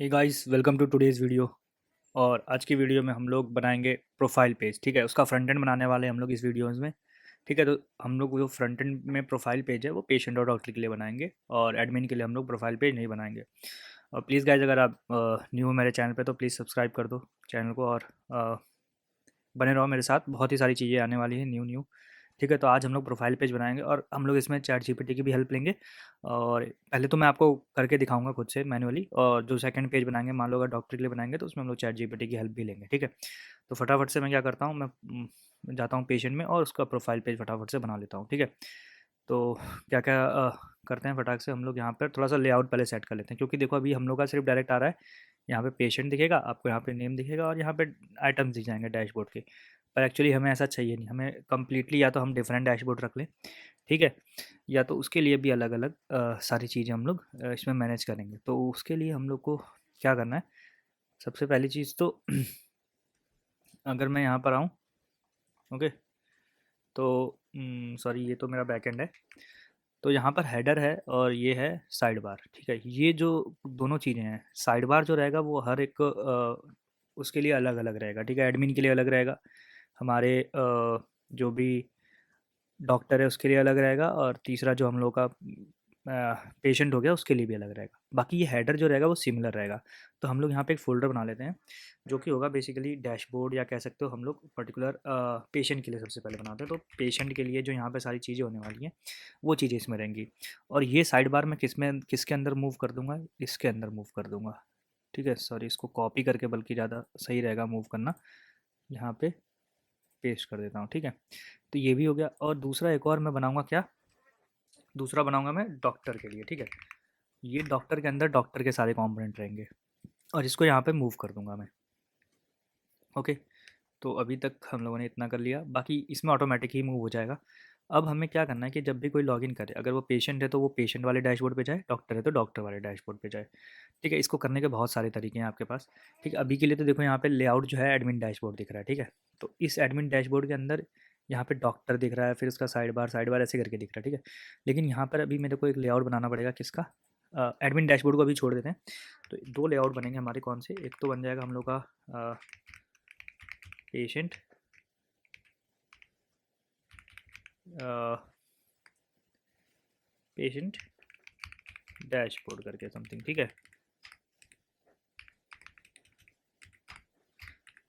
Hey guys, welcome to today's video. और आज की वीडियो में हम लोग बनाएंगे प्रोफाइल पेज। ठीक है, उसका फ्रंट एंड बनाने वाले हैं हम लोग इस वीडियोज़ में। ठीक है, तो हम लोग जो फ्रंट एंड में प्रोफाइल पेज है वो पेशेंट और डॉक्टर के लिए बनाएंगे, और एडमिन के लिए हम लोग प्रोफाइल पेज नहीं बनाएंगे। और प्लीज़ गाइस, अगर आप न्यू हो मेरे चैनल पे तो प्लीज़ सब्सक्राइब कर दो चैनल को, और बने रहो मेरे साथ। बहुत ही सारी चीज़ें आने वाली हैं न्यू न्यू। ठीक है, तो आज हम लोग प्रोफाइल पेज बनाएंगे और हम लोग इसमें चैट जीपीटी की भी हेल्प लेंगे। और पहले तो मैं आपको करके दिखाऊंगा खुद से मैनुअली, और जो सेकंड पेज बनाएंगे, मान लो अगर डॉक्टर के लिए बनाएंगे तो उसमें हम लोग चैट जीपीटी की हेल्प भी लेंगे। ठीक है, तो फटाफट से मैं क्या करता हूँ, मैं जाता हूँ पेशेंट में और उसका प्रोफाइल पेज फटाफट से बना लेता हूँ। ठीक है, तो क्या क्या करते हैं फटाक से हम लोग। यहाँ पर थोड़ा सा लेआउट पहले सेट कर लेते हैं, क्योंकि देखो अभी हम लोग का सिर्फ डायरेक्ट आ रहा है। यहाँ पे पेशेंट दिखेगा आपको, यहाँ पे नेम दिखेगा, और यहाँ पे आइटम्स दिख जाएंगे डैशबोर्ड के। पर एक्चुअली हमें ऐसा चाहिए नहीं, हमें कम्प्लीटली या तो हम डिफरेंट डैशबोर्ड रख लें, ठीक है, या तो उसके लिए भी अलग अलग सारी चीज़ें हम लोग इसमें मैनेज करेंगे। तो उसके लिए हम लोग को क्या करना है, सबसे पहली चीज़ तो अगर मैं यहाँ पर आऊँ, ओके, तो सॉरी, ये तो मेरा बैकएंड है। तो यहाँ पर हेडर है और ये है साइड बार। ठीक है, ये जो दोनों चीज़ें हैं, साइड बार जो रहेगा वो हर एक उसके लिए अलग अलग रहेगा। ठीक है, एडमिन के लिए अलग रहेगा, हमारे जो भी डॉक्टर है उसके लिए अलग रहेगा, और तीसरा जो हम लोग का पेशेंट हो गया उसके लिए भी अलग रहेगा। बाकी ये हेडर जो रहेगा वो सिमिलर रहेगा। तो हम लोग यहाँ पे एक फ़ोल्डर बना लेते हैं, जो कि होगा बेसिकली डैशबोर्ड, या कह सकते हो हम लोग पर्टिकुलर पेशेंट के लिए सबसे पहले बनाते हैं। तो पेशेंट के लिए जो यहाँ पे सारी चीज़ें होने वाली हैं वो चीज़ें इसमें रहेंगी। और ये साइड बार मैं किसके अंदर मूव कर दूँगा, इसके अंदर मूव कर दूँगा। ठीक है, सॉरी, इसको कॉपी करके बल्कि ज़्यादा सही रहेगा मूव करना। यहाँ पे पेस्ट कर देता हूँ। ठीक है, तो ये भी हो गया। और दूसरा एक और मैं बनाऊँगा क्या, दूसरा बनाऊँगा मैं डॉक्टर के लिए। ठीक है, ये डॉक्टर के अंदर डॉक्टर के सारे कंपोनेंट रहेंगे, और इसको यहाँ पे मूव कर दूँगा मैं। ओके, तो अभी तक हम लोगों ने इतना कर लिया, बाकी इसमें ऑटोमेटिक ही मूव हो जाएगा। अब हमें क्या करना है कि जब भी कोई लॉगिन करे, अगर वो पेशेंट है तो वो पेशेंट वाले डैशबोर्ड पे जाए, डॉक्टर है तो डॉक्टर वाले डैशबोर्ड पे जाए। ठीक है, इसको करने के बहुत सारे तरीके हैं आपके पास। ठीक है, अभी के लिए तो देखो यहाँ पे लेआउट जो है एडमिन डैशबोर्ड दिख रहा है। ठीक है, तो इस एडमिन डैशबोर्ड के अंदर यहाँ पे डॉक्टर दिख रहा है, फिर उसका साइड बार ऐसे करके दिख रहा है। ठीक है, लेकिन यहाँ पर अभी मेरे को एक लेआउट बनाना पड़ेगा, किसका, एडमिन डैशबोर्ड को अभी छोड़ देते हैं। तो दो लेआउट बनेंगे हमारे, कौन से, एक तो बन जाएगा हम लोग का पेशेंट पेशेंट डैशबोर्ड करके समथिंग। ठीक है,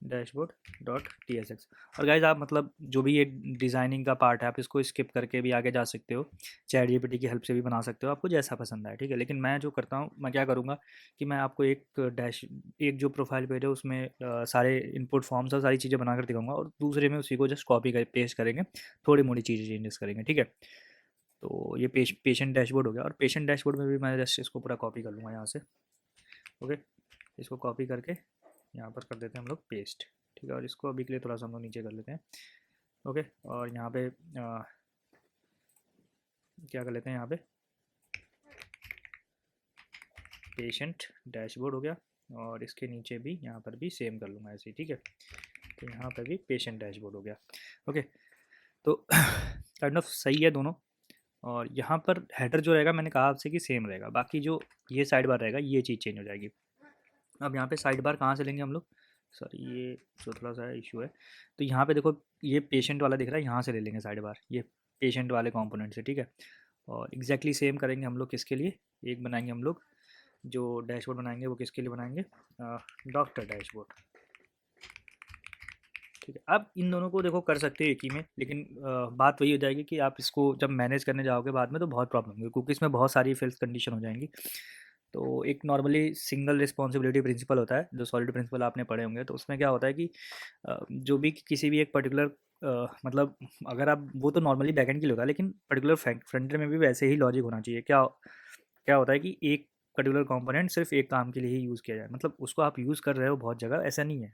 dashboard dot T S x. और गाइज आप मतलब जो भी ये डिज़ाइनिंग का पार्ट है आप इसको स्किप करके भी आगे जा सकते हो, चैट जीपीटी की हेल्प से भी बना सकते हो, आपको जैसा पसंद आए। ठीक है, लेकिन मैं जो करता हूँ, मैं क्या करूँगा कि मैं आपको एक जो प्रोफाइल पेज है उसमें सारे इनपुट फॉर्म्स और सारी चीज़ें बनाकर दिखाऊंगा, और दूसरे में उसी को जस्ट कॉपी कर पेस्ट करेंगे, थोड़ी मोड़ी चीज़ें चेंजेस करेंगे। ठीक है, तो ये पेशेंट डैशबोर्ड हो गया, और पेशेंट डैशबोर्ड में भी मैं जस्ट इसको पूरा कॉपी कर लूँगा यहाँ से। ओके, इसको कॉपी करके यहाँ पर कर देते हैं हम लोग पेस्ट। ठीक है, और इसको अभी के लिए थोड़ा सा हम लोग नीचे कर लेते हैं। ओके, और यहाँ पे क्या कर लेते हैं, यहाँ पे पेशेंट डैशबोर्ड हो गया, और इसके नीचे भी यहाँ पर भी सेम कर लूँगा ऐसे ही। ठीक है, तो यहाँ पर भी पेशेंट डैशबोर्ड हो गया। ओके, तो काइंड ऑफ सही है दोनों। और यहाँ पर हेडर जो रहेगा, मैंने कहा आपसे कि सेम रहेगा, बाकी जो ये साइड बार रहेगा ये चीज़ चेंज हो जाएगी। अब यहाँ पे साइड बार कहाँ से लेंगे हम लोग, सॉरी ये जो थोड़ा सा इशू है, तो यहाँ पे देखो ये पेशेंट वाला दिख रहा है, यहाँ से ले लेंगे साइड बार, ये पेशेंट वाले कंपोनेंट से। ठीक है, और एग्जैक्टली सेम करेंगे हम लोग किसके लिए, एक बनाएंगे हम लोग जो डैशबोर्ड बनाएंगे वो किसके लिए बनाएंगे, डॉक्टर डैशबोर्ड। ठीक है, अब इन दोनों को देखो कर सकते हैं एक ही में, लेकिन बात वही हो जाएगी कि आप इसको जब मैनेज करने जाओगे बाद में तो बहुत प्रॉब्लम होगी, क्योंकि इसमें बहुत सारी फिल्स कंडीशन हो जाएंगी। तो एक नॉर्मली सिंगल रिस्पॉन्सिबिलिटी प्रिंसिपल होता है, जो सॉलिड प्रिंसिपल आपने पढ़े होंगे, तो उसमें क्या होता है कि जो भी किसी भी एक पर्टिकुलर मतलब अगर आप, वो तो नॉर्मली बैकएंड के लिए होता है, लेकिन पर्टिकुलर फ्रंट एंड में भी वैसे ही लॉजिक होना चाहिए। क्या क्या होता है कि एक पर्टिकुलर कंपोनेंट सिर्फ एक काम के लिए ही यूज़ किया जाए, मतलब उसको आप यूज़ कर रहे हो बहुत जगह, ऐसा नहीं है।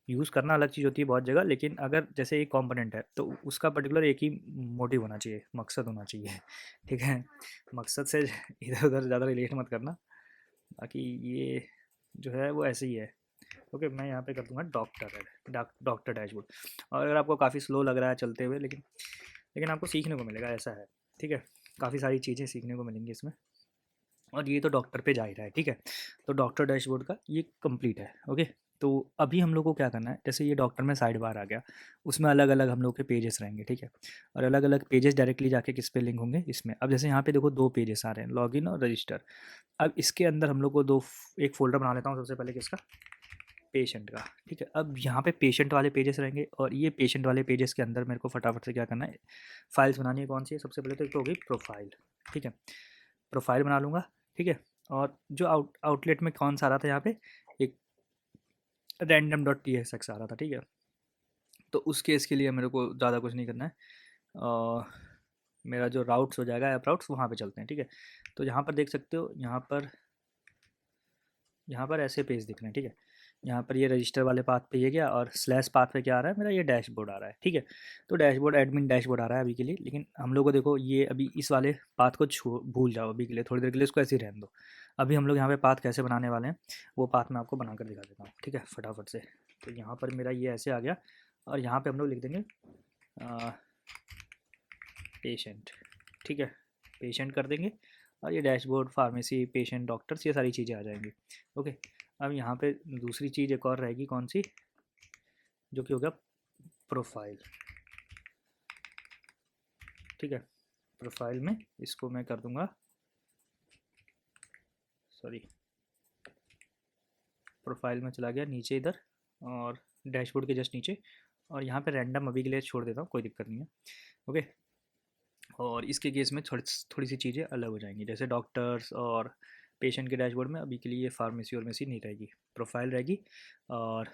यूज़ करना अलग चीज़ होती है बहुत जगह, लेकिन अगर जैसे एक कंपोनेंट है तो उसका पर्टिकुलर एक ही मोटिव होना चाहिए, मकसद होना चाहिए। ठीक है, मकसद से इधर उधर ज़्यादा रिलेट मत करना। बाकी ये जो है वो ऐसे ही है। ओके, मैं यहाँ पे कर दूंगा डॉक्टर डैशबोर्ड। और अगर आपको काफ़ी स्लो लग रहा है चलते हुए, लेकिन आपको सीखने को मिलेगा, ऐसा है। ठीक है, काफ़ी सारी चीज़ें सीखने को मिलेंगी इसमें। और ये तो डॉक्टर पे जा ही रहा है, ठीक है। तो डॉक्टर डैशबोर्ड का ये कंप्लीट है, ओके। तो अभी हम लोग को क्या करना है, जैसे ये डॉक्टर में साइड बार आ गया, उसमें अलग अलग हम लोग के पेजेस रहेंगे, ठीक है। और अलग अलग पेजेस डायरेक्टली जाके किस पे लिंक होंगे, इसमें। अब जैसे यहाँ पे देखो दो पेजेस आ रहे हैं, लॉगिन और रजिस्टर। अब इसके अंदर हम लोग को एक फ़ोल्डर बना लेता हूँ सबसे पहले, किसका, पेशेंट का, ठीक है। अब यहाँ पे पेशेंट वाले पेजेस रहेंगे, और ये पेशेंट वाले पेजेस के अंदर मेरे को फटाफट से क्या करना है, फाइल्स बनानी है। कौन सी है, सबसे पहले तो एक तो होगी प्रोफाइल, ठीक है। प्रोफाइल बना लूँगा, ठीक है। और जो आउटलेट में कौन सा आ रहा था यहाँ पे, एक random.tsx आ रहा था, ठीक है। तो उस केस के लिए मेरे को ज़्यादा कुछ नहीं करना है। मेरा जो राउट्स हो जाएगा, ऐप राउट्स, वहाँ पे चलते हैं, ठीक है। तो यहाँ पर देख सकते हो, यहाँ पर ऐसे पेज दिख रहे हैं, ठीक है। यहाँ पर ये रजिस्टर वाले पाथ पे ये गया, और स्लैश पाथ पे क्या आ रहा है मेरा, ये डैशबोर्ड आ रहा है, ठीक है। तो डैशबोर्ड, एडमिन डैशबोर्ड आ रहा है अभी के लिए। लेकिन हम लोग को देखो, ये अभी इस वाले पाथ को भूल जाओ अभी के लिए, थोड़ी देर के लिए इसको ऐसे ही रहने दो। अभी हम लोग यहाँ पे पाथ कैसे बनाने वाले हैं, वो पाथ मैं आपको बनाकर दिखा देता हूँ, ठीक है, फटाफट से। तो यहाँ पर मेरा ये ऐसे आ गया, और यहाँ पर हम लोग लिख देंगे पेशेंट, ठीक है। पेशेंट कर देंगे, और ये डैशबोर्ड, फार्मेसी, पेशेंट, डॉक्टर्स, ये सारी चीज़ें आ जाएंगी, ओके। अब यहाँ पे दूसरी चीज़ एक और रहेगी, कौन सी, जो कि होगा प्रोफाइल, ठीक है। प्रोफाइल में इसको मैं कर दूंगा, सॉरी, प्रोफाइल में चला गया नीचे इधर, और डैशबोर्ड के जस्ट नीचे। और यहाँ पे रैंडम अभी के लिए छोड़ देता हूँ, कोई दिक्कत नहीं है, ओके। और इसके केस में थोड़ी थोड़ी सी चीज़ें अलग हो जाएंगी, जैसे डॉक्टर्स और पेशेंट के डैशबोर्ड में अभी के लिए फार्मेसी और मेसी नहीं रहेगी, प्रोफाइल रहेगी। और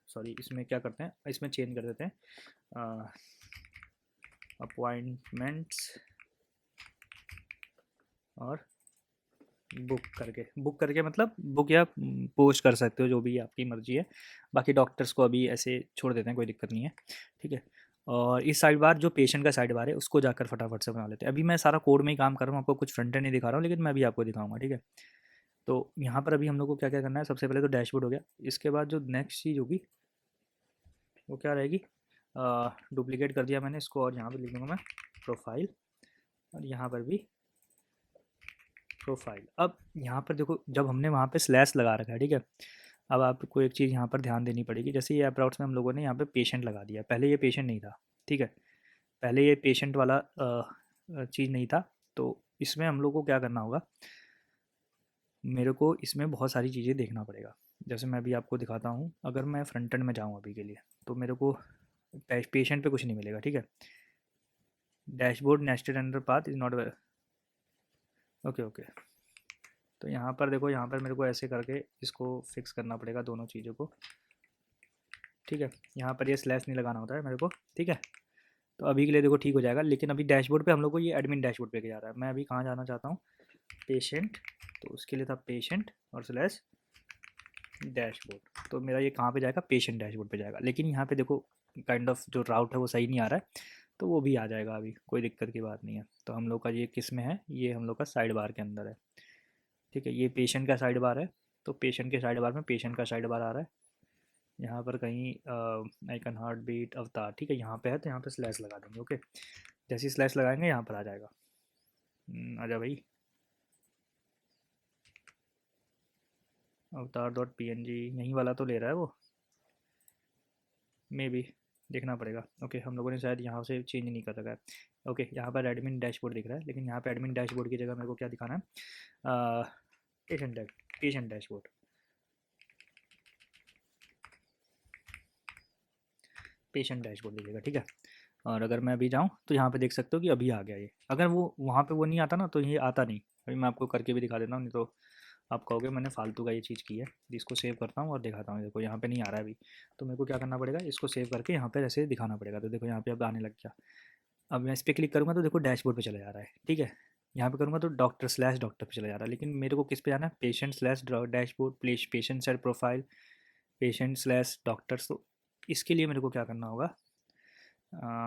सॉरी, इसमें क्या करते हैं, इसमें चेंज कर देते हैं अपॉइंटमेंट्स, और बुक करके मतलब बुक, या पोस्ट कर सकते हो, जो भी आपकी मर्ज़ी है। बाकी डॉक्टर्स को अभी ऐसे छोड़ देते हैं, कोई दिक्कत नहीं है, ठीक है। और इस साइड बार जो पेशेंट का साइड बार है, उसको जाकर फटाफट से बना लेते हैं। अभी मैं सारा कोड में ही काम कर रहा हूँ, आपको कुछ फ्रंट एंड नहीं दिखा रहा हूँ, लेकिन मैं अभी आपको दिखाऊंगा, ठीक है। तो यहाँ पर अभी हम लोग को क्या क्या करना है, सबसे पहले तो डैशबोर्ड हो गया। इसके बाद जो नेक्स्ट चीज़ होगी वो क्या रहेगी, डुप्लीकेट कर दिया मैंने इसको, और यहाँ पर लिख दूँगा मैं प्रोफाइल, और यहाँ पर भी प्रोफाइल। अब यहाँ पर देखो, जब हमने वहाँ पे स्लैश लगा रखा है, ठीक है। अब आपको एक चीज़ यहाँ पर ध्यान देनी पड़ेगी, जैसे ये ऐप राउट्स में हम लोगों ने यहाँ पे पेशेंट लगा दिया, पहले ये पेशेंट नहीं था, ठीक है। पहले ये पेशेंट वाला चीज़ नहीं था। तो इसमें हम लोग को क्या करना होगा, मेरे को इसमें बहुत सारी चीज़ें देखना पड़ेगा। जैसे मैं अभी आपको दिखाता हूँ, अगर मैं फ्रंट एंड में जाऊँ अभी के लिए, तो मेरे को पेशेंट पे कुछ नहीं मिलेगा, ठीक है। Dashboard nested under path is not, okay okay. तो यहाँ पर देखो, यहाँ पर मेरे को ऐसे करके इसको फिक्स करना पड़ेगा, दोनों चीज़ों को, ठीक है। यहाँ पर ये स्लैश नहीं लगाना होता है मेरे को, ठीक है। तो अभी के लिए देखो ठीक हो जाएगा। लेकिन अभी डैशबोर्ड पे हम लोग को ये एडमिन डैशबोर्ड पे जा रहा है। मैं अभी कहाँ जाना चाहता हूँ, पेशेंट, तो उसके लिए था पेशेंट और स्लैश डैशबोर्ड। तो मेरा ये कहाँ पे जाएगा, पेशेंट डैशबोर्ड पे जाएगा। लेकिन यहाँ पे देखो काइंड ऑफ जो राउट है वो सही नहीं आ रहा है, तो वो भी आ जाएगा, अभी कोई दिक्कत की बात नहीं है। तो हम लोग का ये किस में है, ये हम लोग का साइड बार के अंदर है, ठीक है। ये पेशेंट का साइड बार है, तो पेशेंट के साइड बार में पेशेंट का साइड बार आ रहा है। यहाँ पर कहीं आइकन, हार्ट बीट, अवतार, ठीक है, यहाँ पे है, तो यहाँ पे स्लैश लगा देंगे, ओके। जैसे ही स्लैश लगाएंगे यहाँ पर आ जाएगा। आजा भाई, अवतार डॉट पी एन जी, यहीं वाला तो ले रहा है वो, मे बी देखना पड़ेगा, ओके। हम लोगों ने शायद यहाँ से चेंज नहीं कर रखा है, ओके। यहाँ पर एडमिन डैशबोर्ड दिख रहा है, लेकिन यहाँ पे एडमिन डैशबोर्ड की जगह मेरे को क्या दिखाना है, patient patient dashboard, patient dashboard दिखेगा, ठीक है। और अगर मैं अभी जाऊँ तो यहाँ पे देख सकते हो कि अभी आ गया ये। अगर वो वहाँ पे वो नहीं आता ना, तो ये आता नहीं। अभी मैं आपको करके भी दिखा देता हूँ, नहीं तो आप कहोगे मैंने फालतू का ये चीज़ की है। इसको सेव करता हूँ और दिखाता हूँ, देखो यहाँ पे नहीं आ रहा है अभी। तो मेरे को क्या करना पड़ेगा, इसको सेव करके यहाँ पर ऐसे दिखाना पड़ेगा। तो देखो यहाँ पे अब आने लग गया। अब मैं इस पर क्लिक करूँगा तो देखो डैशबोर्ड पे चला जा रहा है, ठीक है। यहाँ पे करूँगा तो डॉक्टर स्लैश डॉक्टर पे चला जा रहा है, लेकिन मेरे को किस पे जाना है, patient slash dashboard, patient set profile, patient slash doctors. तो इसके लिए मेरे को क्या करना होगा,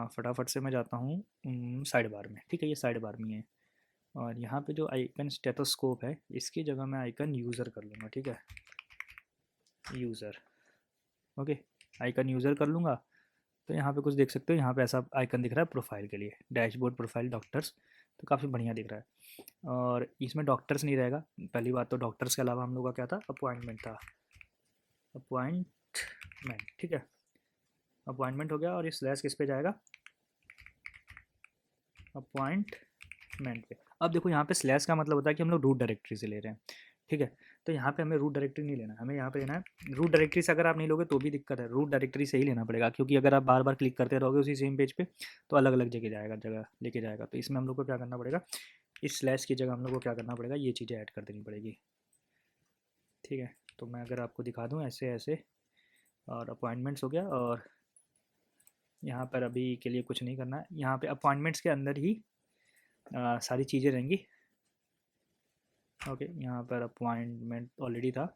फटाफट से मैं जाता हूँ साइड बार में, ठीक है। ये साइड बार में है, और यहाँ पे जो आइकन स्टेथोस्कोप है, इसकी जगह मैं आइकन यूज़र कर लूँगा, ठीक है, यूज़र, ओके। आइकन यूज़र कर लूँगा। तो यहाँ पे कुछ देख सकते हो, यहाँ पे ऐसा आइकन दिख रहा है प्रोफाइल के लिए, डैशबोर्ड, प्रोफाइल, डॉक्टर्स। तो काफ़ी बढ़िया दिख रहा है। और इसमें डॉक्टर्स नहीं रहेगा। पहली बात तो डॉक्टर्स के अलावा हम लोग का क्या था, अपॉइंटमेंट था, अपॉइंटमेंट, ठीक है। अपॉइंटमेंट हो गया और ये स्लैश किस पे जाएगा, अपॉइंटमेंट पे। अब देखो यहाँ पे स्लैश का मतलब होता है कि हम लोग रूट डायरेक्टरी से ले रहे हैं, ठीक है। तो यहाँ पे हमें रूट डायरेक्टरी नहीं लेना है, हमें यहाँ पे लेना है रूट डायरेक्टरी से। अगर आप नहीं लोगे तो भी दिक्कत है, रूट डायरेक्टरी से ही लेना पड़ेगा, क्योंकि अगर आप बार बार क्लिक करते रहोगे उसी सेम पेज पे तो अलग अलग जगह जाएगा, जगह लेके जाएगा। तो इसमें हम लोग को क्या करना पड़ेगा, इस स्लैश की जगह हम लोग को क्या करना पड़ेगा, ये चीज़ें ऐड कर देनी पड़ेगी, ठीक है। तो मैं अगर आपको दिखा दूँ ऐसे ऐसे, और अपॉइंटमेंट्स हो गया, और यहाँ पर अभी के लिए कुछ नहीं करना है। यहाँ पे अपॉइंटमेंट्स के अंदर ही सारी चीज़ें रहेंगी, ओके। यहाँ पर अपॉइंटमेंट ऑलरेडी था,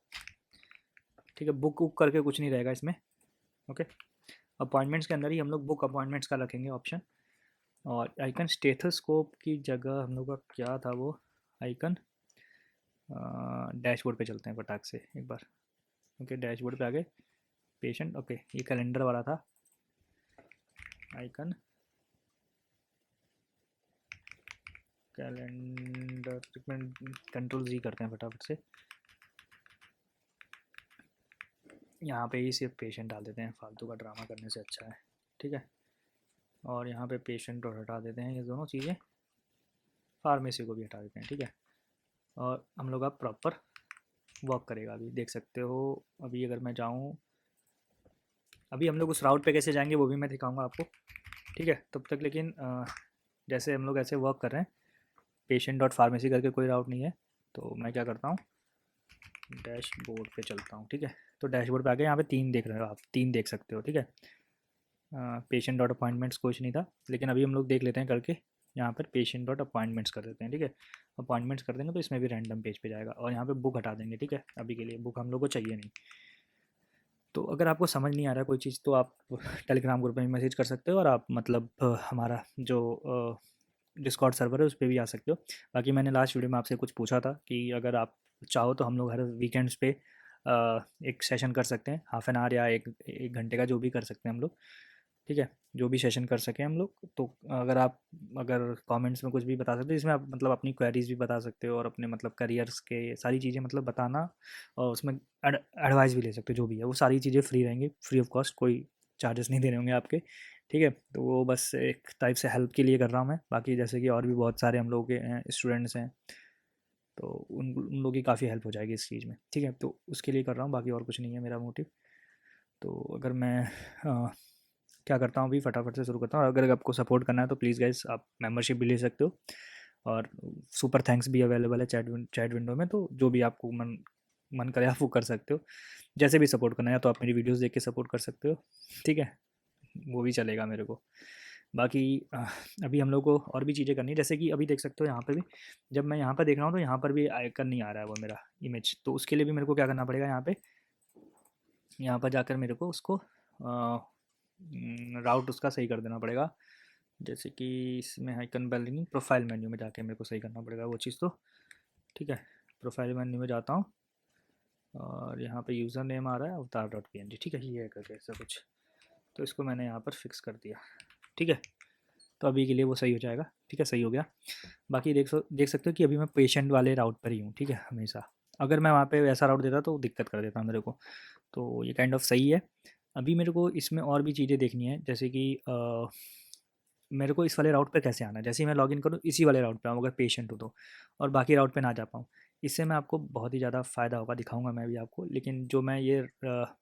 ठीक है। बुक वुक करके कुछ नहीं रहेगा इसमें, ओके। अपॉइंटमेंट्स के अंदर ही हम लोग बुक अपॉइंटमेंट्स का रखेंगे ऑप्शन। और आइकन स्टेथोस्कोप की जगह हम लोग का क्या था, वो आइकन डैशबोर्ड पे चलते हैं फटाक से एक बार, ओके। डैशबोर्ड पे आ गए, पेशेंट, ओके। ये कैलेंडर वाला था आइकन, कैलेंडर, कंट्रोल जी करते हैं फटाफट से। यहाँ पे ही सिर्फ पेशेंट डाल देते हैं, फालतू का ड्रामा करने से अच्छा है, ठीक है। और यहाँ पे पेशेंट और हटा देते हैं, ये दोनों चीज़ें। फार्मेसी को भी हटा देते हैं, ठीक है। और हम लोग अब प्रॉपर वर्क करेगा, अभी देख सकते हो। अभी अगर मैं जाऊँ, अभी हम लोग उस राउट पे कैसे जाएंगे वो भी मैं दिखाऊंगा आपको, ठीक है। तब तक लेकिन जैसे हम लोग ऐसे वर्क कर रहे हैं, पेशेंट डॉट फार्मेसी करके कोई राउट नहीं है, तो मैं क्या करता हूँ, डैशबोर्ड पे चलता हूँ, ठीक है। तो डैशबोर्ड पे आ गए, यहाँ पे 3 देख रहे हो आप, 3 देख सकते हो, ठीक है। पेशेंट डॉट अपॉइंटमेंट्स कुछ नहीं था, लेकिन अभी हम लोग देख लेते हैं करके। यहाँ पर पेशेंट डॉट अपॉइंटमेंट्स कर देते हैं, ठीक है। अपॉइंटमेंट्स कर देंगे तो इसमें भी रैंडम पेज पे जाएगा, और यहाँ पे बुक हटा देंगे, ठीक है। अभी के लिए बुक हम लोग को चाहिए नहीं। तो अगर आपको समझ नहीं आ रहा कोई चीज़ तो आप टेलीग्राम ग्रुप में मैसेज कर सकते हो, और आप मतलब हमारा जो डिस्कॉर्ड सर्वर है उस पे भी आ सकते हो। बाकी मैंने लास्ट वीडियो में आपसे कुछ पूछा था कि अगर आप चाहो तो हम लोग हर वीकेंड्स पे एक सेशन कर सकते हैं, हाफ एन आवर या एक घंटे का, जो भी कर सकते हैं हम लोग, ठीक है। जो भी सेशन कर सकें हम लोग। तो अगर आप, अगर कमेंट्स में कुछ भी बता सकते हो जिसमें आप मतलब अपनी क्वेरीज भी बता सकते हो, और अपने मतलब करियर्स के सारी चीज़ें मतलब बताना, और उसमें एडवाइस भी ले सकते हो, जो भी है वो सारी चीज़ें फ्री रहेंगी, फ्री ऑफ कॉस्ट, कोई चार्जेस नहीं देने होंगे आपके, ठीक है। तो वो बस एक टाइप से हेल्प के लिए कर रहा हूँ मैं। बाकी जैसे कि और भी बहुत सारे हम लोग के स्टूडेंट्स हैं, तो उन लोगों की काफ़ी हेल्प हो जाएगी इस चीज़ में, ठीक है। तो उसके लिए कर रहा हूँ, बाकी और कुछ नहीं है मेरा मोटिव। तो अगर मैं क्या करता हूँ, अभी फटाफट से शुरू करता हूँ। अगर आपको सपोर्ट करना है तो प्लीज़ गाइस आप मेंबरशिप भी ले सकते हो, और सुपर थैंक्स भी अवेलेबल है चैट विंडो में। तो जो भी आपको मन मन करे आप वो कर सकते हो, जैसे भी सपोर्ट करना है। तो आप मेरी वीडियोस देख के सपोर्ट कर सकते हो, ठीक है, वो भी चलेगा मेरे को। बाकी अभी हम लोग को और भी चीज़ें करनी है, जैसे कि अभी देख सकते हो यहाँ पे भी, जब मैं यहाँ पर देख रहा हूँ तो यहाँ पर भी आइकन नहीं आ रहा है वो मेरा इमेज। तो उसके लिए भी मेरे को क्या करना पड़ेगा, यहाँ पर जाकर मेरे को उसको राउट उसका सही कर देना पड़ेगा। जैसे कि इसमें आइकन बैलेंसिंग, प्रोफाइल मेन्यू में जाके मेरे को सही करना पड़ेगा वो चीज़, तो ठीक है। प्रोफाइल मेन्यू में जाता हूँ, और यहाँ पे यूज़र नेम आ रहा है अवतार डॉट पी एन जी, ठीक है, ये है करके ऐसा कुछ। तो इसको मैंने यहाँ पर फिक्स कर दिया, ठीक है। तो अभी के लिए वो सही हो जाएगा, ठीक है, सही हो गया। बाकी देख सकते हो कि अभी मैं पेशेंट वाले राउट पर ही हूँ, ठीक है, हमेशा। अगर मैं वहाँ पे वैसा राउट देता तो दिक्कत कर देता मेरे को। तो ये काइंड ऑफ सही है। अभी मेरे को इसमें और भी चीज़ें देखनी है, जैसे कि मेरे को इस वाले राउट पे कैसे आना है। जैसे ही मैं लॉगिन करूँ इसी वाले राउट पे आऊँ अगर पेशेंट हो तो, और बाकी राउट पे ना जा पाऊँ। इससे मैं आपको बहुत ही ज़्यादा फ़ायदा होगा, दिखाऊंगा मैं भी आपको। लेकिन जो मैं ये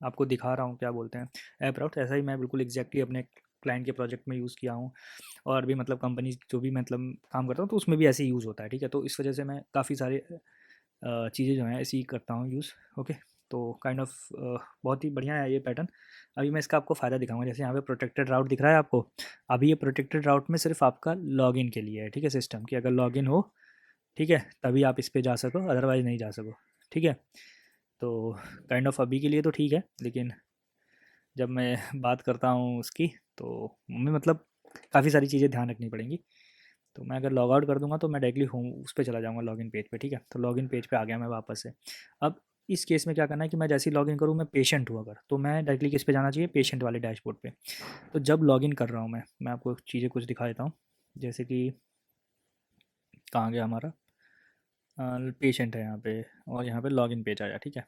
आपको दिखा रहा हूँ, क्या बोलते हैं, ऐप राउट, ऐसा ही मैं बिल्कुल एग्जैक्टली अपने क्लाइंट के प्रोजेक्ट में यूज़ किया हूँ। और भी मतलब कंपनी जो भी मतलब काम करता हूँ तो उसमें भी ऐसे ही यूज़ होता है, ठीक है। तो इस वजह से मैं काफ़ी सारे चीज़ें जो हैं ऐसे ही करता हूँ यूज़, ओके। तो काइंड ऑफ बहुत ही बढ़िया है ये पैटर्न। अभी मैं इसका आपको फ़ायदा दिखाऊंगा। जैसे यहाँ पे प्रोटेक्टेड राउट दिख रहा है आपको, अभी ये प्रोटेक्टेड राउट में सिर्फ आपका लॉगिन के लिए है, ठीक है। सिस्टम की अगर लॉगिन हो, ठीक है, तभी आप इस पर जा सको, अदरवाइज़ नहीं जा सको, ठीक है। तो काइंड ऑफ अभी के लिए तो ठीक है, लेकिन जब मैं बात करता हूँ उसकी, तो हमें मतलब काफ़ी सारी चीज़ें ध्यान रखनी पड़ेंगी। तो मैं अगर लॉग आउट कर दूंगा तो मैं डायरेक्टली होम उस पे चला जाऊंगा, लॉगिन पेज पे, ठीक है। तो लॉगिन पेज पे आ गया मैं वापस से। अब इस केस में क्या करना है कि मैं जैसे ही लॉगिन करूँ, मैं पेशेंट हूँ अगर, तो मैं डायरेक्टली किस पे जाना चाहिए, पेशेंट वाले डैशबोर्ड पे। तो जब लॉगिन कर रहा हूँ मैं आपको चीज़ें कुछ दिखा देता हूँ। जैसे कि कहाँ गया हमारा पेशेंट है यहाँ पे, और यहाँ पे लॉगिन पेज आया, ठीक है।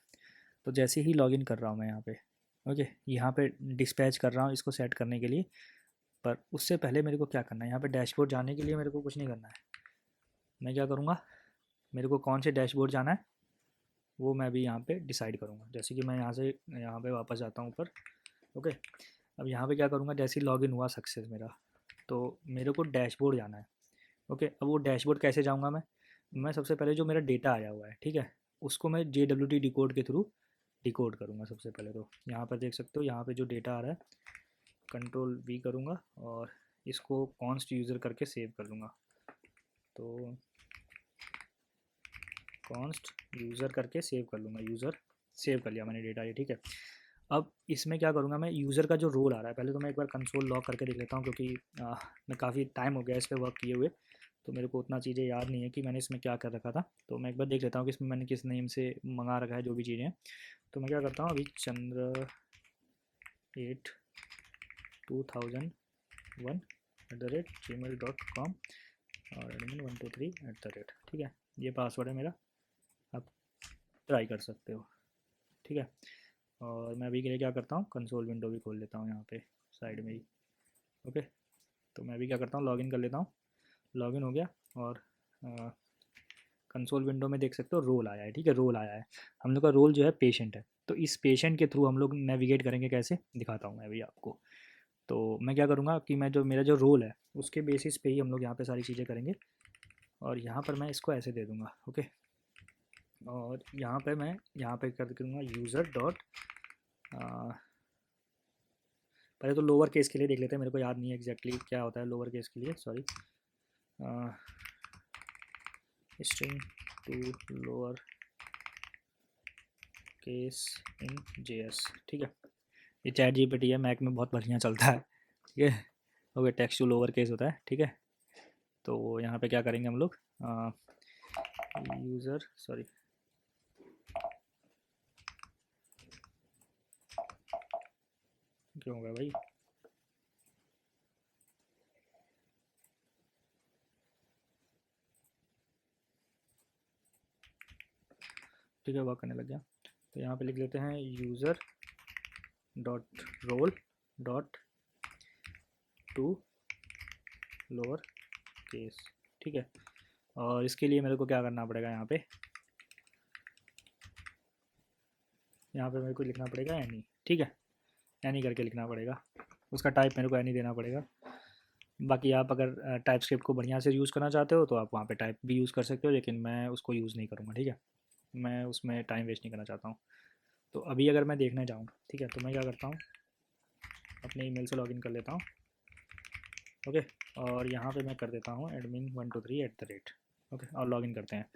तो जैसे ही लॉगिन कर रहा हूँ मैं यहाँ पे, ओके, यहाँ पे डिस्पैच कर रहा हूँ इसको सेट करने के लिए। पर उससे पहले मेरे को क्या करना है, यहाँ पे डैशबोर्ड जाने के लिए मेरे को कुछ नहीं करना है। मैं क्या करूँगा, मेरे को कौन से डैशबोर्ड जाना है वो मैं अभी यहाँ पे डिसाइड करूँगा। जैसे कि मैं यहाँ पे वापस आता हूँ ऊपर, ओके। अब यहाँ पे क्या करूँगा, जैसे ही लॉगिन हुआ सक्सेस मेरा, तो मेरे को डैशबोर्ड जाना है, ओके। अब वो डैशबोर्ड कैसे जाऊँगा मैं सबसे पहले जो मेरा डेटा आया हुआ है, ठीक है, उसको मैं JWT डिकोड के थ्रू डिकोड करूँगा सबसे पहले। तो यहाँ पर देख सकते हो, यहाँ पे जो डेटा आ रहा है, Ctrl+V करूँगा और इसको कॉन्स्ट यूज़र करके सेव कर लूँगा। तो कॉन्स्ट यूज़र करके सेव कर लूँगा, यूज़र सेव कर लिया मैंने डेटा ये, ठीक है। अब इसमें क्या करूँगा, मैं यूज़र का जो रोल आ रहा है, पहले तो मैं एक बार कंसोल लॉग करके देख लेता हूँ, क्योंकि मैं काफ़ी टाइम हो गया इस पर वर्क किए हुए, तो मेरे को उतना चीज़ें याद नहीं है कि मैंने इसमें क्या कर रखा था। तो मैं एक बार देख लेता हूँ कि इसमें मैंने किस नेम से मंगा रखा है जो भी चीज़ें हैं। तो मैं क्या करता हूँ, अभी chandra82001@gmail.com और admin123@, ठीक है। ये पासवर्ड है मेरा, आप ट्राई कर सकते हो, ठीक है। और मैं अभी के लिए क्या करता हूँ, कंसोल विंडो भी खोल लेता हूँ यहाँ पे साइड में ही, ओके। तो मैं अभी क्या करता हूँ, लॉगिन कर लेता हूँ। लॉगिन हो गया और कंसोल विंडो में देख सकते हो रोल आया है, ठीक है, रोल आया है। हम लोग का रोल जो है पेशेंट है। तो इस पेशेंट के थ्रू हम लोग नेविगेट करेंगे, कैसे दिखाता हूँ मैं अभी आपको। तो मैं क्या करूँगा कि मैं जो मेरा जो रोल है उसके बेसिस पे ही हम लोग यहाँ पे सारी चीज़ें करेंगे। और यहाँ पर मैं इसको ऐसे दे दूँगा, ओके। और यहाँ पे मैं यहाँ पे कर दूँगा यूज़र डॉट, पहले तो लोअर केस के लिए देख लेते हैं, मेरे को याद नहीं है एग्जैक्टली क्या होता है लोअर केस के लिए, sorry. String to lower case in JS, ठीक है। ये ChatGPT है, मैक में बहुत बढ़िया चलता है, ठीक है। Okay, text to lower case होता है, ठीक है। तो यहाँ पे क्या करेंगे हम लोग, यूज़र, सॉरी, क्यों होगा भाई, ठीक है, वर्क करने लग गया। तो यहाँ पे लिख लेते हैं user dot roll dot to lower case, ठीक है। और इसके लिए मेरे को क्या करना पड़ेगा, यहाँ पे मेरे को लिखना पड़ेगा एनी, ठीक है, एनी करके लिखना पड़ेगा। उसका टाइप मेरे को एनी देना पड़ेगा। बाकी आप अगर टाइप स्क्रिप्ट को बढ़िया से यूज़ करना चाहते हो तो आप वहाँ पे टाइप भी यूज़ कर सकते हो, लेकिन मैं उसको यूज़ नहीं करूँगा, ठीक है। मैं उसमें टाइम वेस्ट नहीं करना चाहता हूँ। तो अभी अगर मैं देखने जाऊँ, ठीक है, तो मैं क्या करता हूँ, अपने ईमेल से लॉगिन कर लेता हूँ, ओके। और यहाँ पे मैं कर देता हूँ admin123@, ओके, और लॉगिन करते हैं।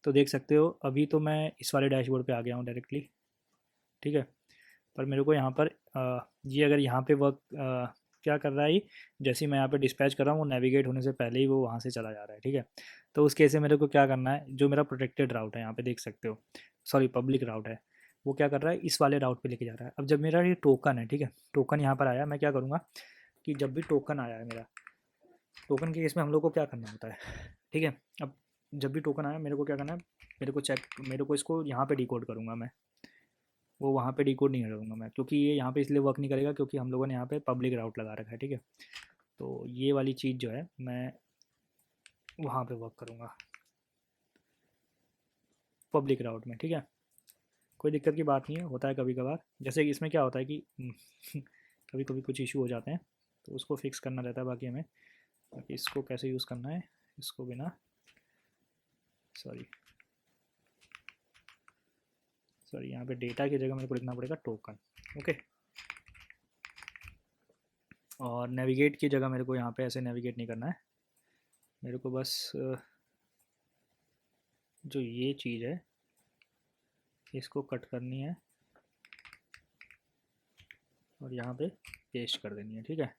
तो देख सकते हो अभी तो मैं इस वाले डैशबोर्ड पे आ गया हूँ डायरेक्टली, ठीक है। पर मेरे को यहाँ पर ये अगर यहाँ पे वर्क क्या कर रहा है, ये जैसे ही मैं यहाँ पे डिस्पैच कर रहा हूँ वो नेविगेट होने से पहले ही वो वहाँ से चला जा रहा है, ठीक है। तो उस केस में मेरे को क्या करना है, जो मेरा प्रोटेक्टेड राउट है यहाँ पे देख सकते हो, सॉरी पब्लिक राउट है, वो क्या कर रहा है, इस वाले राउट पे लेके जा रहा है। अब जब मेरा ये टोकन है, ठीक है, टोकन यहाँ पर आया, मैं क्या करूँगा कि जब भी टोकन आया है मेरा, टोकन के केस में हम लोग को क्या करना होता है, ठीक है। अब जब भी टोकन आया मेरे को क्या करना है, मेरे को इसको यहाँ पे डिकोड करूँगा मैं, वो वहाँ पे डिकोड नहीं करूँगा मैं, क्योंकि ये यहाँ पे इसलिए वर्क नहीं करेगा क्योंकि हम लोगों ने यहाँ पे पब्लिक राउट लगा रखा है, ठीक है। तो ये वाली चीज़ जो है मैं वहाँ पे वर्क करूँगा पब्लिक राउट में, ठीक है। कोई दिक्कत की बात नहीं है, होता है कभी कभार। जैसे कि इसमें क्या होता है कि कभी कभी कुछ इशू हो जाते हैं, तो उसको फिक्स करना रहता है। बाकी हमें बाकी इसको कैसे यूज़ करना है, इसको बिना, सॉरी यहाँ पे डेटा की जगह मेरे को लिखना पड़ेगा टोकन, ओके। और नेविगेट की जगह मेरे को यहाँ पे ऐसे नेविगेट नहीं करना है, मेरे को बस जो ये चीज़ है इसको कट करनी है और यहाँ पे पेस्ट कर देनी है, ठीक है।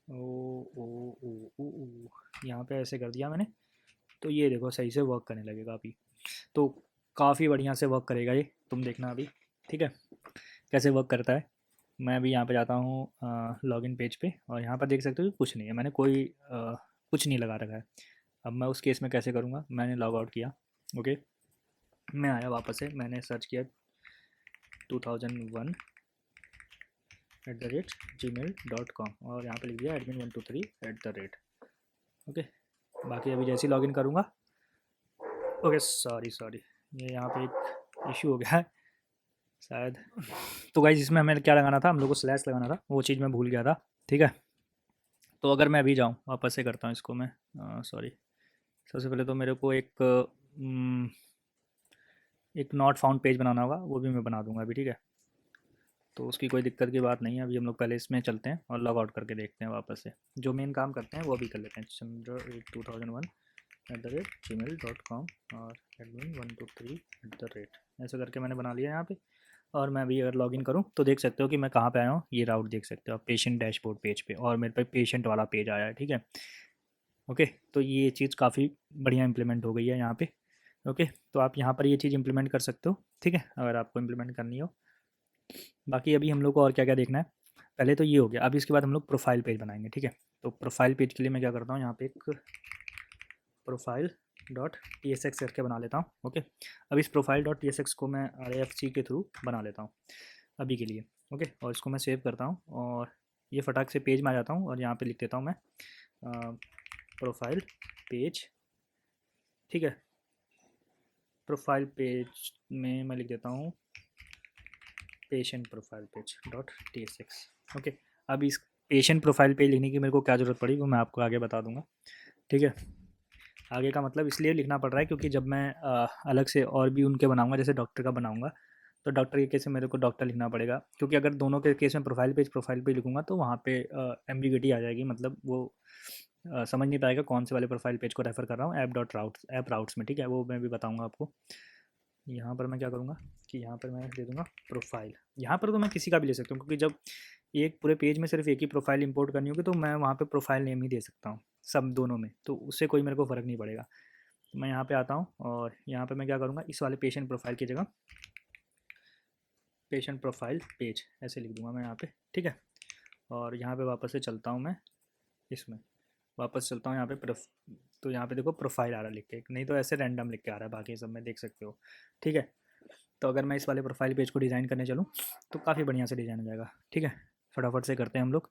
ओ ओ ओ ओ ओ यहाँ पे ऐसे कर दिया मैंने, तो ये देखो सही से वर्क करने लगेगा अभी। तो काफ़ी बढ़िया से वर्क करेगा ये, तुम देखना अभी, ठीक है, कैसे वर्क करता है। मैं अभी यहाँ पे जाता हूँ लॉगिन पेज पे, और यहाँ पर देख सकते हो कि कुछ नहीं है, मैंने कोई कुछ नहीं लगा रखा है। अब मैं उस केस में कैसे करूँगा, मैंने लॉग आउट किया। ओके, मैं आया वापस से, मैंने सर्च किया 2001@gmail.com और यहाँ पे लिख दिया admin123@। ओके, बाकी अभी जैसे ही लॉगिन करूँगा, ओके सॉरी सॉरी, ये यहाँ पे एक इशू हो गया है शायद। तो गाइस इसमें हमें क्या लगाना था, हम लोग को स्लैश लगाना था, वो चीज़ मैं भूल गया था। ठीक है, तो अगर मैं अभी जाऊँ, वापस से करता हूँ इसको मैं, सॉरी। सबसे पहले तो मेरे को एक नॉट फाउंड पेज बनाना होगा, वो भी मैं बना दूंगा अभी। ठीक है, तो उसकी कोई दिक्कत की बात नहीं है। अभी हम लोग पहले इसमें चलते हैं और लॉग आउट करके देखते हैं वापस से, जो मेन काम करते हैं वो भी कर लेते हैं। chandra2001@gmail.com और admin123 ऐसा करके मैंने बना लिया यहाँ पे। और मैं अभी अगर लॉगिन करूँ तो देख सकते हो कि मैं कहाँ पे आया हूँ, ये राउट देख सकते हो आप, पेशेंट डैशबोर्ड पेज पे, और मेरे पे पेशेंट वाला पेज आया है। ठीक है, ओके, तो ये चीज़ काफ़ी बढ़िया इंप्लीमेंट हो गई है यहाँ पे। ओके, तो आप यहाँ पर ये चीज़ इंप्लीमेंट कर सकते हो। ठीक है, अगर आपको इंप्लीमेंट करनी हो। बाकी अभी हम लोग को और क्या क्या देखना है, पहले तो ये हो गया। अब इसके बाद हम लोग प्रोफाइल पेज बनाएंगे। ठीक है, तो प्रोफाइल पेज के लिए मैं क्या करता हूँ, यहाँ पे एक profile dot T S x करके बना लेता हूँ। ओके, अब इस profile dot T S x को मैं आर एफ सी के थ्रू बना लेता हूँ अभी के लिए। ओके, और इसको मैं सेव करता हूँ और ये फटाक से पेज में आ जाता हूँ और यहाँ पे लिख देता हूँ मैं प्रोफाइल पेज। ठीक है, प्रोफाइल पेज में मैं लिख देता हूँ patient profile page dot T S x. Okay, अब इस पेशेंट प्रोफाइल पेज लिखने की मेरे को क्या ज़रूरत पड़ी वो मैं आपको आगे बता दूंगा। ठीक है, आगे का मतलब इसलिए लिखना पड़ रहा है क्योंकि जब मैं अलग से और भी उनके बनाऊंगा, जैसे डॉक्टर का बनाऊंगा, तो डॉक्टर के केस में मेरे को डॉक्टर लिखना पड़ेगा, क्योंकि अगर दोनों के केस में प्रोफाइल पेज लिखूंगा तो वहाँ पे एम्बिग्यूटी आ जाएगी, मतलब वो समझ नहीं पाएगा कौन से वाले प्रोफाइल पेज को रेफर कर रहा हूँ, ऐप राउट्स में। ठीक है, वो मैं भी बताऊँगा आपको। यहाँ पर मैं क्या करूँगा कि यहाँ पर मैं दे दूँगा प्रोफाइल। यहाँ पर तो मैं किसी का भी ले सकता हूँ, क्योंकि जब एक पूरे पेज में सिर्फ एक ही प्रोफाइल इंपोर्ट करनी होगी तो मैं वहाँ पे प्रोफाइल नेम ही दे सकता हूँ सब दोनों में, तो उससे कोई मेरे को फ़र्क नहीं पड़ेगा। तो मैं यहाँ पे आता हूँ और यहाँ पे मैं क्या करूँगा, इस वाले पेशेंट प्रोफाइल की जगह पेशेंट प्रोफाइल पेज ऐसे लिख दूँगा मैं यहाँ पे। ठीक है, और यहाँ पे वापस से चलता हूँ मैं, इसमें वापस चलता हूँ यहाँ पे तो यहाँ पे देखो प्रोफाइल आ रहा है लिख के, नहीं तो ऐसे रैंडम लिख के आ रहा है, बाकी सब में देख सकते हो। ठीक है, तो अगर मैं इस वाले प्रोफाइल पेज को डिज़ाइन करने चलूँ तो काफ़ी बढ़िया से डिज़ाइन हो जाएगा। ठीक है, फटाफट से करते हैं हम लोग।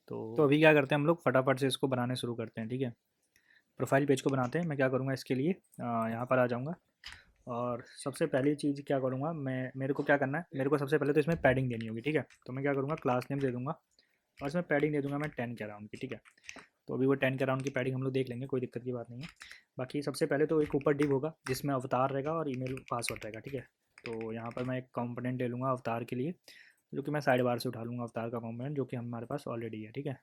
तो अभी क्या करते हैं हम लोग, फटाफट से इसको बनाने शुरू करते हैं। ठीक है, प्रोफाइल पेज को बनाते हैं। मैं क्या करूँगा इसके लिए, यहाँ पर आ जाऊँगा और सबसे पहली चीज़ क्या करूँगा मैं, मेरे को क्या करना है, मेरे को सबसे पहले तो इसमें पैडिंग देनी होगी। ठीक है, तो मैं क्या करूँगा, क्लास नेम दे दूँगा और इसमें पैडिंग दे दूँगा मैं 10 के अराउंड की। ठीक है, तो अभी वो 10 के अराउंड की पैडिंग हम लोग देख लेंगे, कोई दिक्कत की बात नहीं है। बाकी सबसे पहले तो एक ऊपर डिव होगा जिसमें अवतार रहेगा और ईमेल पासवर्ड रहेगा। ठीक है, तो यहाँ पर मैं एक कंपोनेंट ले लूँगा अवतार के लिए, जो कि मैं साइड बार से उठा लूँगा अवतार का कंपोनेंट, जो कि हमारे पास ऑलरेडी है। ठीक है,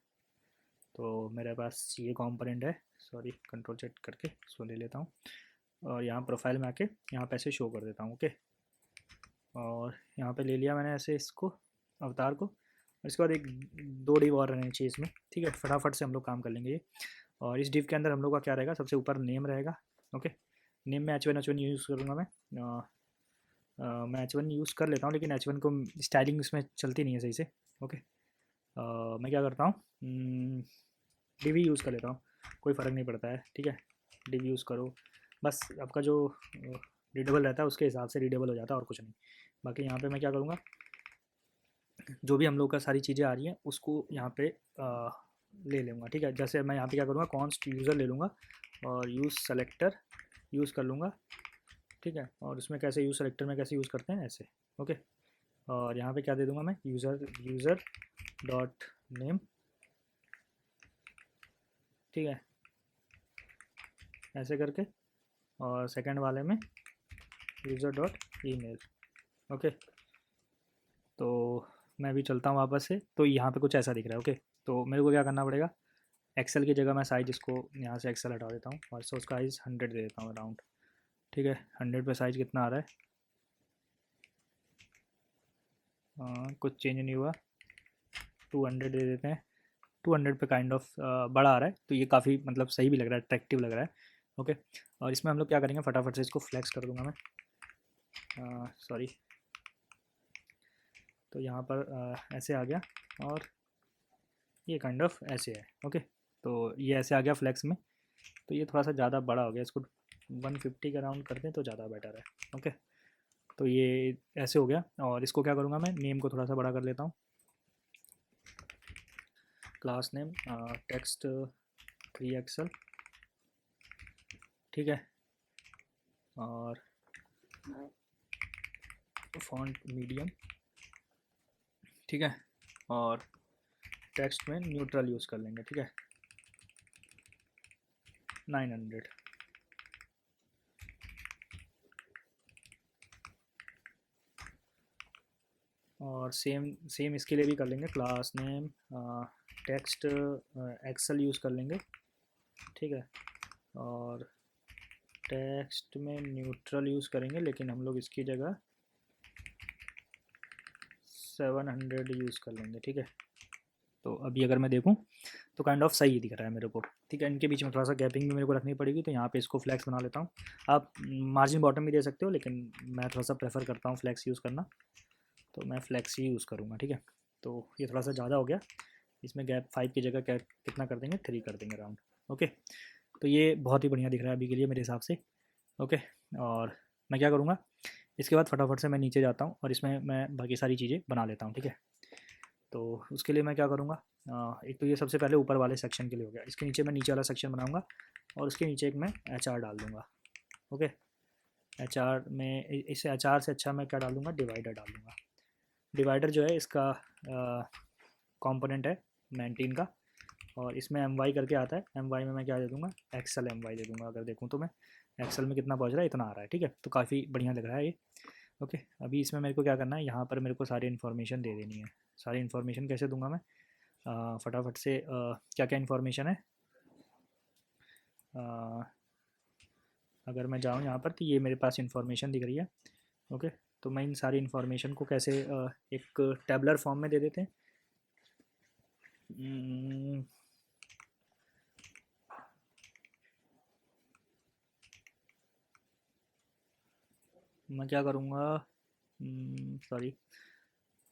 तो मेरे पास ये कंपोनेंट है, सॉरी कंट्रोल सेट करके इसको ले लेता हूँ और यहाँ प्रोफाइल में आके यहाँ पे ऐसे शो कर देता हूँ। ओके, और यहाँ पे ले लिया मैंने ऐसे इसको, अवतार को, और इसके बाद एक दो डिव और रहने चाहिए इसमें। ठीक है, फटाफट से हम लोग काम कर लेंगे ये। और इस डिव के अंदर हम लोग का क्या रहेगा, सबसे ऊपर नेम रहेगा। ओके, नेम में H1 यूज़ करूँगा मैं। मैं H1 यूज़ कर लेता हूँ, लेकिन H1 को स्टाइलिंग इसमें चलती नहीं है सही से। ओके, मैं क्या करता हूँ, डिव यूज़ कर लेता हूँ, कोई फ़र्क नहीं पड़ता है। ठीक है, डिव यूज़ करो, बस आपका जो रीडेबल रहता है उसके हिसाब से रीडेबल हो जाता है और कुछ नहीं। बाकी यहाँ पे मैं क्या करूँगा, जो भी हम लोग का सारी चीज़ें आ रही हैं उसको यहाँ पे ले लूँगा। ठीक है, जैसे मैं यहाँ पे क्या करूँगा, कॉन्स्ट यूज़र ले लूँगा और यूज़ सेलेक्टर यूज़ कर लूँगा। ठीक है, और उसमें कैसे यूज़ सेलेक्टर में कैसे यूज़ करते हैं ऐसे। ओके, और यहाँ पे क्या दे दूँगा मैं, यूज़र डॉट नेम। ठीक है, ऐसे करके, और सेकंड वाले में यूज़र डॉट ईमेल। ओके, तो मैं भी चलता हूँ वापस से, तो यहाँ पे कुछ ऐसा दिख रहा है। ओके, तो मेरे को क्या करना पड़ेगा, एक्सेल की जगह मैं साइज इसको यहाँ से एक्सेल हटा देता हूँ और इसको साइज़ 100 दे देता हूँ अराउंड। ठीक है, 100 पे साइज़ कितना आ रहा है, कुछ चेंज नहीं हुआ, 200 दे देते हैं। 200 पे काइंड ऑफ बड़ा आ रहा है, तो ये काफ़ी मतलब सही भी लग रहा है, अट्रैक्टिव लग रहा है। ओके, और इसमें हम लोग क्या करेंगे, फटाफट से इसको फ्लेक्स कर दूंगा मैं, सॉरी, तो यहाँ पर ऐसे आ गया और ये काइंड ऑफ ऐसे है। ओके, तो ये ऐसे आ गया फ्लेक्स में। तो ये थोड़ा सा ज़्यादा बड़ा हो गया, इसको 150 के अराउंड कर दें तो ज़्यादा बेटर है। ओके, तो ये ऐसे हो गया और इसको क्या करूँगा, मैं नेम को थोड़ा सा बड़ा कर लेता हूँ। क्लास नेम टेक्स्ट 3XL, ठीक है, और फॉन्ट मीडियम, ठीक है, और टेक्स्ट में न्यूट्रल यूज़ कर लेंगे, ठीक है, 900। और सेम सेम इसके लिए भी कर लेंगे, class name text excel use कर लेंगे, ठीक है, और टेक्स्ट में न्यूट्रल यूज़ करेंगे, लेकिन हम लोग इसकी जगह 700 यूज़ कर लेंगे, ठीक है। तो अभी अगर मैं देखूं तो काइंड ऑफ सही दिख रहा है मेरे को, ठीक है। इनके बीच में थोड़ा सा गैपिंग भी मेरे को रखनी पड़ेगी, तो यहाँ पे इसको फ्लैक्स बना लेता हूँ। आप मार्जिन बॉटम भी दे सकते हो, लेकिन मैं थोड़ा सा प्रेफर करता हूँ फ्लैक्स यूज़ करना, तो मैं फ्लैक्स ही यूज़ करूँगा, ठीक है। तो ये थोड़ा सा ज़्यादा हो गया, इसमें गैप 5 की जगह कितना कर देंगे, 3 कर देंगे राउंड। ओके, तो ये बहुत ही बढ़िया दिख रहा है अभी के लिए मेरे हिसाब से। ओके, और मैं क्या करूँगा, इसके बाद फटाफट से मैं नीचे जाता हूँ और इसमें मैं बाकी सारी चीज़ें बना लेता हूँ, ठीक है। तो उसके लिए मैं क्या करूँगा, एक तो ये सबसे पहले ऊपर वाले सेक्शन के लिए हो गया, इसके नीचे मैं नीचे वाला सेक्शन बनाऊँगा और उसके नीचे एक मैं HR डाल दूँगा। ओके, HR में इस HR से अच्छा मैं क्या डाल दूँगा, डिवाइडर डाल दूँगा। डिवाइडर जो है इसका कंपोनेंट है 19 का, और इसमें my करके आता है। my में मैं क्या दे दूँगा, एक्सेल my दे दूँगा। अगर देखूँ तो मैं एक्सेल में कितना पहुँच रहा है, इतना आ रहा है, ठीक है। तो काफ़ी बढ़िया लग रहा है ये। ओके, अभी इसमें मेरे को क्या करना है, यहाँ पर मेरे को सारी इन्फॉर्मेशन दे देनी है। सारी इन्फॉर्मेशन कैसे दूंगा मैं, फटाफट से क्या क्या इन्फॉर्मेशन है, आ, अगर मैं जाऊँ यहाँ पर तो ये मेरे पास इन्फॉर्मेशन दिख रही है। ओके, तो मैं इन सारी इन्फॉर्मेशन को कैसे एक टेबलर फॉर्म में दे देते हैं। मैं क्या करूँगा, सॉरी,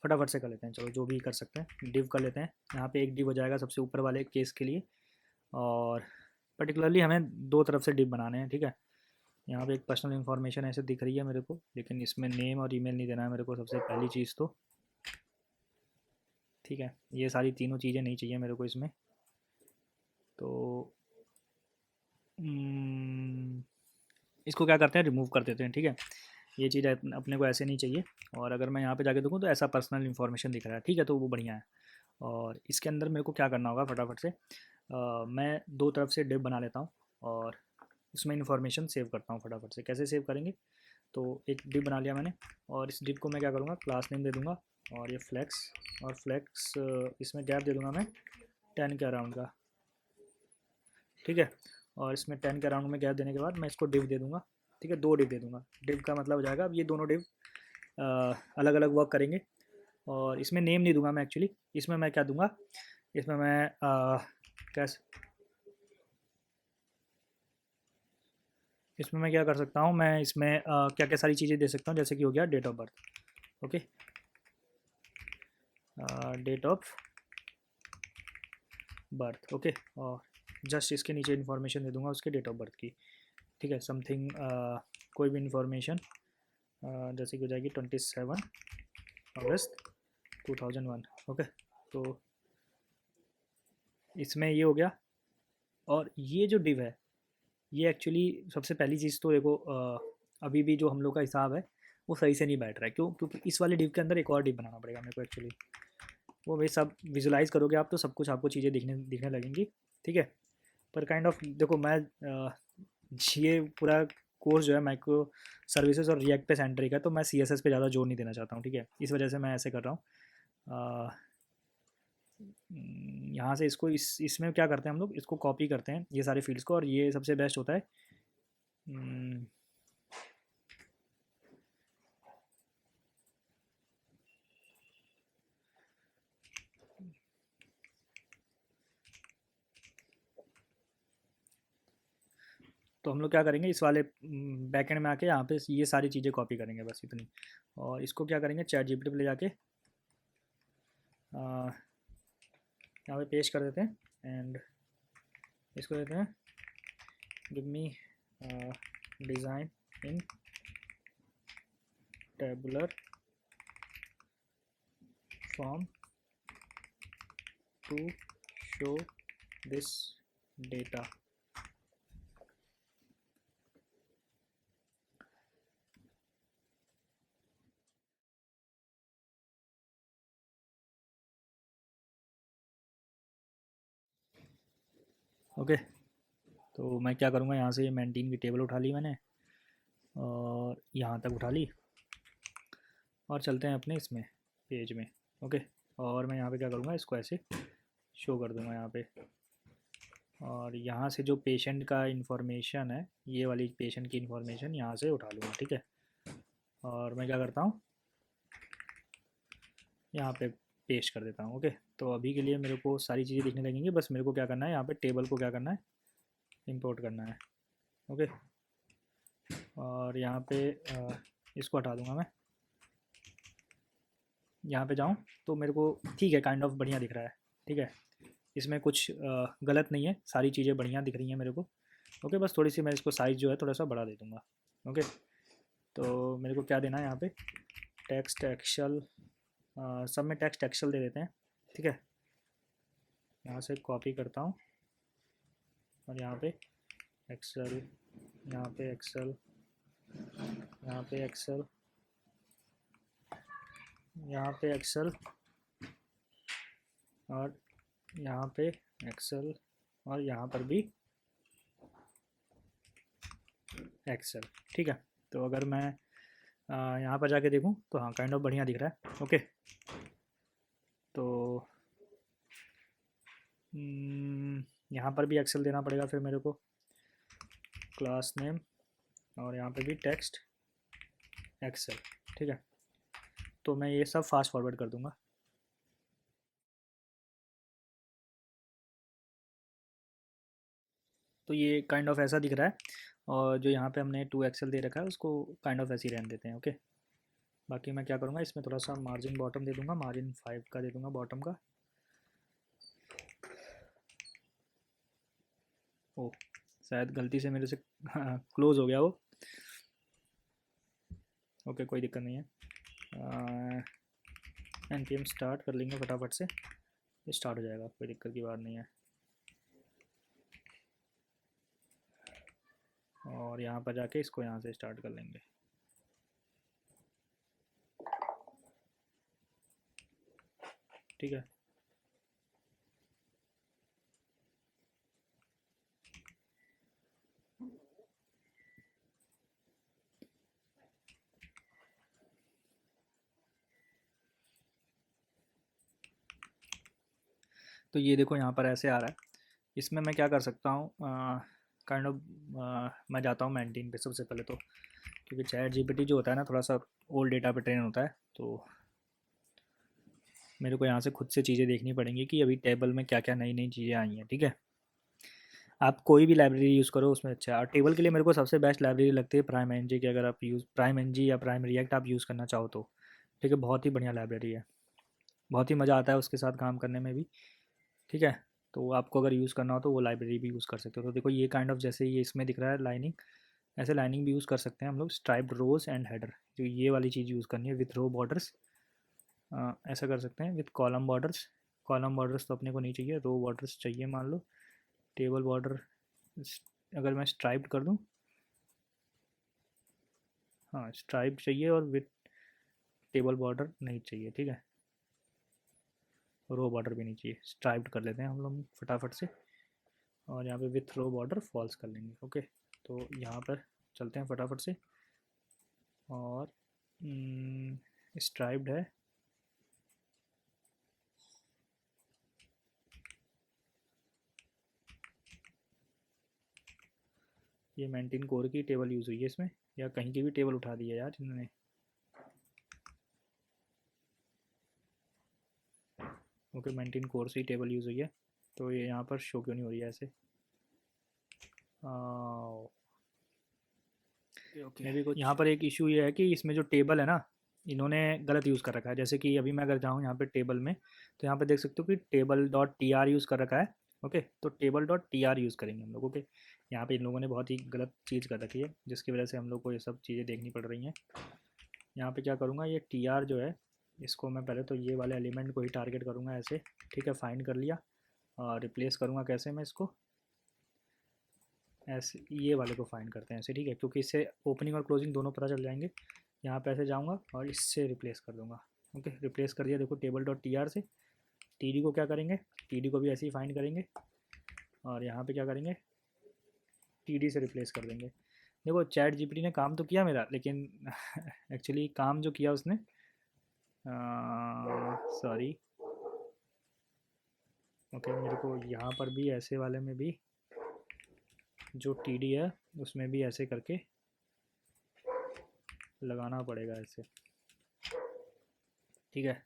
फटाफट से कर लेते हैं, चलो जो भी कर सकते हैं, डिव कर लेते हैं। यहाँ पे एक डिव हो जाएगा सबसे ऊपर वाले केस के लिए, और पर्टिकुलरली हमें दो तरफ से डिव बनाने हैं, ठीक है। यहाँ पे एक पर्सनल इन्फॉर्मेशन ऐसे दिख रही है मेरे को, लेकिन इसमें नेम और ईमेल नहीं देना है मेरे को, सबसे पहली चीज़ तो, ठीक है। ये सारी तीनों चीज़ें नहीं चाहिए मेरे को इसमें, तो इसको क्या करते हैं, रिमूव कर देते हैं, ठीक है। ये चीज़ अपने को ऐसे नहीं चाहिए। और अगर मैं यहाँ पे जाके देखूँ तो ऐसा पर्सनल इन्फॉर्मेशन दिख रहा है, ठीक है, तो वो बढ़िया है। और इसके अंदर मेरे को क्या करना होगा, फटाफट से मैं दो तरफ से डिव बना लेता हूँ और उसमें इन्फॉर्मेशन सेव करता हूँ। फटाफट से कैसे सेव करेंगे, तो एक डिव बना लिया मैंने, और इस डिव को मैं क्या करूँगा, क्लास नेम दे दूँगा, और ये फ्लैक्स, और फ्लैक्स इसमें गैप दे दूँगा मैं 10 के अराउंड का, ठीक है। और इसमें 10 के अराउंड में गैप देने के बाद मैं इसको डिव दे दूँगा, ठीक है, दो डिव दे दूँगा। डिव का मतलब हो जाएगा अब ये दोनों डिव अलग अलग वर्क करेंगे। और इसमें नेम नहीं दूंगा मैं एक्चुअली, इसमें मैं क्या दूंगा, इसमें मैं कैसे, इसमें मैं क्या कर सकता हूँ, मैं इसमें क्या क्या सारी चीज़ें दे सकता हूँ, जैसे कि हो गया date of birth. Okay, date of birth, okay, और जस्ट इसके नीचे इन्फॉर्मेशन दे दूंगा उसके डेट ऑफ बर्थ की, ठीक है, समथिंग कोई भी इन्फॉर्मेशन, जैसे कि हो जाएगी 27 अगस्त 2001। ओके, तो इसमें ये हो गया। और ये जो डिव है, ये एक्चुअली सबसे पहली चीज़ तो देखो, अभी भी जो हम लोग का हिसाब है वो सही से नहीं बैठ रहा है। क्यों, क्योंकि इस वाले डिव के अंदर एक और डिव बनाना पड़ेगा मेरे को एक्चुअली। वो भाई सब विजुलाइज करोगे आप तो सब कुछ आपको चीज़ें दिखने लगेंगी, ठीक है। पर काइंड ऑफ देखो, मैं ये पूरा कोर्स जो है माइक्रो सर्विसेज और रिएक्ट पे सेंट्रिक है, तो मैं CSS पे ज़्यादा जोर नहीं देना चाहता हूँ, ठीक है। इस वजह से मैं ऐसे कर रहा हूँ। यहाँ से इसको इसमें क्या करते हैं हम लोग, इसको कॉपी करते हैं ये सारे फील्ड्स को, और ये सबसे बेस्ट होता है। हम्म, तो हम लोग क्या करेंगे, इस वाले बैकएंड में आके यहाँ पे ये सारी चीज़ें कॉपी करेंगे, बस इतनी। और इसको क्या करेंगे, चैट GPT पे ले जाके यहाँ पे पेस्ट कर देते हैं एंड इसको देते हैं give me design in tabular form to show this data. Okay, तो मैं क्या करूँगा, यहाँ से ये मेंटेन की टेबल उठा ली मैंने और यहाँ तक उठा ली और चलते हैं अपने इसमें पेज में। ओके, और मैं यहाँ पे क्या करूँगा, इसको ऐसे शो कर दूँगा यहाँ पे, और यहाँ से जो पेशेंट का इंफॉर्मेशन है, ये वाली पेशेंट की इंफॉर्मेशन यहाँ से उठा लूँगा। ठीक है, और मैं क्या करता हूँ, यहाँ पे पेस्ट कर देता हूँ। ओके, तो अभी के लिए मेरे को सारी चीज़ें दिखने लगेंगी, बस मेरे को क्या करना है, यहाँ पे टेबल को क्या करना है, इंपोर्ट करना है। ओके, और यहाँ पे इसको हटा दूँगा मैं। यहाँ पे जाऊँ तो मेरे को ठीक है, काइंड ऑफ बढ़िया दिख रहा है। ठीक है, इसमें कुछ गलत नहीं है, सारी चीज़ें बढ़िया दिख रही हैं मेरे को। ओके, बस थोड़ी सी मैं इसको साइज़ जो है थोड़ा सा बढ़ा दे दूँगा। ओके, तो मेरे को क्या देना है यहाँ पे, टेक्स्ट एक्सेल, सब में टेक्स्ट एक्सेल दे देते हैं। ठीक है, यहाँ से कॉपी करता हूँ और यहाँ पे एक्सेल, यहाँ पे एक्सेल, यहाँ पे एक्सेल, यहाँ पे एक्सेल, और यहाँ पे एक्सेल, और यहाँ पर भी एक्सेल। ठीक है, तो अगर मैं यहाँ पर जाके देखूँ तो हाँ, काइंड ऑफ बढ़िया दिख रहा है। ओके, तो यहाँ पर भी एक्सेल देना पड़ेगा फिर मेरे को, क्लास नेम, और यहाँ पे भी टेक्स्ट एक्सेल। ठीक है, तो मैं ये सब फास्ट फॉरवर्ड कर दूँगा। तो ये काइंड ऑफ ऐसा दिख रहा है, और जो यहाँ पे हमने 2 एक्सेल दे रखा है उसको काइंड ऑफ ऐसे ही रहने देते हैं। ओके, बाकी मैं क्या करूँगा, इसमें थोड़ा सा मार्जिन बॉटम दे दूँगा, मार्जिन 5 का दे दूँगा बॉटम का। ओ, शायद गलती से मेरे से क्लोज़ हो गया वो। ओके, कोई दिक्कत नहीं है, npm स्टार्ट कर लेंगे फटाफट से, स्टार्ट हो जाएगा, कोई दिक्कत की बात नहीं है। और यहाँ पर जाके इसको यहाँ से स्टार्ट कर लेंगे। ठीक है, तो ये देखो यहाँ पर ऐसे आ रहा है। इसमें मैं क्या कर सकता हूँ, काइंड ऑफ मैं जाता हूँ मेंटेन पे सबसे पहले तो, क्योंकि चैट जीपीटी जो होता है ना, थोड़ा सा ओल्ड डेटा पे ट्रेन होता है, तो मेरे को यहाँ से खुद से चीज़ें देखनी पड़ेंगी कि अभी टेबल में क्या क्या नई नई चीज़ें आई हैं। ठीक है, आप कोई भी लाइब्रेरी यूज़ करो उसमें अच्छा है, और टेबल के लिए मेरे को सबसे बेस्ट लाइब्रेरी लगती है प्राइम एनजी की। अगर आप प्राइम एनजी या प्राइम रिएक्ट आप यूज़ करना चाहो तो, ठीक है, बहुत ही बढ़िया लाइब्रेरी है, बहुत ही मज़ा आता है उसके साथ काम करने में भी। ठीक है, तो आपको अगर यूज़ करना हो तो वो लाइब्रेरी भी यूज़ कर सकते हो। तो देखो ये काइंड ऑफ जैसे ये इसमें दिख रहा है लाइनिंग, ऐसे लाइनिंग भी यूज़ कर सकते हैं हम लोग, स्ट्राइप्ड रोज एंड हेडर, जो ये वाली चीज़ यूज़ करनी है विथ रो बॉर्डर्स, ऐसा कर सकते हैं with column borders. Column borders तो अपने को नहीं चाहिए, रो बॉर्डर्स चाहिए। मान लो टेबल बॉर्डर अगर मैं स्ट्राइप्ड कर दूँ, हाँ स्ट्राइप्ड चाहिए, और विथ टेबल बॉर्डर नहीं चाहिए। ठीक है, रो बॉर्डर भी नहीं चाहिए, स्ट्राइप्ड कर लेते हैं हम लोग फटाफट से, और यहाँ पे विथ रो बॉर्डर फॉल्स कर लेंगे। ओके, तो यहाँ पर चलते हैं फटाफट से, और स्ट्राइप्ड है, ये मेंटेन कोर की टेबल यूज़ हुई है इसमें, या कहीं की भी टेबल उठा दी है यार इन्होंने। ओके, मेंटेन कोर से ही टेबल यूज़ हुई है, तो ये यहाँ पर शो क्यों नहीं हो रही है ऐसे। ओके, मे भी कुछ यहाँ पर एक इशू ये है कि इसमें जो टेबल है ना, इन्होंने गलत यूज़ कर रखा है। जैसे कि अभी मैं अगर जाऊँ यहाँ पे टेबल में, तो यहाँ पे देख सकते हो कि table dot T R use कर रखा है। ओके, तो table dot T R use करेंगे हम लोग। ओके, यहाँ पे इन लोगों ने बहुत ही गलत चीज़ कर रखी है, जिसकी वजह से हम लोग को ये सब चीज़ें देखनी पड़ रही हैं। यहाँ पे क्या करूँगा, ये टी आर जो है, इसको मैं पहले तो ये वाले एलिमेंट को ही टारगेट करूँगा ऐसे। ठीक है, फाइंड कर लिया। और रिप्लेस करूँगा कैसे मैं इसको, ऐसे ये वाले को फाइंड करते हैं ऐसे। ठीक है, क्योंकि इससे ओपनिंग और क्लोजिंग दोनों पता चल जाएंगे। यहाँ पे ऐसे जाऊँगा और इससे रिप्लेस कर दूँगा। ओके, रिप्लेस कर दिया। देखो टेबल डॉट टी आर से टी डी को क्या करेंगे, टी डी को भी ऐसे ही फाइंड करेंगे और यहाँ पे क्या करेंगे, टी डी से रिप्लेस कर देंगे। देखो चैट जीपीटी ने काम तो किया मेरा, लेकिन एक्चुअली काम जो किया उसने, सॉरी, ओके, मेरे को यहाँ पर भी ऐसे वाले में भी जो टी डी है उसमें भी ऐसे करके लगाना पड़ेगा ऐसे। ठीक है,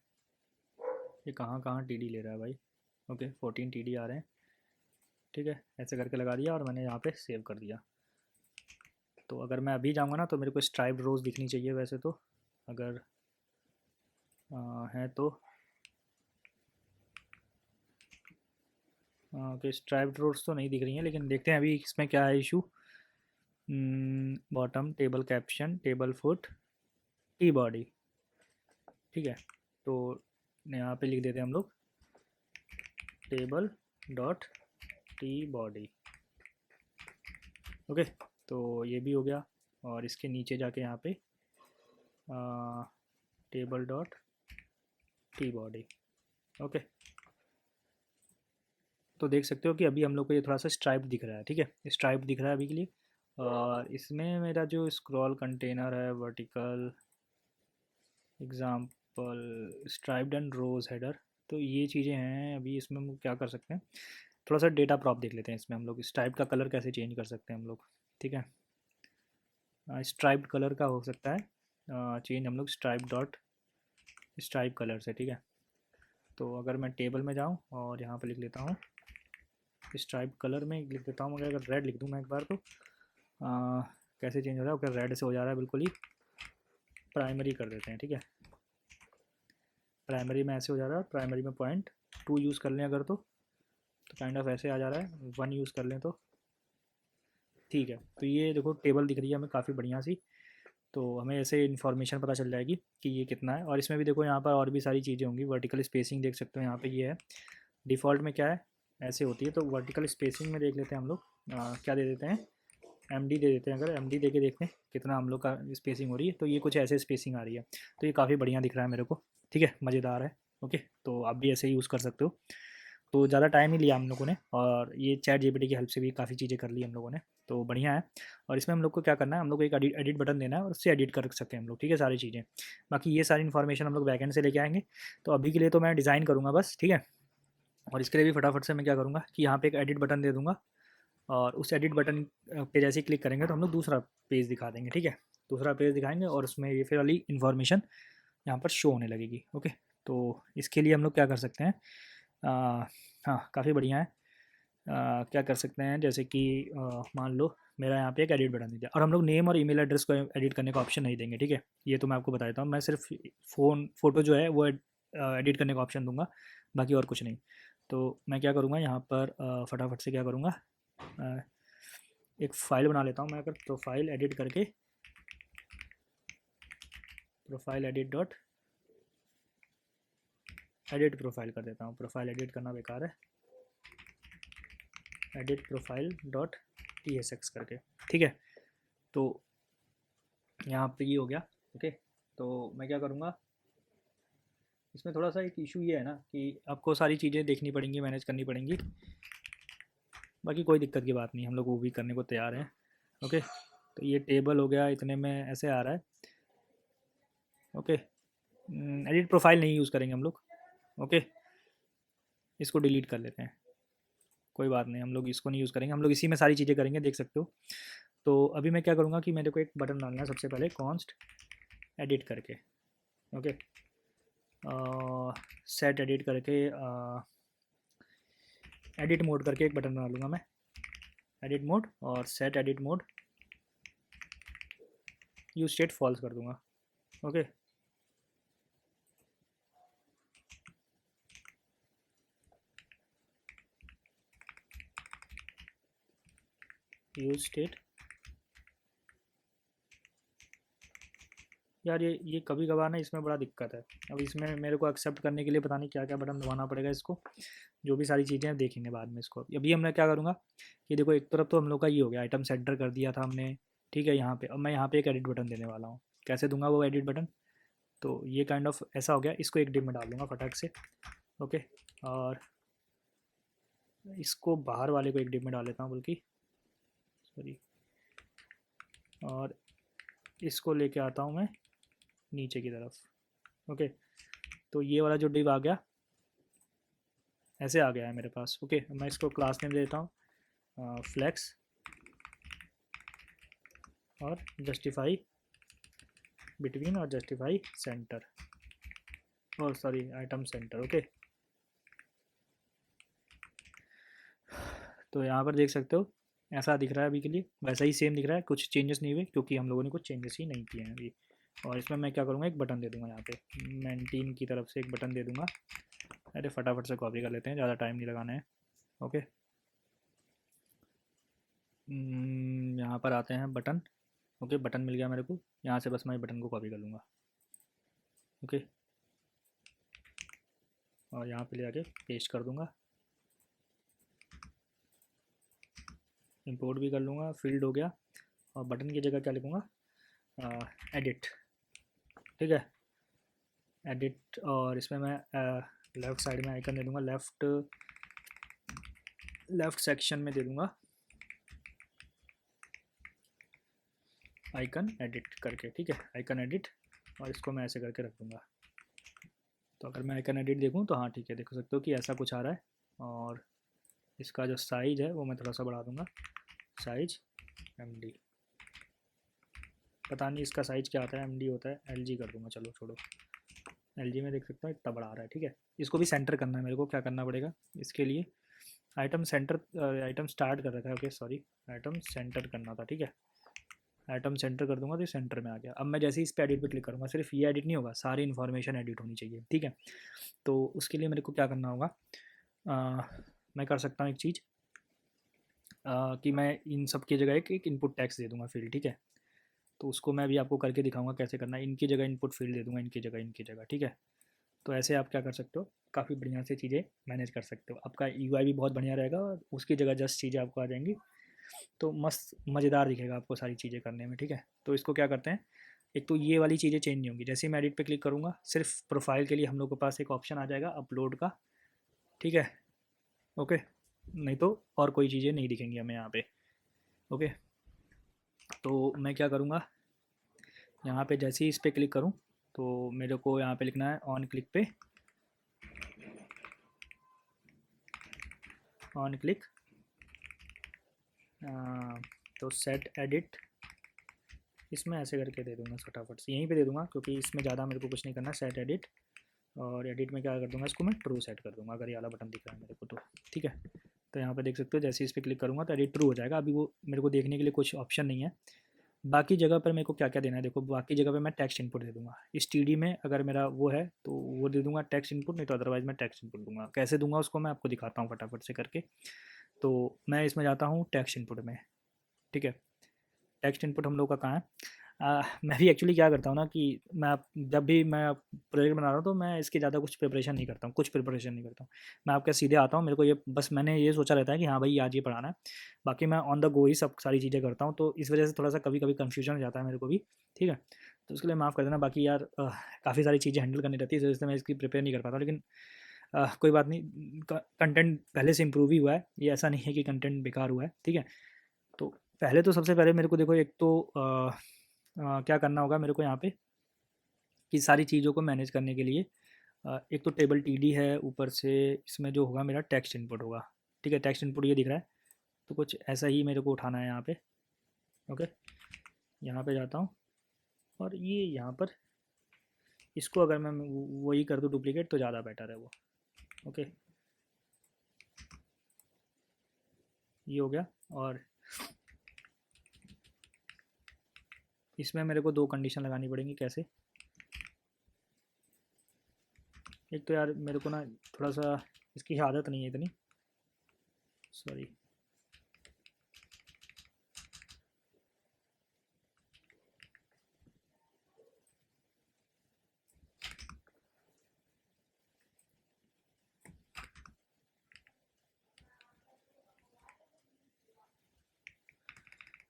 ये कहाँ कहाँ टी डी ले रहा है भाई। ओके, 14 टी डी आ रहे हैं। ठीक है, ऐसे करके लगा दिया और मैंने यहाँ पे सेव कर दिया। तो अगर मैं अभी जाऊँगा ना तो मेरे को स्ट्राइप्ड रोज़ दिखनी चाहिए वैसे तो, अगर है तो। ओके, स्ट्राइप्ड रोज़ तो नहीं दिख रही हैं, लेकिन देखते हैं अभी इसमें क्या है issue. Bottom table caption table foot T body. ठीक है, तो यहाँ पे लिख देते हैं हम लोग table dot T body. Okay, तो ये भी हो गया। और इसके नीचे जाके यहाँ पे table dot T body. Okay, तो देख सकते हो कि अभी हम लोग को ये थोड़ा सा स्ट्राइप दिख रहा है। ठीक है, स्ट्राइप दिख रहा है अभी के लिए। और इसमें मेरा जो स्क्रॉल कंटेनर है, vertical example striped and rows header, तो ये चीज़ें हैं। अभी इसमें हम लोग क्या कर सकते हैं, थोड़ा सा डेटा प्रॉप देख लेते हैं। इसमें हम लोग स्ट्राइप का कलर कैसे चेंज कर सकते हैं हम लोग। ठीक है, स्ट्राइप्ड कलर का हो सकता है चेंज हम लोग स्ट्राइप डॉट स्ट्राइप कलर से। ठीक है, तो अगर मैं टेबल में जाऊँ और यहाँ पर लिख लेता हूँ स्ट्राइप कलर में लिख देता हूँ, मगर अगर रेड लिख दूँ मैं एक बार तो कैसे चेंज हो रहा है। ओके, रेड से हो जा रहा है बिल्कुल ही। प्राइमरी कर देते हैं। ठीक है, प्राइमरी में ऐसे हो जा रहा है। प्राइमरी में 0.2 यूज़ कर लें अगर तो काइंड ऑफ ऐसे आ जा रहा है। 1 यूज़ कर लें तो ठीक है। तो ये देखो टेबल दिख रही है हमें काफ़ी बढ़िया सी, तो हमें ऐसे इन्फॉर्मेशन पता चल जाएगी कि ये कितना है। और इसमें भी देखो यहाँ पर और भी सारी चीज़ें होंगी। वर्टिकल स्पेसिंग देख सकते हो यहाँ पे ये है। डिफ़ॉल्ट में क्या है, ऐसे होती है। तो वर्टिकल स्पेसिंग में देख लेते हैं हम लोग क्या दे देते हैं, एमडी दे देते हैं। अगर एमडी दे के देखते हैं कितना हम लोग का स्पेसिंग हो रही है, तो ये कुछ ऐसे स्पेसिंग आ रही है। तो ये काफ़ी बढ़िया दिख रहा है मेरे को। ठीक है, मज़ेदार है। ओके, तो आप भी ऐसे ही यूज़ कर सकते हो। तो ज़्यादा टाइम नहीं लिया हम लोगों ने, और ये चैट जीपीटी की हेल्प से भी काफ़ी चीज़ें कर ली हम लोगों ने, तो बढ़िया है। और इसमें हम लोग को क्या करना है, हम लोग को एक एडिट बटन देना है और उससे एडिट कर सकते हैं हम लोग। ठीक है, सारी चीज़ें। बाकी ये सारी इन्फॉर्मेशन हम लोग बैकएंड से लेके आएंगे। तो अभी के लिए तो मैं डिज़ाइन करूँगा बस। ठीक है, और इसके लिए भी फटाफट से मैं क्या करूँगा कि यहाँ पे एक एडिट बटन दे दूँगा, और उस एडिट बटन पे जैसे ही क्लिक करेंगे तो हम लोग दूसरा पेज दिखा देंगे। ठीक है, दूसरा पेज दिखाएंगे और उसमें ये फिर वाली इन्फॉर्मेशन यहाँ पर शो होने लगेगी। ओके, तो इसके लिए हम लोग क्या कर सकते हैं, हाँ काफ़ी बढ़िया है। क्या कर सकते हैं, जैसे कि मान लो मेरा यहाँ पे एक एडिट बटन दे दिया, और हम लोग नेम और ईमेल एड्रेस को एडिट करने का ऑप्शन नहीं देंगे। ठीक है, ये तो मैं आपको बता देता हूँ। मैं सिर्फ फ़ोटो जो है वो एडिट करने का ऑप्शन दूंगा, बाकी और कुछ नहीं। तो मैं क्या करूँगा यहाँ पर फटाफट से क्या करूँगा, एक फ़ाइल बना लेता हूँ मैं। अगर प्रोफाइल एडिट करके profile edit dot edit profile कर देता हूँ। प्रोफाइल एडिट करना बेकार है, एडिट प्रोफाइल डॉट TSX करके। ठीक है, तो यहाँ पे ये हो गया। ओके, तो मैं क्या करूँगा, इसमें थोड़ा सा एक इशू ये है ना कि आपको सारी चीज़ें देखनी पड़ेंगी, मैनेज करनी पड़ेंगी। बाकी कोई दिक्कत की बात नहीं, हम लोग वो भी करने को तैयार हैं। ओके, तो ये टेबल हो गया, इतने में ऐसे आ रहा है। ओके, एडिट प्रोफाइल नहीं यूज़ करेंगे हम लोग। ओके, इसको डिलीट कर लेते हैं, कोई बात नहीं, हम लोग इसको नहीं यूज़ करेंगे। हम लोग इसी में सारी चीज़ें करेंगे, देख सकते हो। तो अभी मैं क्या करूँगा कि मेरे को एक बटन डालना है सबसे पहले, कॉन्स्ट एडिट करके। ओके, सेट एडिट करके एडिट मोड करके एक बटन बना लूँगा मैं, एडिट मोड, और set edit mode use state false कर दूँगा। Okay, use state. यार ये कभी कभार ना इसमें बड़ा दिक्कत है। अब इसमें मेरे को एक्सेप्ट करने के लिए पता नहीं क्या क्या बटन दबाना पड़ेगा इसको। जो भी सारी चीज़ें हैं देखेंगे बाद में इसको। अभी हम मैं क्या करूँगा कि देखो एक तरफ तो हम लोग का ये हो गया, आइटम सेंटर कर दिया था हमने। ठीक है, यहाँ पे अब मैं यहाँ पे एक एडिट बटन देने वाला हूँ। कैसे दूंगा वो एडिट बटन? तो ये काइंड ऑफ ऐसा हो गया, इसको एक डिप में डाल दूंगा फटाक से। ओके, और इसको बाहर वाले को एक डिप में डाल लेता हूँ बल्कि, सॉरी। और इसको लेके आता हूँ मैं नीचे की तरफ। ओके, तो ये वाला जो डिव आ गया, ऐसे आ गया है मेरे पास। ओके, मैं इसको क्लास नेम दे देता हूँ फ्लेक्स, और जस्टिफाई बिटवीन, और जस्टिफाई सेंटर, और सॉरी आइटम सेंटर। ओके, तो यहाँ पर देख सकते हो ऐसा दिख रहा है अभी के लिए, वैसा ही सेम दिख रहा है, कुछ चेंजेस नहीं हुए क्योंकि हम लोगों ने कुछ चेंजेस ही नहीं किए हैं अभी। और इसमें मैं क्या करूँगा, एक बटन दे दूँगा यहाँ पे, मेंटेन की तरफ से एक बटन दे दूँगा। अरे फटाफट से कॉपी कर लेते हैं, ज़्यादा टाइम नहीं लगाना है। ओके, यहाँ पर आते हैं बटन। ओके, बटन मिल गया मेरे को, यहाँ से बस मैं बटन को कॉपी कर लूँगा। ओके, और यहाँ पे ले आके पेस्ट कर दूँगा, इंपोर्ट भी कर लूँगा, फील्ड हो गया। और बटन की जगह क्या लिखूँगा, एडिट। ठीक है, एडिट। और इसमें मैं लेफ़्ट साइड में आइकन दे दूँगा, लेफ़्ट सेक्शन में दे दूँगा आइकन एडिट करके। ठीक है, आइकन एडिट, और इसको मैं ऐसे करके रख दूँगा। तो अगर मैं आइकन एडिट देखूँ तो हाँ ठीक है, देख सकते हो कि ऐसा कुछ आ रहा है। और इसका जो साइज़ है वो मैं थोड़ा सा बढ़ा दूँगा, साइज MD। पता नहीं इसका साइज़ क्या आता है, MD होता है, LG कर दूँगा, चलो छोड़ो। LG में देख सकता हूँ इतना बड़ा आ रहा है। ठीक है, इसको भी सेंटर करना है मेरे को। क्या करना पड़ेगा इसके लिए, आइटम सेंटर, आइटम स्टार्ट कर रखा है। ओके सॉरी, आइटम सेंटर करना था। ठीक है, आइटम सेंटर कर दूंगा तो सेंटर में आ गया। अब मैं जैसे ही इस पर एडिट पे क्लिक करूँगा, सिर्फ ये एडिट नहीं होगा, सारी इन्फॉर्मेशन एडिट होनी चाहिए। ठीक है, तो उसके लिए मेरे को क्या करना होगा, मैं कर सकता हूँ एक चीज़, कि मैं इन सब की जगह एक इनपुट टैक्स दे दूंगा फील्ड। ठीक है, तो उसको मैं अभी आपको करके दिखाऊंगा कैसे करना है। इनकी जगह इनपुट फील्ड दे दूंगा, इनकी जगह इनकी जगह। ठीक है, तो ऐसे आप क्या कर सकते हो, काफ़ी बढ़िया से चीज़ें मैनेज कर सकते हो। आपका UI भी बहुत बढ़िया रहेगा, और उसकी जगह जस्ट चीज़ें आपको आ जाएंगी, तो मस्त मज़ेदार दिखेगा आपको सारी चीज़ें करने में। ठीक है, तो इसको क्या करते हैं, एक तो ये वाली चीज़ें चेंज नहीं होंगी। जैसे ही मैं एडिट पे क्लिक करूँगा, सिर्फ प्रोफाइल के लिए हम लोग के पास एक ऑप्शन आ जाएगा अपलोड का। ठीक है, ओके, नहीं तो और कोई चीज़ें नहीं दिखेंगी हमें यहाँ पे। ओके, तो मैं क्या करूँगा, यहाँ पे जैसे ही इस पर क्लिक करूँ तो मेरे को यहाँ पे लिखना है ऑन क्लिक पे, ऑन क्लिक, तो सेट एडिट, इसमें ऐसे करके दे दूँगा फटाफट से, यहीं पे दे दूँगा क्योंकि इसमें ज़्यादा मेरे को कुछ नहीं करना। सेट एडिट, और एडिट में क्या कर दूँगा, इसको मैं ट्रू सेट कर दूँगा अगर ये वाला बटन दिख रहा है मेरे को तो। ठीक है, तो यहाँ पे देख सकते हो जैसे इस पर क्लिक करूँगा तो एडिट ट्रू हो जाएगा। अभी वो मेरे को देखने के लिए कुछ ऑप्शन नहीं है। बाकी जगह पर मेरे को क्या क्या देना है, देखो बाकी जगह पे मैं टेक्स्ट इनपुट दे दूँगा। इस TD में अगर मेरा वो है तो वो दे दूँगा टेक्स्ट इनपुट, नहीं तो अदरवाइज़ मैं टेक्स्ट इनपुट दूँगा। कैसे दूँगा उसको मैं आपको दिखाता हूँ फटाफट से करके। तो मैं इसमें जाता हूँ टेक्स्ट इनपुट में। ठीक है, टेक्स्ट इनपुट हम लोग का कहाँ है, मैं भी एक्चुअली क्या करता हूँ ना कि मैं जब भी मैं प्रोजेक्ट बना रहा हूँ तो मैं इसकी ज़्यादा कुछ प्रिपरेशन नहीं करता हूँ, कुछ प्रिपरेशन नहीं करता हूँ। मैं आपके सीधे आता हूँ, मेरे को ये बस मैंने ये सोचा रहता है कि हाँ भाई आज ये पढ़ाना है। बाकी मैं ऑन द गो ही सब सारी चीज़ें करता हूँ, तो इस वजह से थोड़ा सा कभी कभी कन्फ्यूजन हो जाता है मेरे को भी। ठीक है, तो उसके लिए माफ़ कर देना। बाकी यार काफ़ी सारी चीज़ें हैंडल करनी रहती है, इस वजह से मैं इसकी प्रिपेयर नहीं कर पाता। लेकिन कोई बात नहीं, कंटेंट पहले से इम्प्रूव ही हुआ है, ये ऐसा नहीं है कि कंटेंट बेकार हुआ है। ठीक है, तो पहले तो सबसे पहले मेरे को देखो, एक तो क्या करना होगा मेरे को यहाँ पे कि सारी चीज़ों को मैनेज करने के लिए, एक तो टेबल TD है, ऊपर से इसमें जो होगा मेरा टेक्स्ट इनपुट होगा। ठीक है, टेक्स्ट इनपुट ये दिख रहा है, तो कुछ ऐसा ही मेरे को उठाना है यहाँ पे। ओके, यहाँ पे जाता हूँ, और ये यहाँ पर इसको अगर मैं वही कर दूँ डुप्लीकेट तो ज़्यादा बेटर है वो। ओके, ये हो गया। और इसमें मेरे को 2 कंडीशन लगानी पड़ेंगी। कैसे, एक तो यार मेरे को ना थोड़ा सा इसकी आदत नहीं है इतनी, सॉरी।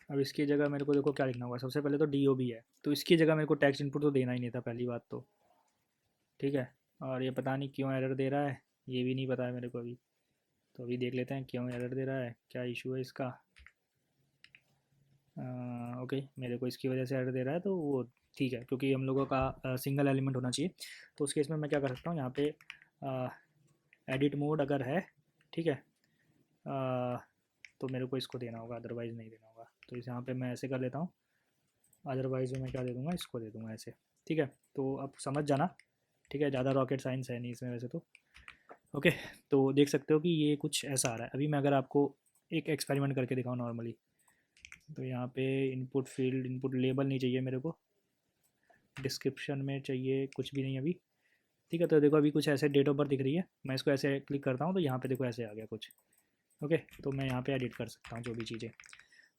अब इसकी जगह मेरे को देखो क्या लिखना होगा, सबसे पहले तो DOB है, तो इसकी जगह मेरे को टेक्स्ट इनपुट तो देना ही नहीं था पहली बात तो, ठीक है। और ये पता नहीं क्यों एरर दे रहा है, ये भी नहीं पता है मेरे को अभी, तो अभी देख लेते हैं क्यों एरर दे रहा है, क्या इशू है इसका। ओके, मेरे को इसकी वजह से एरर दे रहा है तो वो ठीक है, क्योंकि हम लोगों का सिंगल एलिमेंट होना चाहिए। तो उस केस में मैं क्या कर सकता हूँ, यहाँ पे एडिट मोड अगर है, ठीक है, तो मेरे को इसको देना होगा, अदरवाइज़ नहीं देना होगा। तो इस यहाँ पे मैं ऐसे कर लेता हूँ, अदरवाइज़ में मैं क्या दे दूँगा, इसको दे दूँगा ऐसे, ठीक है। तो अब समझ जाना, ठीक है, ज़्यादा रॉकेट साइंस है नहीं इसमें वैसे तो। ओके, तो देख सकते हो कि ये कुछ ऐसा आ रहा है। अभी मैं अगर आपको एक एक्सपेरिमेंट करके दिखाऊँ नॉर्मली, तो यहाँ पे इनपुट फील्ड, इनपुट लेबल नहीं चाहिए मेरे को, डिस्क्रिप्शन में चाहिए कुछ भी नहीं अभी, ठीक है। तो देखो अभी कुछ ऐसे डेट ऑफ बर्थ दिख रही है, मैं इसको ऐसे क्लिक करता हूँ तो यहाँ पे देखो ऐसे आ गया कुछ। ओके, तो मैं यहाँ पे एडिट कर सकता हूँ जो भी चीज़ें,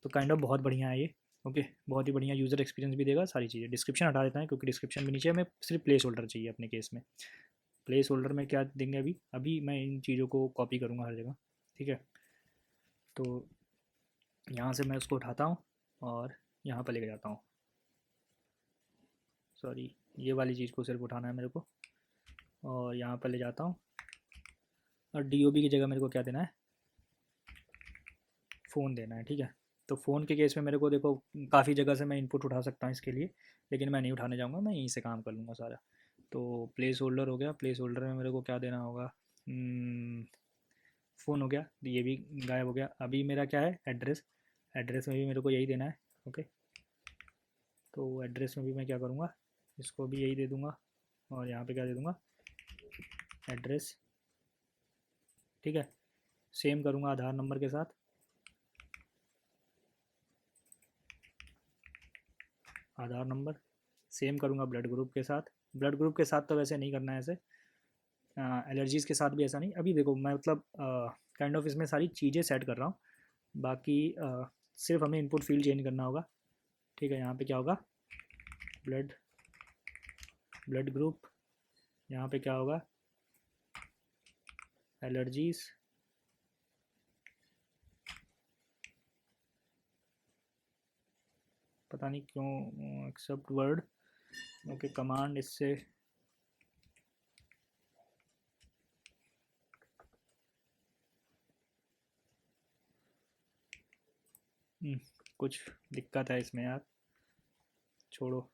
तो काइंड ऑफ बहुत बढ़िया है ये। ओके, बहुत ही बढ़िया यूज़र एक्सपीरियंस भी देगा, सारी चीज़ें। डिस्क्रिप्शन हटा देता है क्योंकि डिस्क्रिप्शन भी नीचे हमें सिर्फ प्लेस होल्डर चाहिए अपने केस में। प्लेस होल्डर में क्या देंगे, अभी अभी मैं इन चीज़ों को कॉपी करूँगा हर जगह, ठीक है। तो यहाँ से मैं उसको उठाता हूँ और यहाँ पर लेके जाता हूँ, सॉरी ये वाली चीज़ को सिर्फ उठाना है मेरे को, और यहाँ पर ले जाता हूँ। और DOB की जगह मेरे को क्या देना है, फ़ोन देना है, ठीक है। तो फ़ोन के केस में मेरे को देखो काफ़ी जगह से मैं इनपुट उठा सकता हूँ इसके लिए, लेकिन मैं नहीं उठाने जाऊँगा, मैं यहीं से काम कर लूँगा सारा। तो प्लेस होल्डर हो गया, प्लेस होल्डर में मेरे को क्या देना होगा, फ़ोन हो गया, ये भी गायब हो गया। अभी मेरा क्या है, एड्रेस, एड्रेस में भी मेरे को यही देना है। ओके, तो एड्रेस में भी मैं क्या करूँगा, इसको भी यही दे दूँगा, और यहाँ पे क्या दे दूँगा, एड्रेस, ठीक है। सेम करूँगा आधार नंबर के साथ, आधार नंबर सेम करूँगा ब्लड ग्रुप के साथ। ब्लड ग्रुप के साथ तो वैसे नहीं करना है ऐसे, एलर्जीज़ के साथ भी ऐसा नहीं। अभी देखो मैं मतलब काइंड ऑफ इसमें सारी चीज़ें सेट कर रहा हूँ, बाकी सिर्फ हमें इनपुट फील्ड चेंज करना होगा, ठीक है। यहाँ पे क्या होगा, ब्लड, ब्लड ग्रुप, यहाँ पे क्या होगा, एलर्जीज़, पता नहीं क्यों एक्सेप्ट वर्ड, ओके, कमांड इससे कुछ दिक्कत है इसमें यार, छोड़ो।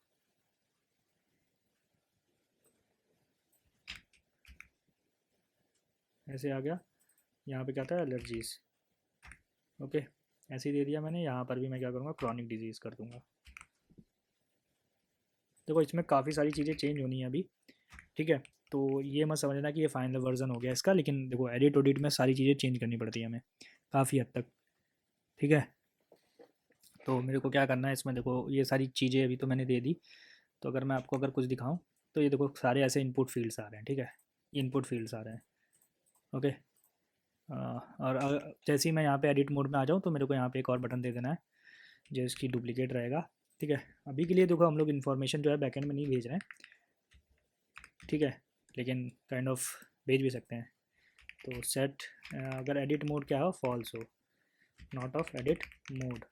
ऐसे आ गया, यहाँ पे क्या था, एलर्जीज़, ओके, ऐसे ही दे दिया मैंने। यहाँ पर भी मैं क्या करूँगा, क्रॉनिक डिजीज़ कर दूँगा। देखो इसमें काफ़ी सारी चीज़ें चेंज होनी है अभी, ठीक है। तो ये मत समझना कि ये फाइनल वर्जन हो गया इसका, लेकिन देखो एडिट ऑडिट में सारी चीज़ें चेंज करनी पड़ती है हमें काफ़ी हद तक, ठीक है। तो मेरे को क्या करना है इसमें, देखो ये सारी चीज़ें अभी तो मैंने दे दी। तो अगर मैं आपको अगर कुछ दिखाऊं, तो ये देखो सारे ऐसे इनपुट फील्ड्स आ रहे हैं, ठीक है, इनपुट फील्ड्स आ रहे हैं। ओके, और जैसे ही मैं यहाँ पे एडिट मोड में आ जाऊँ तो मेरे को यहाँ पे एक और बटन दे देना है जो इसकी डुप्लीकेट रहेगा, ठीक है। अभी के लिए देखो हम लोग इन्फॉर्मेशन जो है बैकएंड में नहीं भेज रहे हैं, ठीक है, लेकिन काइंड ऑफ भेज भी सकते हैं। तो सेट, अगर एडिट मोड क्या हो, फॉल्स हो, नॉट ऑफ एडिट मोड,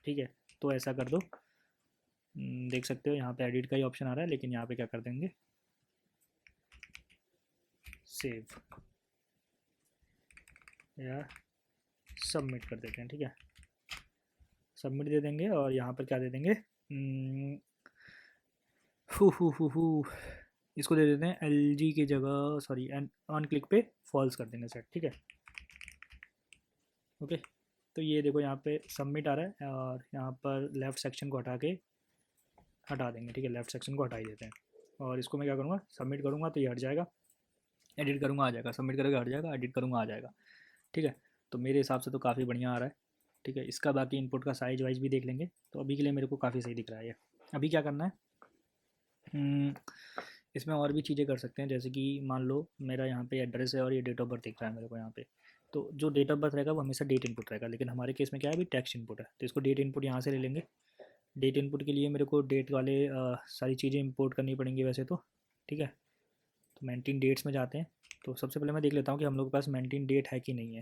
ठीक है। तो ऐसा कर दो। देख सकते हो यहाँ पे एडिट का ही ऑप्शन आ रहा है, लेकिन यहाँ पे क्या कर देंगे, सेव या सबमिट कर देते हैं, ठीक है। सबमिट दे देंगे और यहाँ पर क्या दे देंगे, हु इसको दे देते हैं LG की जगह, सॉरी एंड ऑन क्लिक पे फॉल्स कर देंगे सेट, ठीक है। ओके, तो ये देखो यहाँ पे सबमिट आ रहा है, और यहाँ पर लेफ़्ट सेक्शन को हटा देंगे, ठीक है। लेफ़्ट सेक्शन को हटा ही देते हैं, और इसको मैं क्या करूँगा, सबमिट करूँगा तो ये हट जाएगा, एडिट करूँगा आ जाएगा, सबमिट करेगा हट जाएगा, एडिट करूँगा आ जाएगा, ठीक है। तो मेरे हिसाब से तो काफ़ी बढ़िया आ रहा है, ठीक है। इसका बाकी इनपुट का साइज वाइज भी देख लेंगे, तो अभी के लिए मेरे को काफ़ी सही दिख रहा है ये। अभी क्या करना है, हम्म, इसमें और भी चीज़ें कर सकते हैं, जैसे कि मान लो मेरा यहाँ पे एड्रेस है और ये डेट ऑफ बर्थ दिख रहा है मेरे को यहाँ पे। तो जो डेट ऑफ बर्थ रहेगा वो हमेशा डेट इनपुट रहेगा, लेकिन हमारे केस में क्या है, अभी टेक्स्ट इनपुट है, तो इसको डेट इनपुट यहाँ से ले लेंगे। डेट इनपुट के लिए मेरे को डेट वाले सारी चीज़ें इंपोर्ट करनी पड़ेंगी वैसे तो, ठीक है। तो मेंटेन डेट्स में जाते हैं, तो सबसे पहले मैं देख लेता हूँ कि हम लोग के पास मेंटेन डेट है कि नहीं है।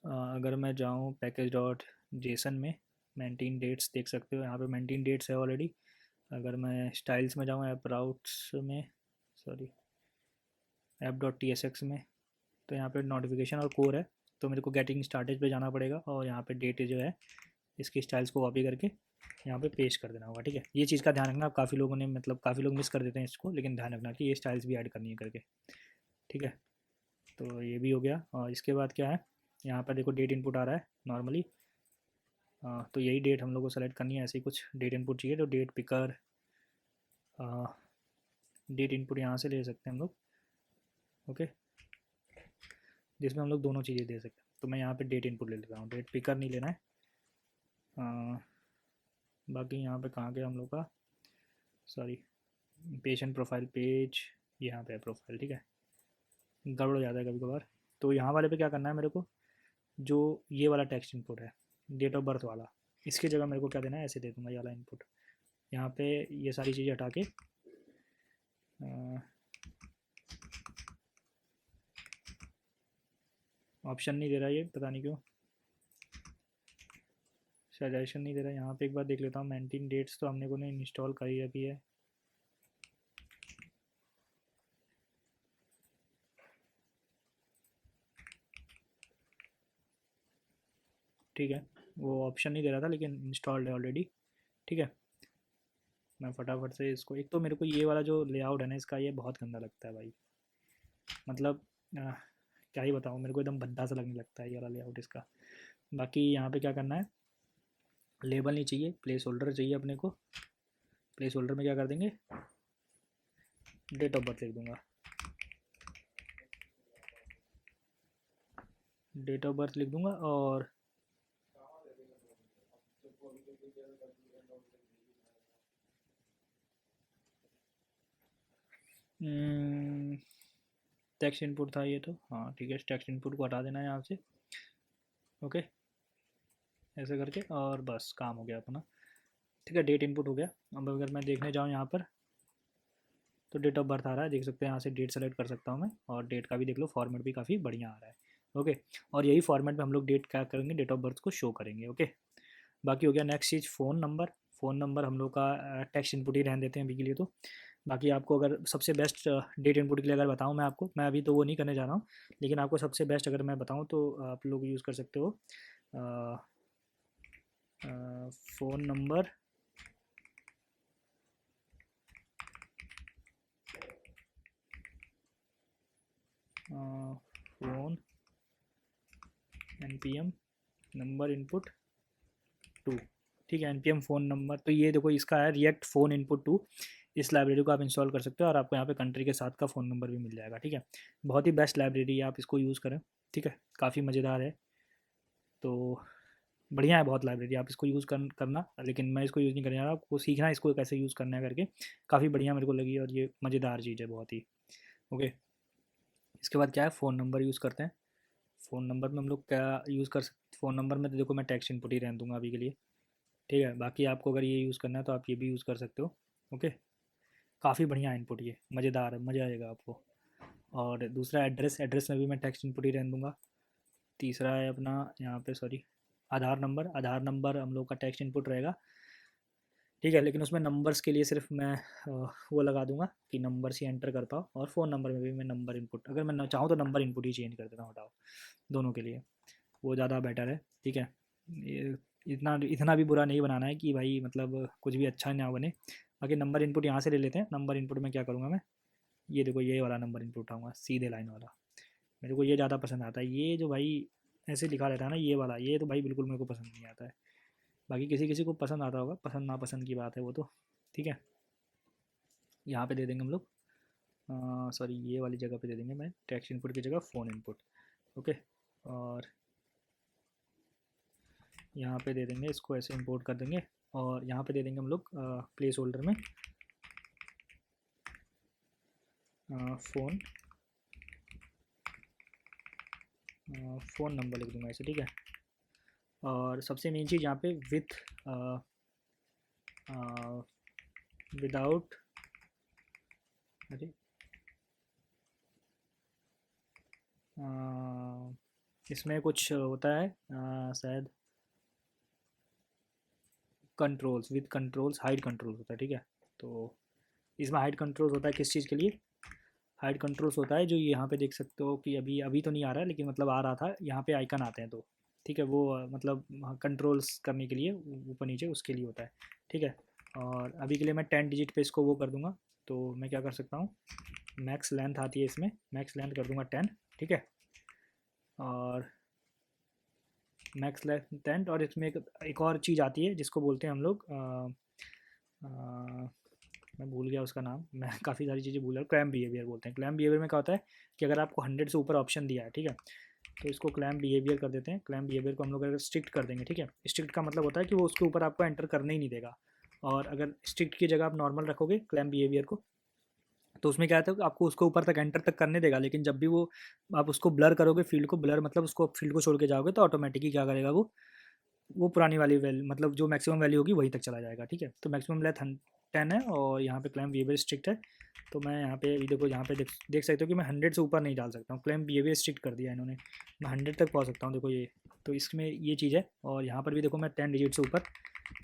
अगर मैं जाऊँ पैकेज डॉट जेसन में, मेंटेन डेट्स देख सकते हो, यहाँ पे मेंटेन डेट्स है ऑलरेडी। अगर मैं स्टाइल्स में जाऊँ, ऐप राउट्स में, sorry app dot T S x में, तो यहाँ पे नोटिफिकेशन और कोर है, तो मेरे को गेटिंग स्टार्टेज पे जाना पड़ेगा और यहाँ पे डेट जो है इसकी स्टाइल्स को कॉपी करके यहाँ पे पेस्ट कर देना होगा। ठीक है, ये चीज़ का ध्यान रखना। आप काफ़ी लोगों ने मतलब काफ़ी लोग मिस कर देते हैं इसको, लेकिन ध्यान रखना कि ये स्टाइल्स भी ऐड करनी है करके। ठीक है, तो ये भी हो गया। और इसके बाद क्या है, यहाँ पर देखो डेट इनपुट आ रहा है नॉर्मली। तो यही डेट हम लोग को सेलेक्ट करनी है। ऐसे ही कुछ डेट इनपुट चाहिए तो डेट पिकर, डेट इनपुट यहाँ से ले सकते हैं हम लोग। ओके, जिसमें हम लोग दोनों चीज़ें दे सकते हैं। तो मैं यहाँ पे डेट इनपुट ले लेता हूँ, डेट पिकर नहीं लेना है। बाकी यहाँ पे कहाँ गया हम लोग का, सॉरी, पेशेंट प्रोफाइल पेज, यहाँ पे है प्रोफाइल। ठीक है, गड़बड़ हो जाता है कभी कभार। तो यहाँ वाले पे क्या करना है मेरे को, जो ये वाला टेक्स्ट इनपुट है डेट ऑफ बर्थ वाला, इसकी जगह मेरे को क्या देना है, ऐसे दे दूँगा ये वाला इनपुट। यहाँ पे ये सारी चीज़ें हटा के ऑप्शन नहीं दे रहा ये, पता नहीं क्यों, सजेशन नहीं दे रहा। यहाँ पे एक बार देख लेता हूँ, मेंटेन डेट्स तो हमने को ने इंस्टॉल करी अभी है। ठीक है, वो ऑप्शन नहीं दे रहा था लेकिन इंस्टॉल्ड है ऑलरेडी। ठीक है, मैं फटाफट से इसको, एक तो मेरे को ये वाला जो लेआउट है ना इसका, ये बहुत गंदा लगता है भाई। मतलब क्या ही बताऊँ, मेरे को एकदम भद्दा सा लगने लगता है ये वाला लेआउट इसका। बाकी यहाँ पे क्या करना है, लेबल नहीं चाहिए, प्लेस होल्डर चाहिए अपने को। प्लेस होल्डर में क्या कर देंगे, डेट ऑफ बर्थ लिख दूंगा, डेट ऑफ बर्थ लिख दूंगा। और टेक्स्ट इनपुट था ये तो, हाँ ठीक है, टेक्स्ट इनपुट को हटा देना है यहाँ से। ओके, ऐसे करके और बस काम हो गया अपना। ठीक है, डेट इनपुट हो गया। अब अगर मैं देखने जाऊँ यहाँ पर, तो डेट ऑफ बर्थ आ रहा है, देख सकते हैं यहाँ से डेट सेलेक्ट कर सकता हूँ मैं, और डेट का भी देख लो, फॉर्मेट भी काफ़ी बढ़िया आ रहा है। ओके, और यही फॉर्मेट में हम लोग डेट क्या करेंगे, डेट ऑफ बर्थ को शो करेंगे। ओके, बाकी हो गया नेक्स्ट चीज़, फ़ोन नंबर। फ़ोन नंबर हम लोग का टेक्स्ट इनपुट ही रहने देते हैं अभी के लिए। तो बाकी आपको अगर सबसे बेस्ट डेट इनपुट के लिए अगर बताऊँ मैं आपको, मैं अभी तो वो नहीं करने जा रहा हूँ, लेकिन आपको सबसे बेस्ट अगर मैं बताऊँ तो आप लोग यूज़ कर सकते हो phone number phone npm number input 2। ठीक है, npm फ़ोन नंबर, तो ये देखो इसका है रिएक्ट फ़ोन इनपुट 2। इस लाइब्रेरी को आप इंस्टॉल कर सकते हो और आपको यहाँ पे कंट्री के साथ का फ़ोन नंबर भी मिल जाएगा। ठीक है, बहुत ही बेस्ट लाइब्रेरी है, आप इसको यूज़ करें। ठीक है, काफ़ी मज़ेदार है, तो बढ़िया है बहुत लाइब्रेरी, आप इसको यूज़ करना। लेकिन मैं इसको यूज़ नहीं करने जा रहा, आपको सीखना है इसको कैसे यूज़ करना है करके। काफ़ी बढ़िया मेरे को लगी और ये मज़ेदार चीज़ है बहुत ही। ओके, इसके बाद क्या है, फ़ोन नंबर यूज़ करते हैं। फ़ोन नंबर में हम लोग क्या यूज़ कर सकते, फ़ोन नंबर में तो देखो मैं टेक्स्ट इनपुट ही रहने दूँगा अभी के लिए। ठीक है, बाकी आपको अगर ये यूज़ करना है तो आप ये भी यूज़ कर सकते हो। ओके, काफ़ी बढ़िया इनपुट, ये मज़ेदार है, मज़ा आएगा आपको। और दूसरा एड्रेस, एड्रेस में भी मैं टेक्स्ट इनपुट ही रहने दूँगा। तीसरा है अपना यहाँ पे, सॉरी, आधार नंबर। आधार नंबर हम लोग का टेक्स्ट इनपुट रहेगा। ठीक है, लेकिन उसमें नंबर्स के लिए सिर्फ मैं वो लगा दूंगा कि नंबर्स ही एंटर कर पाओ। और फ़ोन नंबर में भी मैं नंबर इनपुट, अगर मैं चाहूँ तो नंबर इनपुट ही चेंज कर देता हूँ, हटाओ दोनों के लिए, वो ज़्यादा बेटर है। ठीक है, ये इतना इतना भी बुरा नहीं बनाना है कि भाई मतलब कुछ भी अच्छा ना बने। बाकी नंबर इनपुट यहाँ से ले लेते हैं। नंबर इनपुट में क्या करूँगा मैं, ये देखो ये वाला नंबर इनपुट उठाऊँगा, सीधे लाइन वाला। मेरे को ये ज़्यादा पसंद आता है, ये जो भाई ऐसे लिखा रहता है ना ये वाला, ये तो भाई बिल्कुल मेरे को पसंद नहीं आता है। बाकी किसी किसी को पसंद आता होगा, पसंद नापसंद की बात है वो तो। ठीक है, यहाँ पे दे देंगे हम लोग, सॉरी ये वाली जगह पे दे देंगे मैं टेक्स्ट इनपुट की जगह फ़ोन इनपुट। ओके, और यहाँ पे दे देंगे, इसको ऐसे इंपोर्ट कर देंगे। और यहाँ पे दे देंगे हम लोग प्लेस होल्डर में फ़ोन फ़ोन नंबर लिख दूँगा ऐसे। ठीक है, और सबसे मेन चीज़ यहाँ पे विथ विदाउट, अरे अ, इसमें कुछ होता है शायद, controls, with controls hide controls होता है, ठीक है। तो इसमें हाइड कंट्रोल्स होता है किस चीज़ के लिए? हाइड कंट्रोल्स होता है जो यहाँ पे देख सकते हो कि अभी अभी तो नहीं आ रहा है, लेकिन मतलब आ रहा था, यहाँ पे आइकन आते हैं तो ठीक है, वो मतलब कंट्रोल्स करने के लिए ऊपर नीचे उसके लिए होता है, ठीक है। और अभी के लिए मैं 10 डिजिट पे इसको वो कर दूंगा। तो मैं क्या कर सकता हूँ, मैक्स लेंथ आती है इसमें, मैक्स लेंथ कर दूंगा 10, ठीक है। और मैक्स लेंथ 10, और इसमें एक और चीज़ आती है जिसको बोलते हैं हम लोग मैं भूल गया उसका नाम, मैं काफ़ी सारी चीज़ें भूल रहा हूँ। क्लैम्प बिहेवियर बोलते हैं। क्लैम्प बिहेवियर में क्या होता है कि अगर आपको 100 से ऊपर ऑप्शन दिया है, ठीक है, तो इसको क्लैम्प बिहेवियर कर देते हैं। क्लैम्प बिहेवियर को हम लोग अगर स्ट्रिक्ट कर देंगे, ठीक है, स्ट्रिक्ट का मतलब होता है कि वो उसके ऊपर आपको एंटर करने ही नहीं देगा। और अगर स्ट्रिक्ट की जगह आप नॉर्मल रखोगे क्लैम्प बिहेवियर को, तो उसमें क्या होता है कि आपको उसको ऊपर तक एंटर तक करने देगा, लेकिन जब भी वो आप उसको ब्लर करोगे, फील्ड को ब्लर मतलब उसको फील्ड को छोड़ के जाओगे, तो ऑटोमेटिकली क्या करेगा वो पुरानी वाली वैल्यू मतलब जो मैक्सिमम वैल्यू होगी वहीं तक चला जाएगा, ठीक है। तो मैक्सिमम लेंथ 10 है और यहाँ पे क्लैम्प बिहेवियर स्ट्रिक्ट है। तो मैं यहाँ पे देखो, यहाँ पे देख सकते हो कि मैं 100 से ऊपर नहीं डाल सकता हूँ, क्लैम्प बिहेवियर स्ट्रिक्ट कर दिया इन्होंने, मैं 100 तक पहुँच सकता हूँ, देखो ये। तो इसमें ये चीज़ है। और यहाँ पर भी देखो मैं 10 डिजिट से ऊपर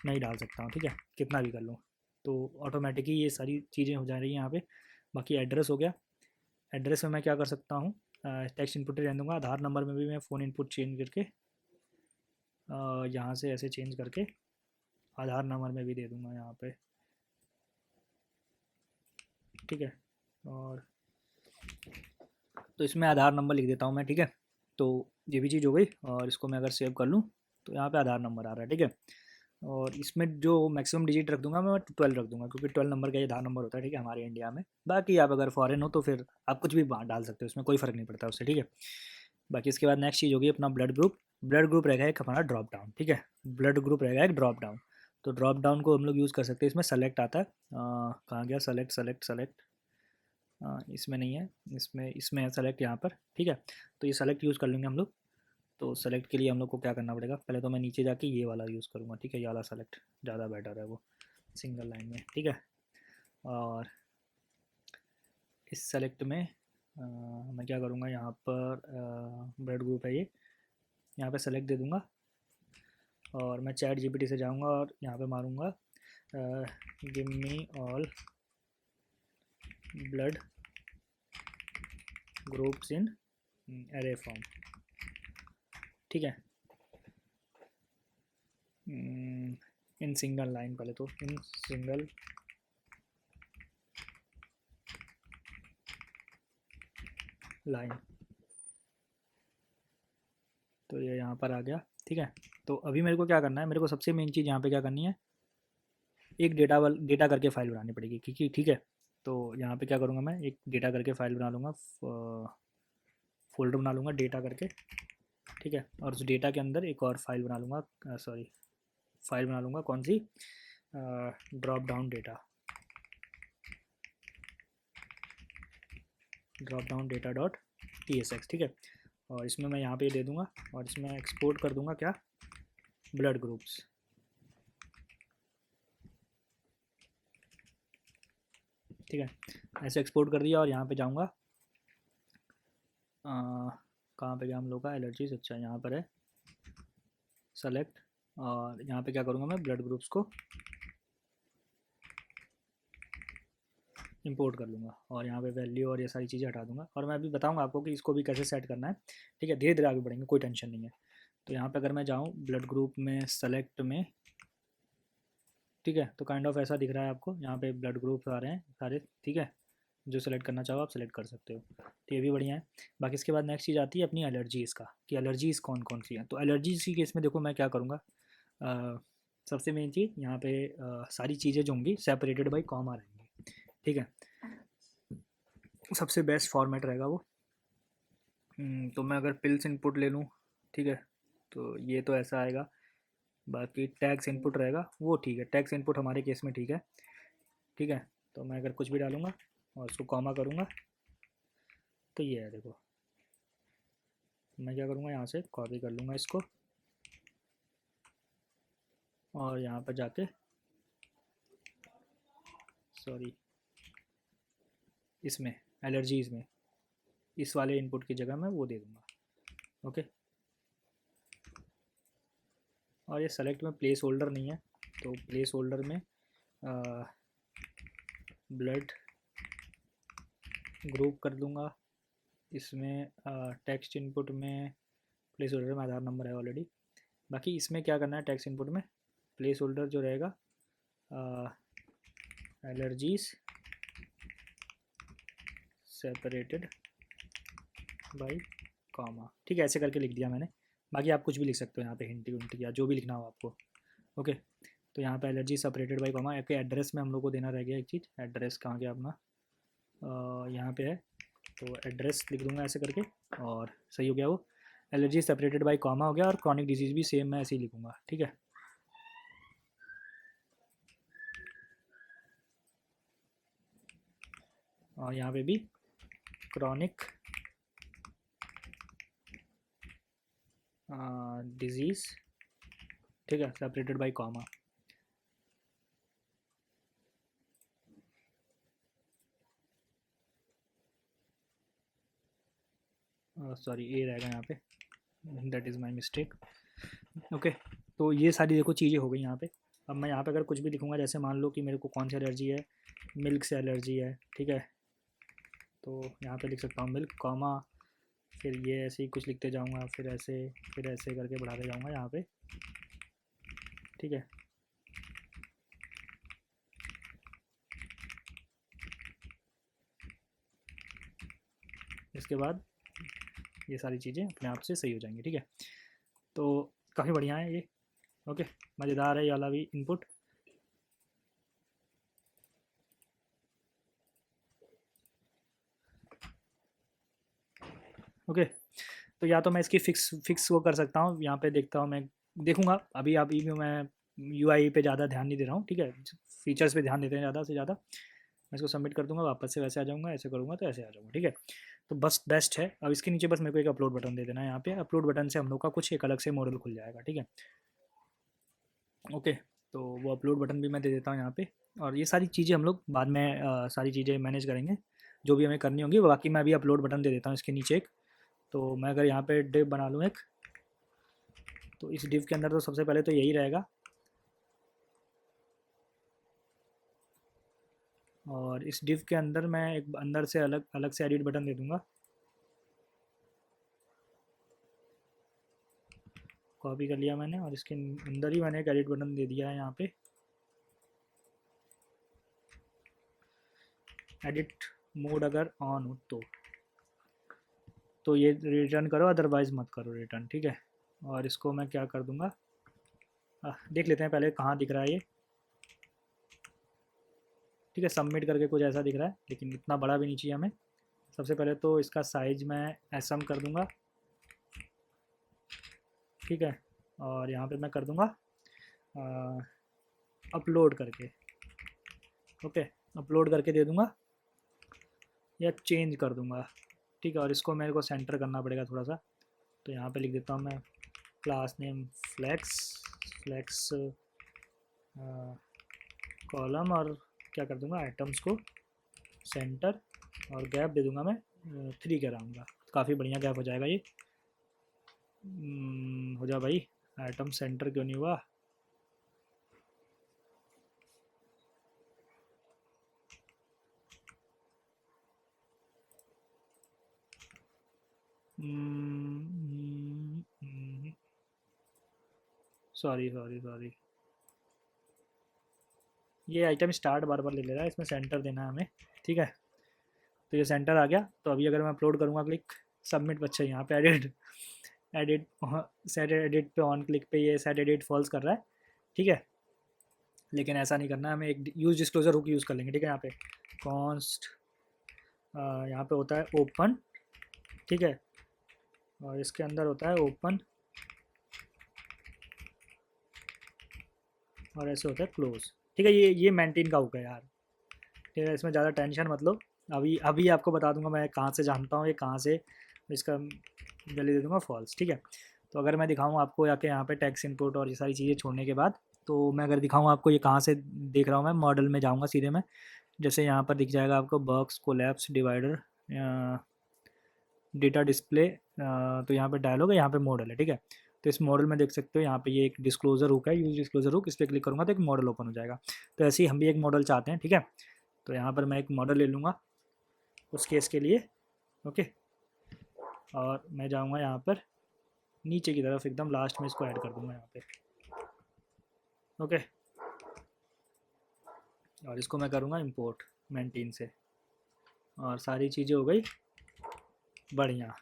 नहीं डाल सकता हूँ, ठीक है, कितना भी कर लूँ। तो ऑटोमेटिकली ये सारी चीज़ें हो जा रही हैं यहाँ पे। बाकी एड्रेस हो गया। एड्रेस में मैं क्या कर सकता हूँ, टेक्स्ट इनपुट ही रहने दूँगा। आधार नंबर में भी मैं फ़ोन इनपुट चेंज करके यहाँ से ऐसे चेंज करके आधार नंबर में भी दे दूँगा यहाँ पे, ठीक है। और तो इसमें आधार नंबर लिख देता हूँ मैं, ठीक है। तो ये भी चीज़ हो गई। और इसको मैं अगर सेव कर लूँ तो यहाँ पे आधार नंबर आ रहा है, ठीक है। और इसमें जो मैक्सिमम डिजिट रख दूंगा मैं 12 रख दूंगा, क्योंकि 12 नंबर का ये आधार नंबर होता है, ठीक है, हमारे इंडिया में। बाकी आप अगर फॉरेन हो तो फिर आप कुछ भी डाल सकते हो, उसमें कोई फ़र्क नहीं पड़ता उससे, ठीक है। बाकी इसके बाद नेक्स्ट चीज़ होगी अपना ब्लड ग्रुप। ब्लड ग्रुप रहेगा एक हमारा ड्रॉप डाउन, ठीक है। ब्लड ग्रुप रहेगा एक ड्रॉप डाउन। तो ड्रॉप डाउन को हम लोग यूज़ कर सकते हैं। इसमें सेलेक्ट आता है, कहाँ गया सेलेक्ट, सेलेक्ट सेलेक्ट, इसमें नहीं है, इसमें इसमें है सेलेक्ट यहाँ पर, ठीक है। तो ये सेलेक्ट यूज़ कर लेंगे हम लोग। तो सेलेक्ट के लिए हम लोग को क्या करना पड़ेगा, पहले तो मैं नीचे जाके ये वाला यूज़ करूँगा, ठीक है, ये वाला सेलेक्ट ज़्यादा बेटर है वो, सिंगल लाइन में, ठीक है। और इस सेलेक्ट में मैं क्या करूँगा, यहाँ पर ब्लड ग्रुप है ये, यहाँ पे सेलेक्ट दे दूँगा। और मैं चैट जीपीटी से जाऊँगा और यहाँ पे मारूँगा give me all blood groups in array form, ठीक है। इन सिंगल लाइन, पहले तो इन सिंगल लाइन। तो ये यहाँ पर आ गया, ठीक है। तो अभी मेरे को क्या करना है, मेरे को सबसे मेन चीज़ यहाँ पे क्या करनी है, एक डेटा करके फाइल बनानी पड़ेगी, क्योंकि ठीक है। तो यहाँ पे क्या करूँगा, मैं एक डेटा करके फाइल बना लूँगा, फोल्डर बना लूँगा डेटा करके, ठीक है। और उस डेटा के अंदर एक और फाइल बना लूँगा, सॉरी, फाइल बना लूँगा कौन सी, drop down data, drop down data dot tsx, ठीक है। और इसमें मैं यहाँ पे दे दूँगा और इसमें एक्सपोर्ट कर दूँगा क्या, ब्लड ग्रुप्स, ठीक है। ऐसे एक्सपोर्ट कर दिया और यहाँ पे जाऊँगा, कहाँ पे गया हम लोग का एलर्जीज, अच्छा यहाँ पर है सेलेक्ट। और यहाँ पे क्या करूँगा, मैं ब्लड ग्रुप्स को इंपोर्ट कर लूँगा और यहाँ पे वैल्यू और ये सारी चीज़ें हटा दूँगा। और मैं अभी बताऊँगा आपको कि इसको भी कैसे सेट करना है, ठीक है, धीरे धीरे आगे बढ़ेंगे, कोई टेंशन नहीं है। तो यहाँ पे अगर मैं जाऊँ ब्लड ग्रुप में सेलेक्ट में, ठीक है, तो काइंड ऑफ ऐसा दिख रहा है आपको, यहाँ पे ब्लड ग्रुप्स आ रहे हैं सारे, ठीक है। जो सेलेक्ट करना चाहो आप सेलेक्ट कर सकते हो, तो ये भी बढ़िया है। बाकी इसके बाद नेक्स्ट चीज़ आती है अपनी एलर्जीज़ का, कि एलर्जीज़ कौन कौन सी हैं। तो एलर्जीज़ की केस में देखो मैं क्या करूँगा, सबसे मेन चीज़ यहाँ पे सारी चीज़ें जो होंगी सेपरेटेड बाई कॉमा रहेंगी, ठीक है। सबसे बेस्ट फॉर्मेट रहेगा वो। तो मैं अगर पिल्स इनपुट ले लूँ, ठीक है, तो ये तो ऐसा आएगा। बाकी टैक्स इनपुट रहेगा वो, ठीक है, टैक्स इनपुट हमारे केस में ठीक है, ठीक है। तो मैं अगर कुछ भी डालूँगा और उसको कॉमा करूँगा तो ये है, देखो मैं क्या करूँगा, यहाँ से कॉपी कर लूँगा इसको और यहाँ पर जाके, सॉरी, इसमें एलर्जीज़ में इस वाले इनपुट की जगह मैं वो दे दूँगा, ओके। और ये सेलेक्ट में प्लेस होल्डर नहीं है, तो प्लेस होल्डर में ब्लड ग्रुप कर दूंगा। इसमें टेक्स्ट इनपुट में प्लेस होल्डर में आधार नंबर है ऑलरेडी। बाकी इसमें क्या करना है, टेक्स्ट इनपुट में प्लेस होल्डर जो रहेगा एलर्जीज सेपरेटेड बाई कॉमा, ठीक है, ऐसे करके लिख दिया मैंने। बाकी आप कुछ भी लिख सकते हो यहाँ पे, हिंटी उंटी या जो भी लिखना हो आपको। ओके, तो यहाँ पे एलर्जी सेपरेटेड बाई कॉमा। एक एड्रेस में हम लोग को देना रह गया एक चीज़, एड्रेस कहाँ गया अपना, यहाँ पे है, तो एड्रेस लिख दूंगा ऐसे करके, और सही हो गया वो। एलर्जी सेपरेटेड बाई कॉमा हो गया, और क्रॉनिक डिजीज़ भी सेम मैं ऐसे ही लिखूँगा, ठीक है। और यहाँ पे भी क्रॉनिक डिजीज़, ठीक है, सेपरेटेड बाई कॉमा। सॉरी, ए रहेगा यहाँ पे, that is my mistake. Okay, तो ये सारी देखो चीज़ें हो गई यहाँ पे। अब मैं यहाँ पे अगर कुछ भी लिखूँगा, जैसे मान लो कि मेरे को कौन सी एलर्जी है, मिल्क से एलर्जी है, ठीक है, तो यहाँ पे लिख सकता हूँ मिल्क कॉमा, फिर ये ऐसे ही कुछ लिखते जाऊँगा, फिर ऐसे करके बढ़ाते जाऊँगा यहाँ पे, ठीक है। इसके बाद ये सारी चीज़ें अपने आप से सही हो जाएंगी, ठीक है। तो काफ़ी बढ़िया है ये। ओके, मज़ेदार है ये वाला भी इनपुट। ओके, तो या तो मैं इसकी फिक्स वो कर सकता हूँ, यहाँ पे देखता हूँ, मैं देखूँगा। अभी भी मैं यूआई पे ज़्यादा ध्यान नहीं दे रहा हूँ, ठीक है, फीचर्स पे ध्यान देते हैं ज़्यादा से ज़्यादा। मैं इसको सबमिट कर दूँगा, वापस से वैसे आ जाऊँगा, ऐसे करूँगा तो ऐसे आ जाऊँगा, ठीक है। तो बस बेस्ट है। अब इसके नीचे बस मेरे को एक अपलोड बटन दे देना है यहाँ पे। अपलोड बटन से हम लोग का कुछ एक अलग से मॉडल खुल जाएगा, ठीक है। ओके, तो वो अपलोड बटन भी मैं दे देता हूँ यहाँ पे। और ये सारी चीज़ें हम लोग बाद में सारी चीज़ें मैनेज करेंगे, जो भी हमें करनी होंगी। बाकी मैं अभी अपलोड बटन दे देता हूँ इसके नीचे एक। तो मैं अगर यहाँ पे डिव बना लूँ एक, तो इस डिव के अंदर तो सबसे पहले तो यही रहेगा, और इस डिव के अंदर मैं एक अंदर से अलग अलग से एडिट बटन दे दूँगा। कॉपी कर लिया मैंने, और इसके अंदर ही मैंने एक एडिट बटन दे दिया है यहाँ पे, एडिट मोड अगर ऑन हो तो ये रिटर्न करो, अदरवाइज़ मत करो रिटर्न, ठीक है। और इसको मैं क्या कर दूँगा, देख लेते हैं पहले कहाँ दिख रहा है ये, ठीक है। सबमिट करके कुछ ऐसा दिख रहा है, लेकिन इतना बड़ा भी नहीं चाहिए हमें। सबसे पहले तो इसका साइज़ मैं एसएम कर दूँगा, ठीक है। और यहाँ पे मैं कर दूँगा अपलोड करके, ओके, अपलोड करके दे दूँगा, या चेंज कर दूँगा, ठीक है। और इसको मेरे को सेंटर करना पड़ेगा थोड़ा सा, तो यहाँ पे लिख देता हूँ मैं क्लास नेम फ्लेक्स कॉलम, और क्या कर दूँगा, आइटम्स को सेंटर, और गैप दे दूँगा मैं 3 के अराउंड का। काफ़ी बढ़िया गैप हो जाएगा ये। हो जा भाई, आइटम सेंटर क्यों नहीं हुआ। सॉरी, ये आइटम स्टार्ट बार बार ले ले रहा है, इसमें सेंटर देना है हमें, ठीक है। तो ये सेंटर आ गया। तो अभी अगर मैं अपलोड करूँगा, क्लिक सबमिट, बच्चा यहाँ पे एडिट एडिट सेट एडिट पे ऑन क्लिक पे ये सेट एडिट फॉल्स कर रहा है, ठीक है। लेकिन ऐसा नहीं करना है हमें, एक यूज़ डिस्क्लोजर हुक यूज़ कर लेंगे, ठीक है। यहाँ पे कॉन्स्ट यहाँ पे होता है ओपन, ठीक है, और इसके अंदर होता है ओपन, और ऐसे होता है क्लोज, ठीक है। ये मेंटेन का हुक है यार, ठीक है, इसमें ज़्यादा टेंशन मत लो। अभी अभी आपको बता दूंगा मैं कहाँ से जानता हूँ ये कहाँ से, इसका जल्दी दे दूंगा फॉल्स, ठीक है। तो अगर मैं दिखाऊँ आपको या कि यहाँ पे टैक्स इनपुट और ये सारी चीज़ें छोड़ने के बाद, तो मैं अगर दिखाऊँ आपको ये कहाँ से देख रहा हूँ, मैं मॉडल में जाऊँगा सीधे मैं। जैसे यहाँ पर दिख जाएगा आपको box collapse divider data display, तो यहाँ पे डायलॉग है, यहाँ पे मॉडल है, ठीक है। तो इस मॉडल में देख सकते हो यहाँ पे ये एक डिस्क्लोजर हुक है, यूज डिस्क्लोजर हुक, इस पर क्लिक करूँगा तो एक मॉडल ओपन हो जाएगा। तो ऐसे ही हम भी एक मॉडल चाहते हैं, ठीक है। तो यहाँ पर मैं एक मॉडल ले लूँगा उस केस के लिए, ओके। और मैं जाऊँगा यहाँ पर नीचे की तरफ एकदम लास्ट में, इसको ऐड कर दूँगा यहाँ पे, ओके। और इसको मैं करूँगा इंपोर्ट मेंटेन से, और सारी चीज़ें हो गई बढ़िया।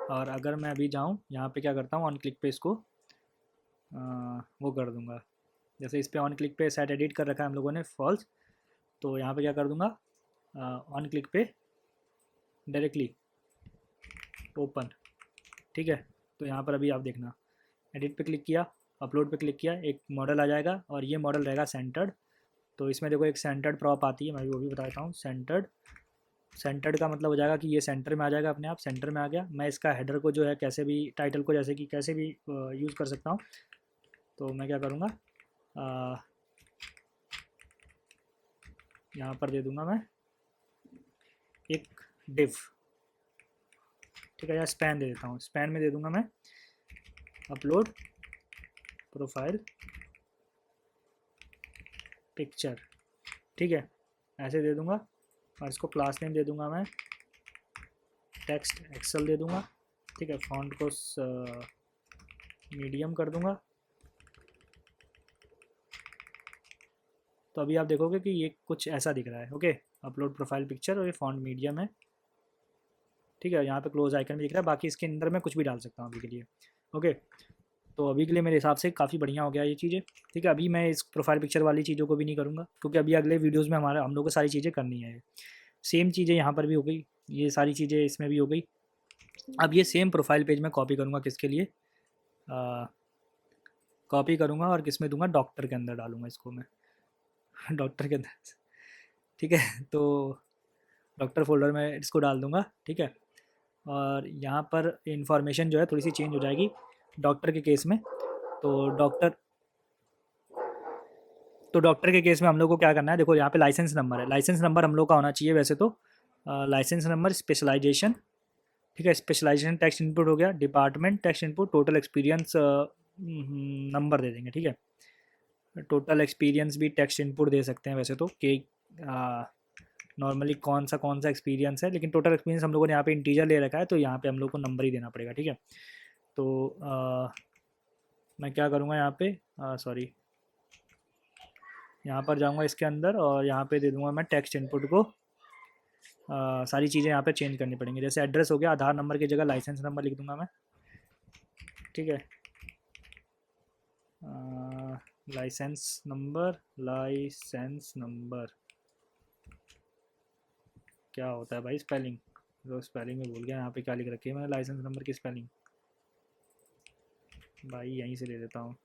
और अगर मैं अभी जाऊँ यहाँ पे क्या करता हूँ, ऑन क्लिक पे इसको वो कर दूँगा, जैसे इस पे ऑन क्लिक पे सेट एडिट कर रखा है हम लोगों ने फॉल्स, तो यहाँ पे क्या कर दूँगा, ऑन क्लिक पे डायरेक्टली ओपन, ठीक है। तो यहाँ पर अभी आप देखना, एडिट पे क्लिक किया, अपलोड पे क्लिक किया, एक मॉडल आ जाएगा और ये मॉडल रहेगा सेंटर्ड। तो इसमें देखो एक सेंटर्ड प्रॉप आती है, मैं वो भी बताता हूँ। सेंटर्ड, सेंटर्ड का मतलब हो जाएगा कि ये सेंटर में आ जाएगा, अपने आप सेंटर में आ गया। मैं इसका हेडर को जो है कैसे भी, टाइटल को जैसे कि कैसे भी यूज़ कर सकता हूँ। तो मैं क्या करूँगा, यहाँ पर दे दूँगा मैं एक डिव, ठीक है, या स्पैन दे देता हूँ। स्पैन में दे दूँगा मैं अपलोड प्रोफाइल पिक्चर, ठीक है, ऐसे दे दूँगा। और इसको क्लास नेम दे दूँगा मैं टेक्स्ट एक्सेल दे दूँगा, ठीक है। फॉन्ट को मीडियम कर दूँगा। तो अभी आप देखोगे कि ये कुछ ऐसा दिख रहा है, ओके। अपलोड प्रोफाइल पिक्चर और ये फॉन्ट मीडियम है, ठीक है। यहाँ पे क्लोज आइकन भी दिख रहा है, बाकी इसके अंदर मैं कुछ भी डाल सकता हूँ अभी के लिए, ओके। तो अभी के लिए मेरे हिसाब से काफ़ी बढ़िया हो गया ये चीज़ें, ठीक है। अभी मैं इस प्रोफाइल पिक्चर वाली चीज़ों को भी नहीं करूँगा, क्योंकि अभी अगले वीडियोज़ में हम लोग को सारी चीज़ें करनी है। सेम चीज़ें यहाँ पर भी हो गई, ये सारी चीज़ें इसमें भी हो गई। अब ये सेम प्रोफाइल पेज में कॉपी करूँगा, किसके लिए कॉपी करूँगा और किस में दूंगा, डॉक्टर के अंदर डालूँगा इसको मैं डॉक्टर के अंदर, ठीक है। तो डॉक्टर फोल्डर में इसको डाल दूँगा, ठीक है। और यहाँ पर इंफॉर्मेशन जो है थोड़ी सी चेंज हो जाएगी डॉक्टर के केस में। तो डॉक्टर के केस में हम लोग को क्या करना है, देखो यहाँ पे लाइसेंस नंबर है, लाइसेंस नंबर हम लोग का होना चाहिए वैसे तो, लाइसेंस नंबर, स्पेशलाइजेशन, ठीक है। स्पेशलाइजेशन टेक्स्ट इनपुट हो गया, department text input, total experience number दे देंगे, ठीक है। टोटल एक्सपीरियंस भी टेक्स्ट इनपुट दे सकते हैं वैसे तो, कि नॉर्मली कौन सा एक्सपीरियंस है, लेकिन टोटल एक्सपीरियंस हम लोगों ने यहाँ पे इंटीजर ले रखा है, तो यहाँ पे हम लोग को नंबर ही देना पड़ेगा, ठीक है। तो मैं क्या करूँगा यहाँ पे, सॉरी, यहाँ पर जाऊँगा इसके अंदर और यहाँ पे दे दूँगा मैं टेक्स्ट इनपुट को, सारी चीज़ें यहाँ पे चेंज करनी पड़ेंगी। जैसे एड्रेस हो गया, आधार नंबर की जगह लाइसेंस नंबर लिख दूँगा मैं, ठीक है। लाइसेंस नंबर क्या होता है भाई, स्पेलिंग, तो स्पेलिंग में भूल गया, यहाँ पे क्या लिख रखी है मैंने लाइसेंस नंबर की स्पेलिंग, भाई यहीं से ले लेता हूँ,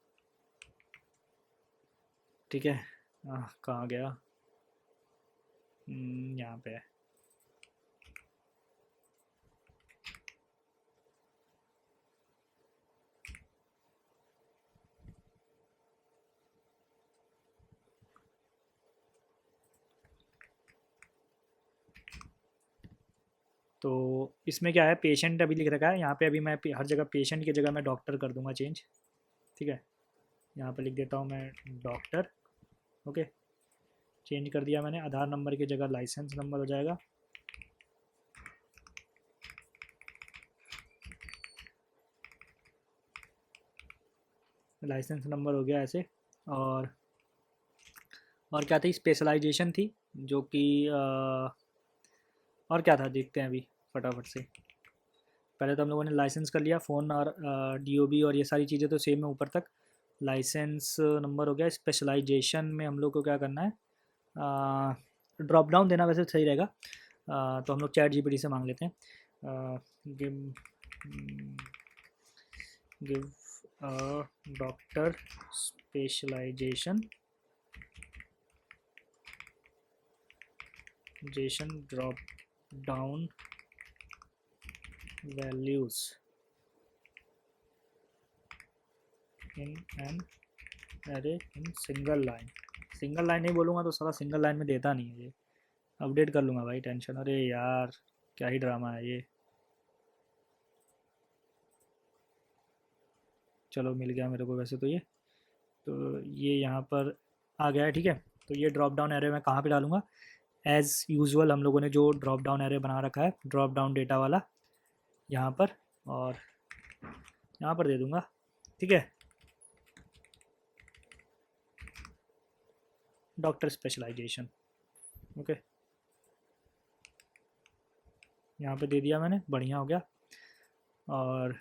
ठीक है। कहाँ गया, यहाँ पे है। तो इसमें क्या है, पेशेंट अभी लिख रखा है यहाँ पे, अभी मैं हर जगह पेशेंट की जगह मैं डॉक्टर कर दूंगा चेंज, ठीक है। यहाँ पे लिख देता हूँ मैं डॉक्टर, ओके। चेंज कर दिया मैंने, आधार नंबर की जगह लाइसेंस नंबर हो जाएगा, लाइसेंस नंबर हो गया ऐसे। और क्या थी, स्पेशलाइजेशन थी, जो कि और क्या था देखते हैं अभी फटाफट से। पहले तो हम लोगों ने लाइसेंस कर लिया, फ़ोन और डीओबी और ये सारी चीज़ें तो सेम है ऊपर तक। लाइसेंस नंबर हो गया। स्पेशलाइजेशन में हम लोग को क्या करना है, ड्रॉप डाउन देना वैसे सही रहेगा, तो हम लोग चैट जीपीटी से मांग लेते हैं, give give doctor specialisation drop down values in an array in single line. Single line नहीं बोलूँगा तो सारा सिंगल लाइन में देता नहीं है ये। अपडेट कर लूँगा भाई, टेंशन, अरे यार क्या ही ड्रामा है ये। चलो मिल गया मेरे को वैसे तो ये। तो ये यहाँ पर आ गया है, ठीक है। तो ये ड्रॉप डाउन एरे मैं कहाँ पे डालूँगा? एज़ यूजुअल हम लोगों ने जो ड्रॉप डाउन एरे बना रखा है, ड्रॉप डाउन डेटा वाला, यहाँ पर और यहाँ पर दे दूँगा, ठीक है। डॉक्टर स्पेशलाइजेशन, ओके, यहाँ पे दे दिया मैंने, बढ़िया हो गया। और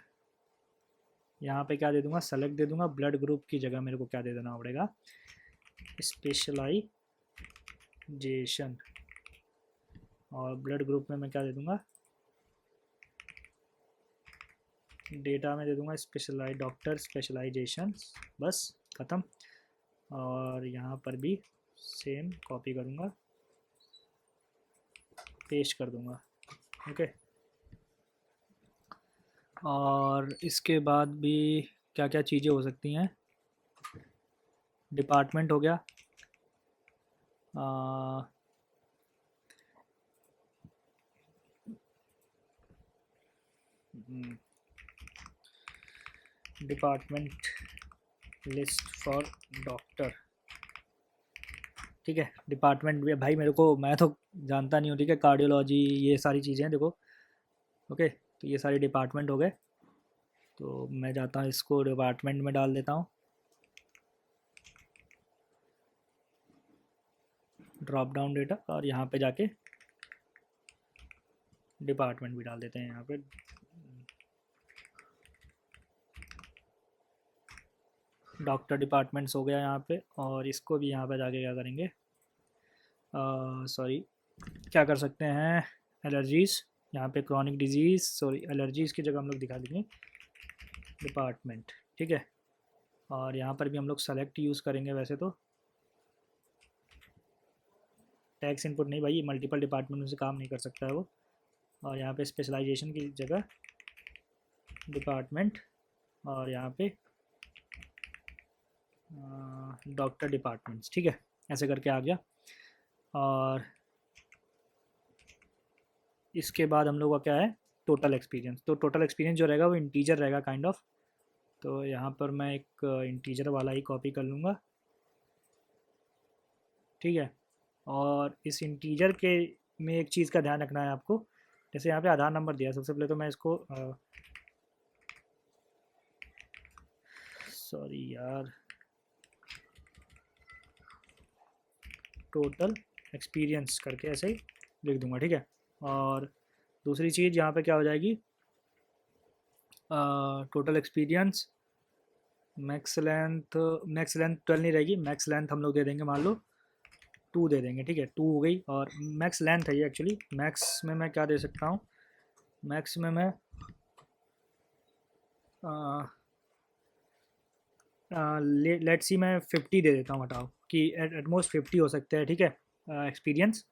यहाँ पे क्या दे दूँगा? सेलेक्ट दे दूँगा। ब्लड ग्रुप की जगह मेरे को क्या दे देना पड़ेगा? स्पेशलाइजेशन। और ब्लड ग्रुप में मैं क्या दे दूँगा? डेटा में दे दूँगा स्पेशलाइज डॉक्टर स्पेशलाइजेशन, बस ख़त्म। और यहाँ पर भी सेम कॉपी करूँगा, पेस्ट कर दूँगा, ओके। और इसके बाद भी क्या क्या चीज़ें हो सकती हैं? डिपार्टमेंट हो गया, डिपार्टमेंट लिस्ट फॉर डॉक्टर, ठीक है। डिपार्टमेंट भी भाई मेरे को, मैं तो जानता नहीं हूँ, ठीक है। कार्डियोलॉजी, ये सारी चीज़ें हैं देखो, ओके। तो ये सारे डिपार्टमेंट हो गए। तो मैं जाता हूँ इसको डिपार्टमेंट में डाल देता हूँ, ड्रॉप डाउन डेटा, और यहाँ पे जाके डिपार्टमेंट भी डाल देते हैं यहाँ पे। डॉक्टर डिपार्टमेंट्स हो गया यहाँ पे। और इसको भी यहाँ पे जाके क्या करेंगे? सॉरी, क्या कर सकते हैं? एलर्जीज़, यहाँ पे क्रॉनिक डिजीज़, सॉरी एलर्जीज़ की जगह हम लोग दिखा देंगे डिपार्टमेंट, ठीक है। और यहाँ पर भी हम लोग सेलेक्ट यूज़ करेंगे वैसे तो। टैक्स इनपुट नहीं भाई, मल्टीपल डिपार्टमेंट में से काम नहीं कर सकता है वो। और यहाँ पे स्पेशलाइजेशन की जगह डिपार्टमेंट, और यहाँ पे डॉक्टर डिपार्टमेंट्स, ठीक है। ऐसे करके आ गया। और इसके बाद हम लोग का क्या है? Total experience. तो टोटल एक्सपीरियंस जो रहेगा वो इंटीजर रहेगा काइंड ऑफ। तो यहाँ पर मैं एक इंटीजर वाला ही कॉपी कर लूँगा, ठीक है। और इस इंटीजर के में एक चीज़ का ध्यान रखना है आपको। जैसे यहाँ पे आधार नंबर दिया है, सबसे पहले तो मैं इसको सॉरी यार, टोटल एक्सपीरियंस करके ऐसे ही लिख दूंगा, ठीक है। और दूसरी चीज़ यहाँ पे क्या हो जाएगी? Total experience max length, max length 12 नहीं रहेगी, मैक्स लेंथ हम लोग दे देंगे, मान लो 2 दे देंगे, ठीक है। 2 हो गई। और मैक्स लेंथ है ये एक्चुअली। मैक्स में मैं क्या दे सकता हूँ? मैक्स में मैं लेट्स सी मैं 50 दे देता हूँ, हटाओ, कि एटमोस्ट 50 हो सकते हैं, ठीक है। एक्सपीरियंस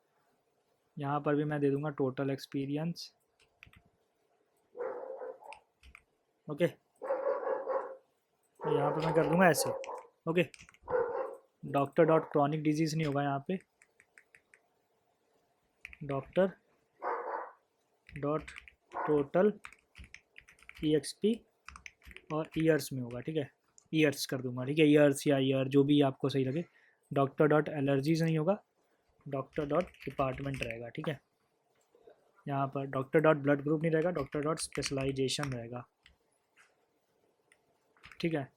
यहाँ पर भी मैं दे दूँगा टोटल एक्सपीरियंस, ओके। यहाँ पर मैं कर दूँगा ऐसे, okay. Doctor dot chronic disease नहीं होगा यहाँ पे, डॉक्टर डॉट टोटल EXP और ईयर्स में होगा, ठीक है। ईयर्स कर दूंगा, ठीक है। ईयर्स या ईयर जो भी आपको सही लगे। डॉक्टर डॉट एलर्जीज नहीं होगा, डॉक्टर डॉट डिपार्टमेंट रहेगा, ठीक है। यहाँ पर डॉक्टर डॉट ब्लड ग्रुप नहीं रहेगा, डॉक्टर डॉट स्पेशलाइजेशन रहेगा, ठीक है।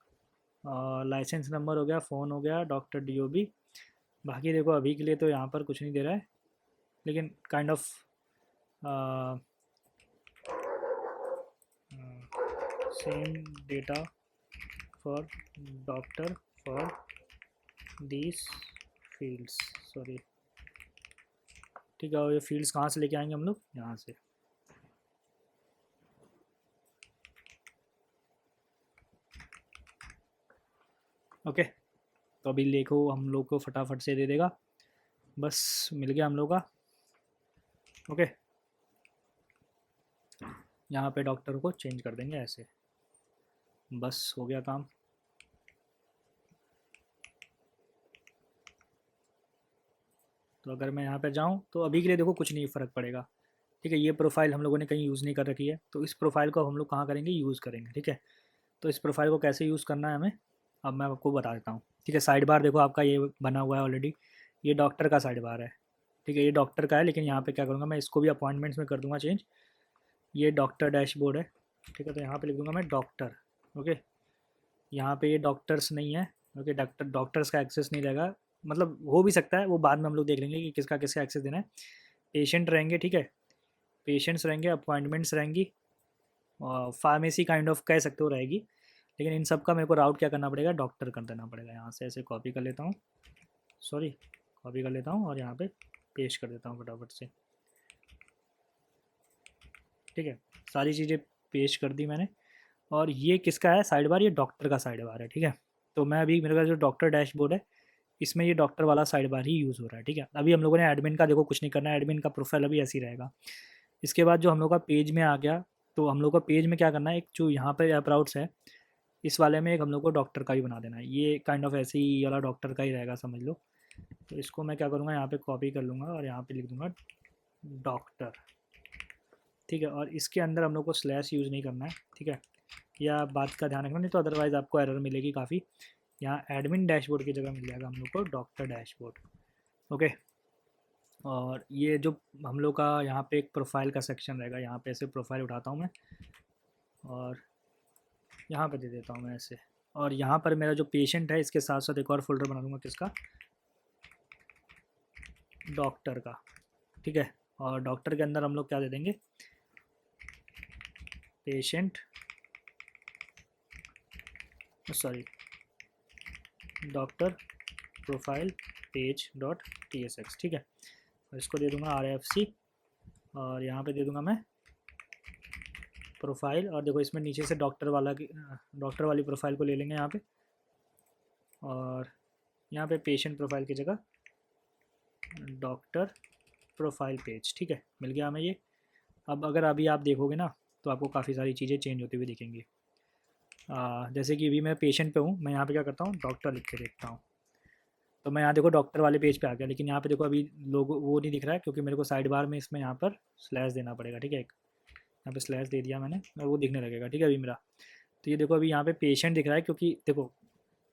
और लाइसेंस नंबर हो गया, फ़ोन हो गया, डॉक्टर DOB। बाकी देखो अभी के लिए तो यहाँ पर कुछ नहीं दे रहा है, लेकिन kind of same data for doctor for these fields, sorry, ठीक है। और ये फील्ड्स कहाँ से लेके आएंगे हम लोग? यहाँ से, ओके। तो अभी देखो हम लोग को फटाफट से दे देगा, बस मिल गया हम लोग का, ओके। यहाँ पे डॉक्टर को चेंज कर देंगे ऐसे, बस हो गया काम। तो अगर मैं यहाँ पे जाऊँ तो अभी के लिए देखो कुछ नहीं फ़र्क पड़ेगा, ठीक है। ये प्रोफाइल हम लोगों ने कहीं यूज़ नहीं कर रखी है, तो इस प्रोफाइल को हम लोग कहाँ करेंगे? यूज़ करेंगे, ठीक है। तो इस प्रोफाइल को कैसे यूज़ करना है हमें, अब मैं आपको बता देता हूँ। ठीक है, साइड बार देखो आपका ये बना हुआ है ऑलरेडी, ये डॉक्टर का साइड बार है। ठीक है, ये डॉक्टर का है, लेकिन यहाँ पे क्या करूँगा मैं, इसको भी अपॉइंटमेंट्स में कर दूँगा चेंज। ये डॉक्टर डैशबोर्ड है। ठीक है, तो यहाँ पे लिख दूँगा मैं डॉक्टर। ओके, यहाँ पे ये डॉक्टर्स नहीं है। ओके, डॉक्टर्स का एक्सेस नहीं रहेगा, मतलब हो भी सकता है, वो बाद में हम लोग देख लेंगे कि किसका किसका एक्सेस देना है। पेशेंट रहेंगे, ठीक है, पेशेंट्स रहेंगे, अपॉइंटमेंट्स रहेंगी, और फार्मेसी काइंड ऑफ कह सकते हो रहेगी। लेकिन इन सब का मेरे को राउट क्या करना पड़ेगा, डॉक्टर कर देना पड़ेगा। यहाँ से ऐसे कॉपी कर लेता हूँ, सॉरी कॉपी कर लेता हूँ और यहाँ पे पेस्ट कर देता हूँ फटाफट से। ठीक है, सारी चीज़ें पेस्ट कर दी मैंने। और ये किसका है साइड बार, ये डॉक्टर का साइड बार है। ठीक है, तो मैं अभी मेरे पास जो डॉक्टर डैशबोर्ड है, इसमें ये डॉक्टर वाला साइड बार ही यूज़ हो रहा है। ठीक है, अभी हम लोगों ने एडमिन का देखो कुछ नहीं करना है, एडमिन का प्रोफाइल अभी ऐसे ही रहेगा। इसके बाद जो हम लोग का पेज में आ गया, तो हम लोग का पेज में क्या करना है, एक जो यहाँ पे ऐप राउट्स है, इस वाले में एक हम लोग को डॉक्टर का ही बना देना है। ये काइंड ऑफ ऐसे ही वाला डॉक्टर का ही रहेगा, समझ लो। तो इसको मैं क्या करूँगा, यहाँ पे कॉपी कर लूँगा और यहाँ पे लिख दूँगा डॉक्टर। ठीक है, और इसके अंदर हम लोग को स्लैश यूज़ नहीं करना है। ठीक है, या बात का ध्यान रखना, नहीं तो अदरवाइज़ आपको एरर मिलेगी काफ़ी। यहाँ एडमिन डैशबोर्ड की जगह मिल जाएगा हम लोग को डॉक्टर डैशबोर्ड। ओके, और ये जो हम लोग का यहाँ पे एक प्रोफाइल का सेक्शन रहेगा, यहाँ पे ऐसे प्रोफाइल उठाता हूँ मैं और यहाँ पे दे देता हूँ मैं ऐसे। और यहाँ पर मेरा जो पेशेंट है, इसके साथ साथ एक और फोल्डर बना दूँगा, किसका, डॉक्टर का। ठीक है, और डॉक्टर के अंदर हम लोग क्या दे देंगे, patient, sorry doctor profile page dot TSX। ठीक है, और इसको दे दूँगा RFC, और यहाँ पे दे दूँगा मैं प्रोफाइल। और देखो इसमें नीचे से डॉक्टर वाला की, डॉक्टर वाली प्रोफाइल को ले लेंगे यहाँ पे, और यहाँ पे पेशेंट प्रोफाइल की जगह डॉक्टर प्रोफाइल पेज। ठीक है, मिल गया हमें ये। अब अगर अभी आप देखोगे ना, तो आपको काफ़ी सारी चीज़ें चेंज होती हुई दिखेंगी। जैसे कि अभी मैं पेशेंट पे हूँ, मैं यहाँ पे क्या करता हूँ, डॉक्टर लिख के देखता हूँ। तो मैं यहाँ देखो डॉक्टर वाले पेज पे आ गया, लेकिन यहाँ पे देखो अभी लोगो वो नहीं दिख रहा है, क्योंकि मेरे को साइड बार में इसमें यहाँ पर स्लैश देना पड़ेगा। ठीक है, एक यहाँ पे स्लैश दे दिया मैंने, और वो दिखने लगेगा। ठीक है, अभी मेरा, तो ये देखो अभी यहाँ पे पेशेंट दिख रहा है, क्योंकि देखो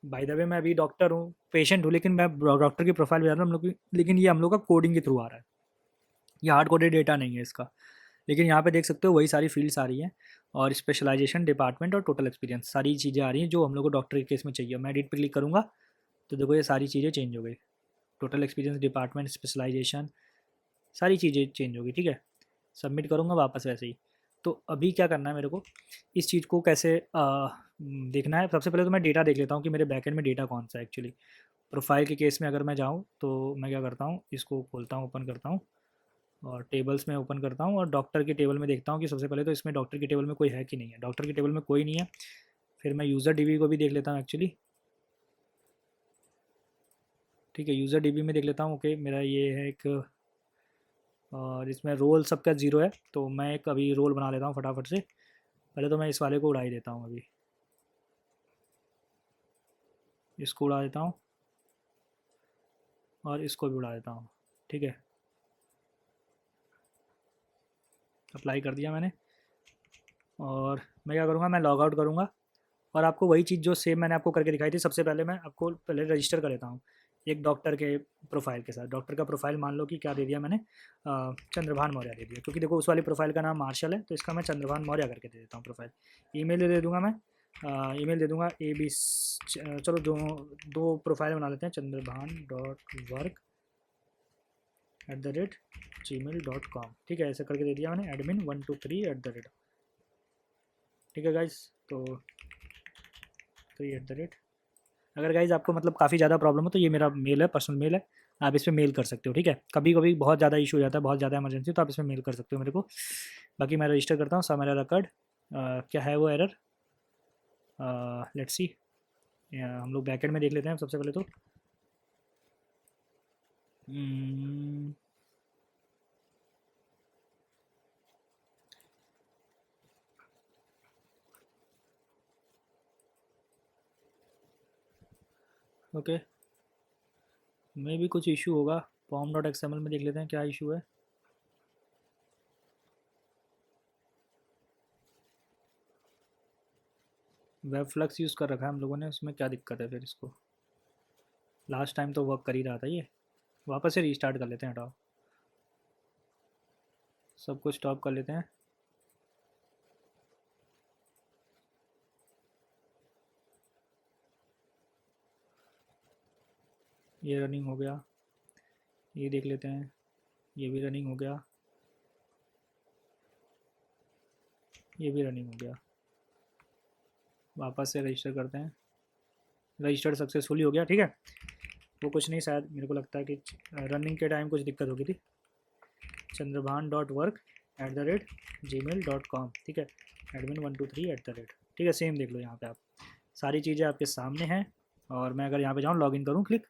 बाय द वे मैं अभी डॉक्टर हूँ, पेशेंट हूँ, लेकिन मैं डॉक्टर की प्रोफाइल बता रहा हूँ हम लोग की, लेकिन ये हम लोग का कोडिंग के थ्रू आ रहा है, ये हार्ड कोडेड डेटा नहीं है इसका। लेकिन यहाँ पे देख सकते हो वही सारी फील्ड्स आ रही हैं, और स्पेशलाइजेशन, डिपार्टमेंट और टोटल एक्सपीरियंस, सारी चीज़ें आ रही हैं जो हम लोग को डॉक्टर के केस में चाहिए। मैं एडिट पे क्लिक करूँगा, तो देखो ये सारी चीज़ें चेंज हो गई, टोटल एक्सपीरियंस, डिपार्टमेंट, स्पेशलाइजेशन, सारी चीज़ें चेंज होगी। ठीक है, सबमिट करूँगा वापस वैसे ही। तो अभी क्या करना है मेरे को, इस चीज़ को कैसे देखना है, सबसे पहले तो मैं डेटा देख लेता हूँ कि मेरे बैकएंड में डेटा कौन सा है एक्चुअली। प्रोफाइल के केस में अगर मैं जाऊँ, तो मैं क्या करता हूँ, इसको खोलता हूँ, ओपन करता हूँ, और टेबल्स में ओपन करता हूँ, और डॉक्टर की टेबल में देखता हूँ कि सबसे पहले तो इसमें डॉक्टर की टेबल में कोई है कि नहीं है। डॉक्टर की टेबल में कोई नहीं है। फिर मैं यूज़र डीबी को भी देख लेता हूँ एक्चुअली। ठीक है, यूज़र डीबी में देख लेता हूँ। ओके, मेरा ये है एक, और इसमें रोल सबका ज़ीरो है, तो मैं एक अभी रोल बना लेता हूँ फटाफट से। पहले तो मैं इस वाले को उड़ा ही देता हूँ, अभी इसको उड़ा देता हूँ, और इसको भी उड़ा देता हूँ। ठीक है, अप्लाई कर दिया मैंने, और मैं क्या करूँगा, मैं लॉग आउट करूँगा, और आपको वही चीज़ जो सेम मैंने आपको करके दिखाई थी, सबसे पहले मैं आपको पहले रजिस्टर कर लेता हूँ एक डॉक्टर के प्रोफाइल के साथ। डॉक्टर का प्रोफाइल मान लो कि क्या दे दिया मैंने, चंद्रभान मौर्य दे दिया, क्योंकि देखो उस वाली प्रोफाइल का नाम मार्शल है, तो इसका मैं चंद्रभान मौर्य करके दे देता हूँ प्रोफाइल। ईमेल दे दूँगा मैं, ईमेल दे दूँगा चलो दो प्रोफाइल बना लेते हैं, chandrabhan.work@gmail.com। ठीक है, ऐसे करके दे दिया मैंने, admin123@। ठीक है गाइस, तो 3@। अगर गाइज़ आपको मतलब काफ़ी ज़्यादा प्रॉब्लम हो, तो ये मेरा मेल है, पर्सनल मेल है, आप इस पे मेल कर सकते हो। ठीक है, कभी कभी बहुत ज़्यादा इशू हो जाता है, बहुत ज़्यादा इमरजेंसी, तो आप इसमें मेल कर सकते हो मेरे को। बाकी मैं रजिस्टर करता हूँ, मेरा रिकॉर्ड क्या है वो एरर, लेट्स सी। हम लोग बैकएंड में देख लेते हैं सबसे पहले तो। ओके, मे भी कुछ इशू होगा, pom.xml में देख लेते हैं क्या इशू है। वेब फ्लक्स यूज़ कर रखा है हम लोगों ने, उसमें क्या दिक्कत है फिर इसको? लास्ट टाइम तो वर्क कर ही रहा था ये। वापस से रीस्टार्ट कर लेते हैं, हटाओ सब कुछ स्टॉप कर लेते हैं। ये रनिंग हो गया, ये देख लेते हैं, ये भी रनिंग हो गया, ये भी रनिंग हो गया। वापस से रजिस्टर करते हैं, रजिस्टर्ड सक्सेसफुली हो गया। ठीक है, वो कुछ नहीं, शायद मेरे को लगता है कि रनिंग के टाइम कुछ दिक्कत हो गई थी। chandrabhan.work@gmail.com, ठीक है, admin123@, ठीक है, सेम देख लो यहाँ पे आप, सारी चीज़ें आपके सामने हैं। और मैं अगर यहाँ पे जाऊँ लॉगिन करूँ क्लिक,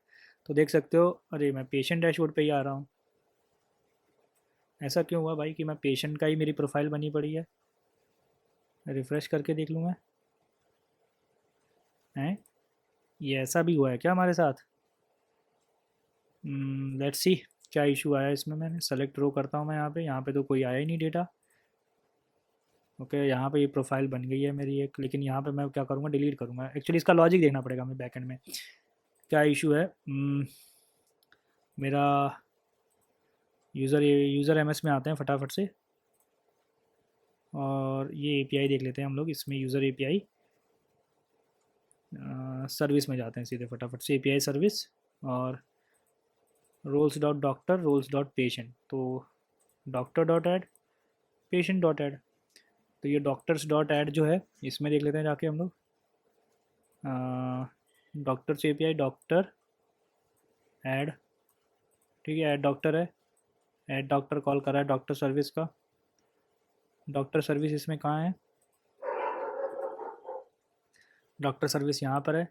तो देख सकते हो, अरे मैं पेशेंट डैशबोर्ड पे ही आ रहा हूँ। ऐसा क्यों हुआ भाई कि मैं पेशेंट का ही मेरी प्रोफाइल बनी पड़ी है? रिफ़्रेश करके देख लूँ मैं, हैं ये ऐसा भी हुआ है क्या हमारे साथ? लेट्स सी क्या इशू आया इसमें। मैंने सेलेक्ट रो करता हूँ मैं यहाँ पे तो कोई आया ही नहीं डेटा। ओके, यहाँ पे ये प्रोफाइल बन गई है मेरी एक, लेकिन यहाँ पे मैं क्या करूँगा, डिलीट करूँगा। एक्चुअली इसका लॉजिक देखना पड़ेगा हमें बैकएंड में, क्या इशू है। मेरा यूज़र एमएस में आते हैं फटाफट से, और ये एपीआई देख लेते हैं हम लोग। इसमें यूज़र एपीआई सर्विस में जाते हैं सीधे फटाफट से, एपीआई सर्विस, और roles dot doctor, roles dot patient, तो doctor dot add, patient dot add. तो ये डॉक्टर्स डॉट ऐड जो है, इसमें देख लेते हैं जाके हम लोग। डॉक्टर से एपीआई डॉक्टर ऐड, ठीक है, ऐड डॉक्टर है, ऐड डॉक्टर कॉल करा है डॉक्टर सर्विस का। डॉक्टर सर्विस इसमें कहाँ है? डॉक्टर सर्विस यहाँ पर है,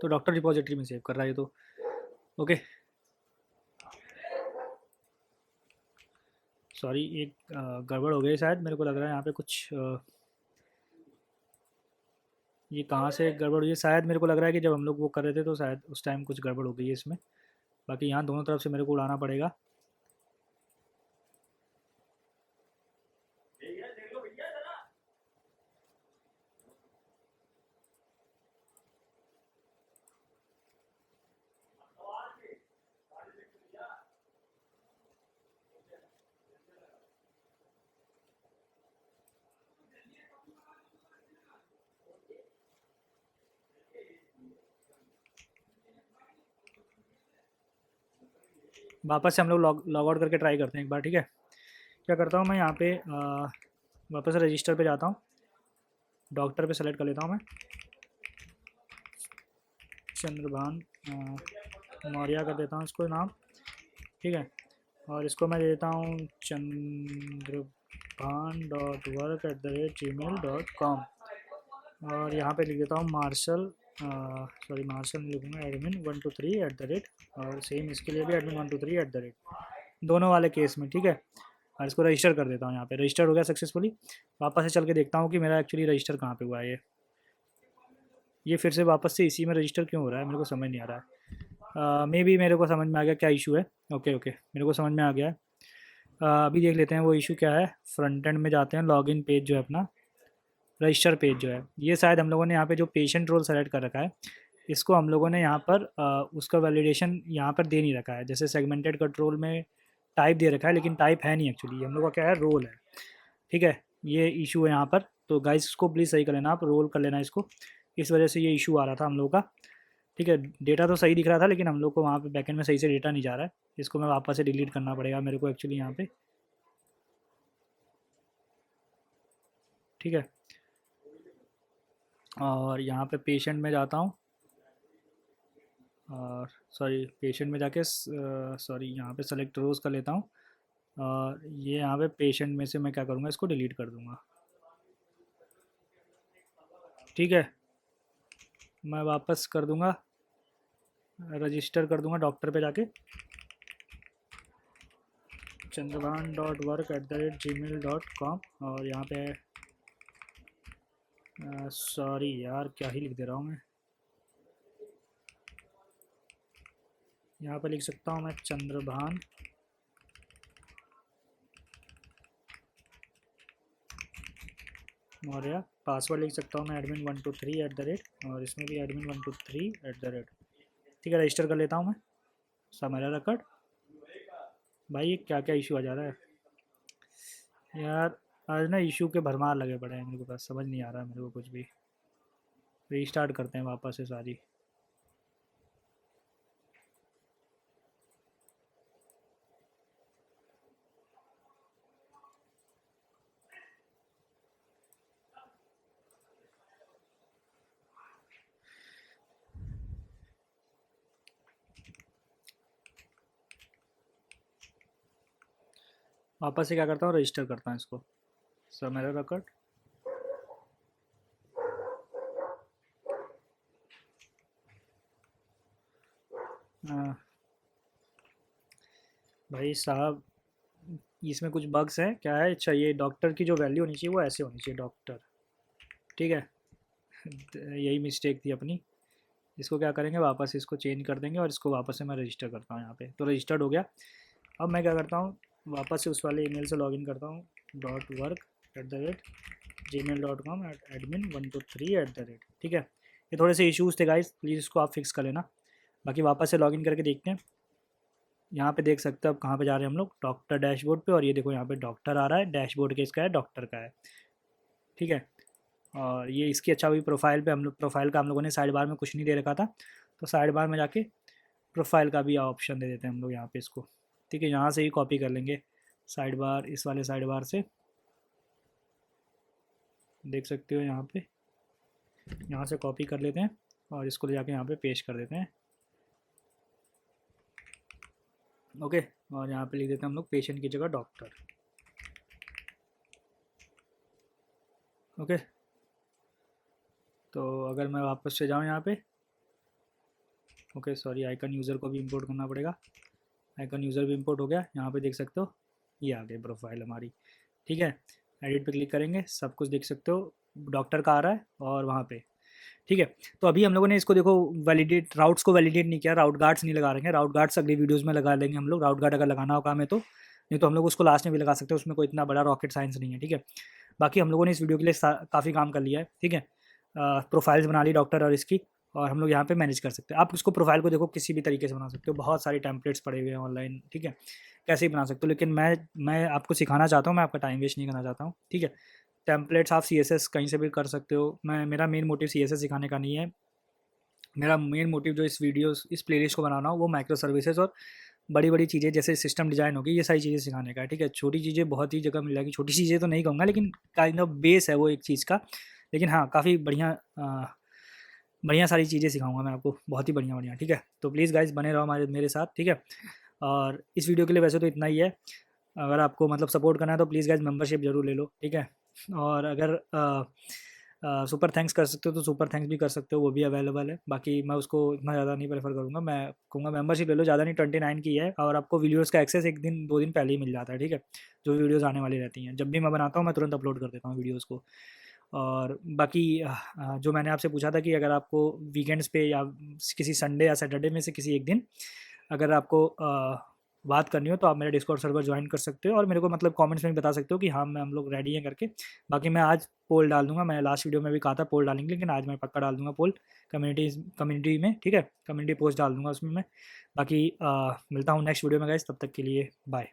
तो डॉक्टर रिपोजिटरी में सेव कर रहा है ये तो। ओके, सॉरी, एक गड़बड़ हो गई शायद, मेरे को लग रहा है यहाँ पे कुछ ये कहाँ से गड़बड़ हुई है, शायद मेरे को लग रहा है कि जब हम लोग वो कर रहे थे तो शायद उस टाइम कुछ गड़बड़ हो गई है इसमें। बाकी यहाँ दोनों तरफ से मेरे को उड़ाना पड़ेगा। वापस से हम लोग लॉग आउट करके ट्राई करते हैं एक बार, ठीक है। क्या करता हूँ मैं यहाँ पे वापस रजिस्टर पे जाता हूँ, डॉक्टर पे सेलेक्ट कर लेता हूँ मैं, चंद्रभान मौर्य कर देता हूँ इसको नाम, ठीक है। और इसको मैं दे देता हूँ chandrabhan.work@gmail.com, और यहाँ पे लिख देता हूँ मार्शल, सॉरी मार्शल नहीं लिखूँगा, admin123@, और सेम इसके लिए भी admin123@, दोनों वाले केस में, ठीक है। और इसको रजिस्टर कर देता हूँ, यहाँ पे रजिस्टर हो गया सक्सेसफुली। वापस से चल के देखता हूँ कि मेरा एक्चुअली रजिस्टर कहाँ पे हुआ है। ये फिर से वापस से इसी में रजिस्टर क्यों हो रहा है, मेरे को समझ नहीं आ रहा है। मे बी मेरे को समझ में आ गया क्या इशू है। ओके ओके, मेरे को समझ में आ गया है। अभी देख लेते हैं वो इशू क्या है। फ्रंट एंड में जाते हैं, लॉगिन पेज जो है अपना, रजिस्टर पेज जो है, ये शायद हम लोगों ने यहाँ पे जो पेशेंट रोल सेलेक्ट कर रखा है, इसको हम लोगों ने यहाँ पर उसका वैलिडेशन यहाँ पर दे नहीं रखा है। जैसे सेगमेंटेड कंट्रोल में टाइप दे रखा है, लेकिन टाइप है नहीं एक्चुअली, हम लोग का क्या है, रोल है, ठीक है। ये इशू है यहाँ पर, तो गाइस इसको प्लीज़ सही कर लेना, आप रोल कर लेना इसको। इस वजह से ये इशू आ रहा था हम लोग का, ठीक है। डेटा तो सही दिख रहा था, लेकिन हम लोग को वहाँ पे बैकएंड में सही से डेटा नहीं जा रहा है। इसको मैं वापस से डिलीट करना पड़ेगा मेरे को एक्चुअली यहाँ पे, ठीक है। और यहाँ पे पेशेंट में जाता हूँ, और सॉरी पेशेंट में जाके सॉरी यहाँ पे सेलेक्ट रोज कर लेता हूँ, और ये यहाँ पे पेशेंट में से मैं क्या करूँगा, इसको डिलीट कर दूँगा, ठीक है। मैं वापस कर दूँगा, रजिस्टर कर दूँगा डॉक्टर पे जाके, chandrabhan.work@gmail.com, और यहाँ पे सॉरी यार, क्या ही लिख दे रहा हूँ मैं, यहाँ पे लिख सकता हूँ मैं चंद्रभान मौर्य। पासवर्ड लिख सकता हूँ मैं admin123 और इसमें भी admin123 ठीक है, रजिस्टर कर लेता हूँ मैं। मेरा रिकॉर्ड भाई क्या क्या इशू आ जा रहा है यार। आज ना इशू के भरमार लगे पड़े हैं मेरे को, पास समझ नहीं आ रहा मेरे को कुछ भी। रीस्टार्ट करते हैं वापस से सारी। वापस से क्या करता हूँ, रजिस्टर करता हूँ इसको। मेरा रिकॉर्ड भाई साहब, इसमें कुछ बग्स हैं क्या है। अच्छा, ये डॉक्टर की जो वैल्यू होनी चाहिए वो ऐसे होनी चाहिए डॉक्टर, ठीक है। यही मिस्टेक थी अपनी। इसको क्या करेंगे, वापस इसको चेंज कर देंगे और इसको वापस से मैं रजिस्टर करता हूँ यहाँ पे। तो रजिस्टर्ड हो गया। अब मैं क्या करता हूँ, वापस से उस वाले ईमेल से लॉगिन करता हूँ, .work@gmail.com @admin123 ठीक है। ये थोड़े से इश्यूज़ थे गाइस, प्लीज़ इसको आप फिक्स कर लेना। बाकी वापस से लॉगिन करके देखते हैं। यहाँ पे देख सकते हो अब कहाँ पे जा रहे हैं हम लोग, डॉक्टर डैशबोर्ड पे। और ये देखो यहाँ पे डॉक्टर आ रहा है, डैशबोर्ड के इसका है, डॉक्टर का है, ठीक है। और ये इसकी अच्छा हुई प्रोफाइल पे हम लोग, प्रोफाइल का हम लोगों ने साइड बार में कुछ नहीं दे रखा था, तो साइड बार में जाके प्रोफाइल का भी ऑप्शन दे देते हैं हम लोग यहाँ पे इसको, ठीक है। यहाँ से ही कॉपी कर लेंगे साइड बार, इस वाले साइड बार से देख सकते हो यहाँ पे। यहाँ से कॉपी कर लेते हैं और इसको ले जाके यहाँ पे पेस्ट कर देते हैं, ओके। और यहाँ पे लिख देते हैं हम लोग पेशेंट की जगह डॉक्टर, ओके। तो अगर मैं वापस से जाऊँ यहाँ पे, ओके सॉरी, आइकन यूज़र को भी इंपोर्ट करना पड़ेगा। आइकन यूज़र भी इंपोर्ट हो गया। यहाँ पे देख सकते हो ये आ गई प्रोफाइल हमारी, ठीक है। एडिट पे क्लिक करेंगे, सब कुछ देख सकते हो, डॉक्टर का आ रहा है और वहाँ पे, ठीक है। तो अभी हम लोगों ने इसको देखो वैलिडेट, राउट्स को वैलिडेट नहीं किया, राउट गार्ड्स नहीं लगा रहे हैं। राउट गार्ड्स अगली वीडियोज़ में लगा लेंगे हम लोग, राउट गार्ड अगर लगाना होगा हमें तो, नहीं तो हम लोग उसको लास्ट में भी लगा सकते हैं, उसमें कोई इतना बड़ा रॉकेट साइंस नहीं है, ठीक है। बाकी हम लोगों ने इस वीडियो के लिए काफ़ी काम कर लिया है, ठीक है। प्रोफाइल्स बना ली डॉक्टर और इसकी, और हम लोग यहाँ पे मैनेज कर सकते हैं। आप उसको प्रोफाइल को देखो किसी भी तरीके से बना सकते हो, बहुत सारे टेम्पलेट्स पड़े हुए हैं ऑनलाइन, ठीक है, कैसे ही बना सकते हो। लेकिन मैं आपको सिखाना चाहता हूँ, मैं आपका टाइम वेस्ट नहीं करना चाहता हूँ, ठीक है। टेम्पलेट्स आप CSS कहीं से भी कर सकते हो। मेरा मेन मोटिव CSS सिखाने का नहीं है। मेरा मेन मोटिव जो इस प्लेलिस्ट को बनाना हो वो माइक्रो सर्विसेज और बड़ी बड़ी चीज़ें जैसे सिस्टम डिज़ाइन होगी, ये सारी चीज़ें सिखाने का है, ठीक है। छोटी चीज़ें बहुत ही जगह मिल जाएगी, छोटी चीज़ें तो नहीं कहूँगा, लेकिन काइंड ऑफ बेस है वो एक चीज़ का। लेकिन हाँ, काफ़ी बढ़िया बढ़िया सारी चीज़ें सिखाऊंगा मैं आपको, बहुत ही बढ़िया बढ़िया, ठीक है। तो प्लीज़ गाइज बने रहो मेरे साथ, ठीक है। और इस वीडियो के लिए वैसे तो इतना ही है। अगर आपको मतलब सपोर्ट करना है तो प्लीज़ गाइज मेंबरशिप जरूर ले लो, ठीक है। और अगर सुपर थैंक्स कर सकते हो तो सुपर थैंक्स भी कर सकते हो, वो भी अवेलेबल है। बाकी मैं उसको इतना ज़्यादा नहीं प्रेफर करूँगा, मैं कहूँगा मेंबरशिप ले लो, ज़्यादा नहीं, 29 की है। और आपको वीडियोज़ का एक्सेस 1 दिन 2 दिन पहले ही मिल जाता है, ठीक है। जो वीडियोज़ आने वाली रहती हैं, जब भी मैं बनाता हूँ मैं तुरंत अपलोड कर देता हूँ वीडियोज़ को। और बाकी जो मैंने आपसे पूछा था कि अगर आपको वीकेंड्स पे या किसी संडे या सैटरडे में से किसी एक दिन अगर आपको बात करनी हो तो आप मेरा डिस्कॉर्ड सर्वर ज्वाइन कर सकते हो और मेरे को मतलब कमेंट्स में भी बता सकते हो कि हाँ मैं हम लोग रेडी हैं करके। बाकी मैं आज पोल डाल दूंगा, मैंने लास्ट वीडियो में भी कहा था पोल डालेंगे, लेकिन आज मैं पक्का डाल दूंगा पोल कम्युनिटी में, ठीक है। कम्युनिटी पोस्ट डाल दूंगा उसमें मैं। बाकी मिलता हूँ नेक्स्ट वीडियो में गाइस, तब तक के लिए बाय।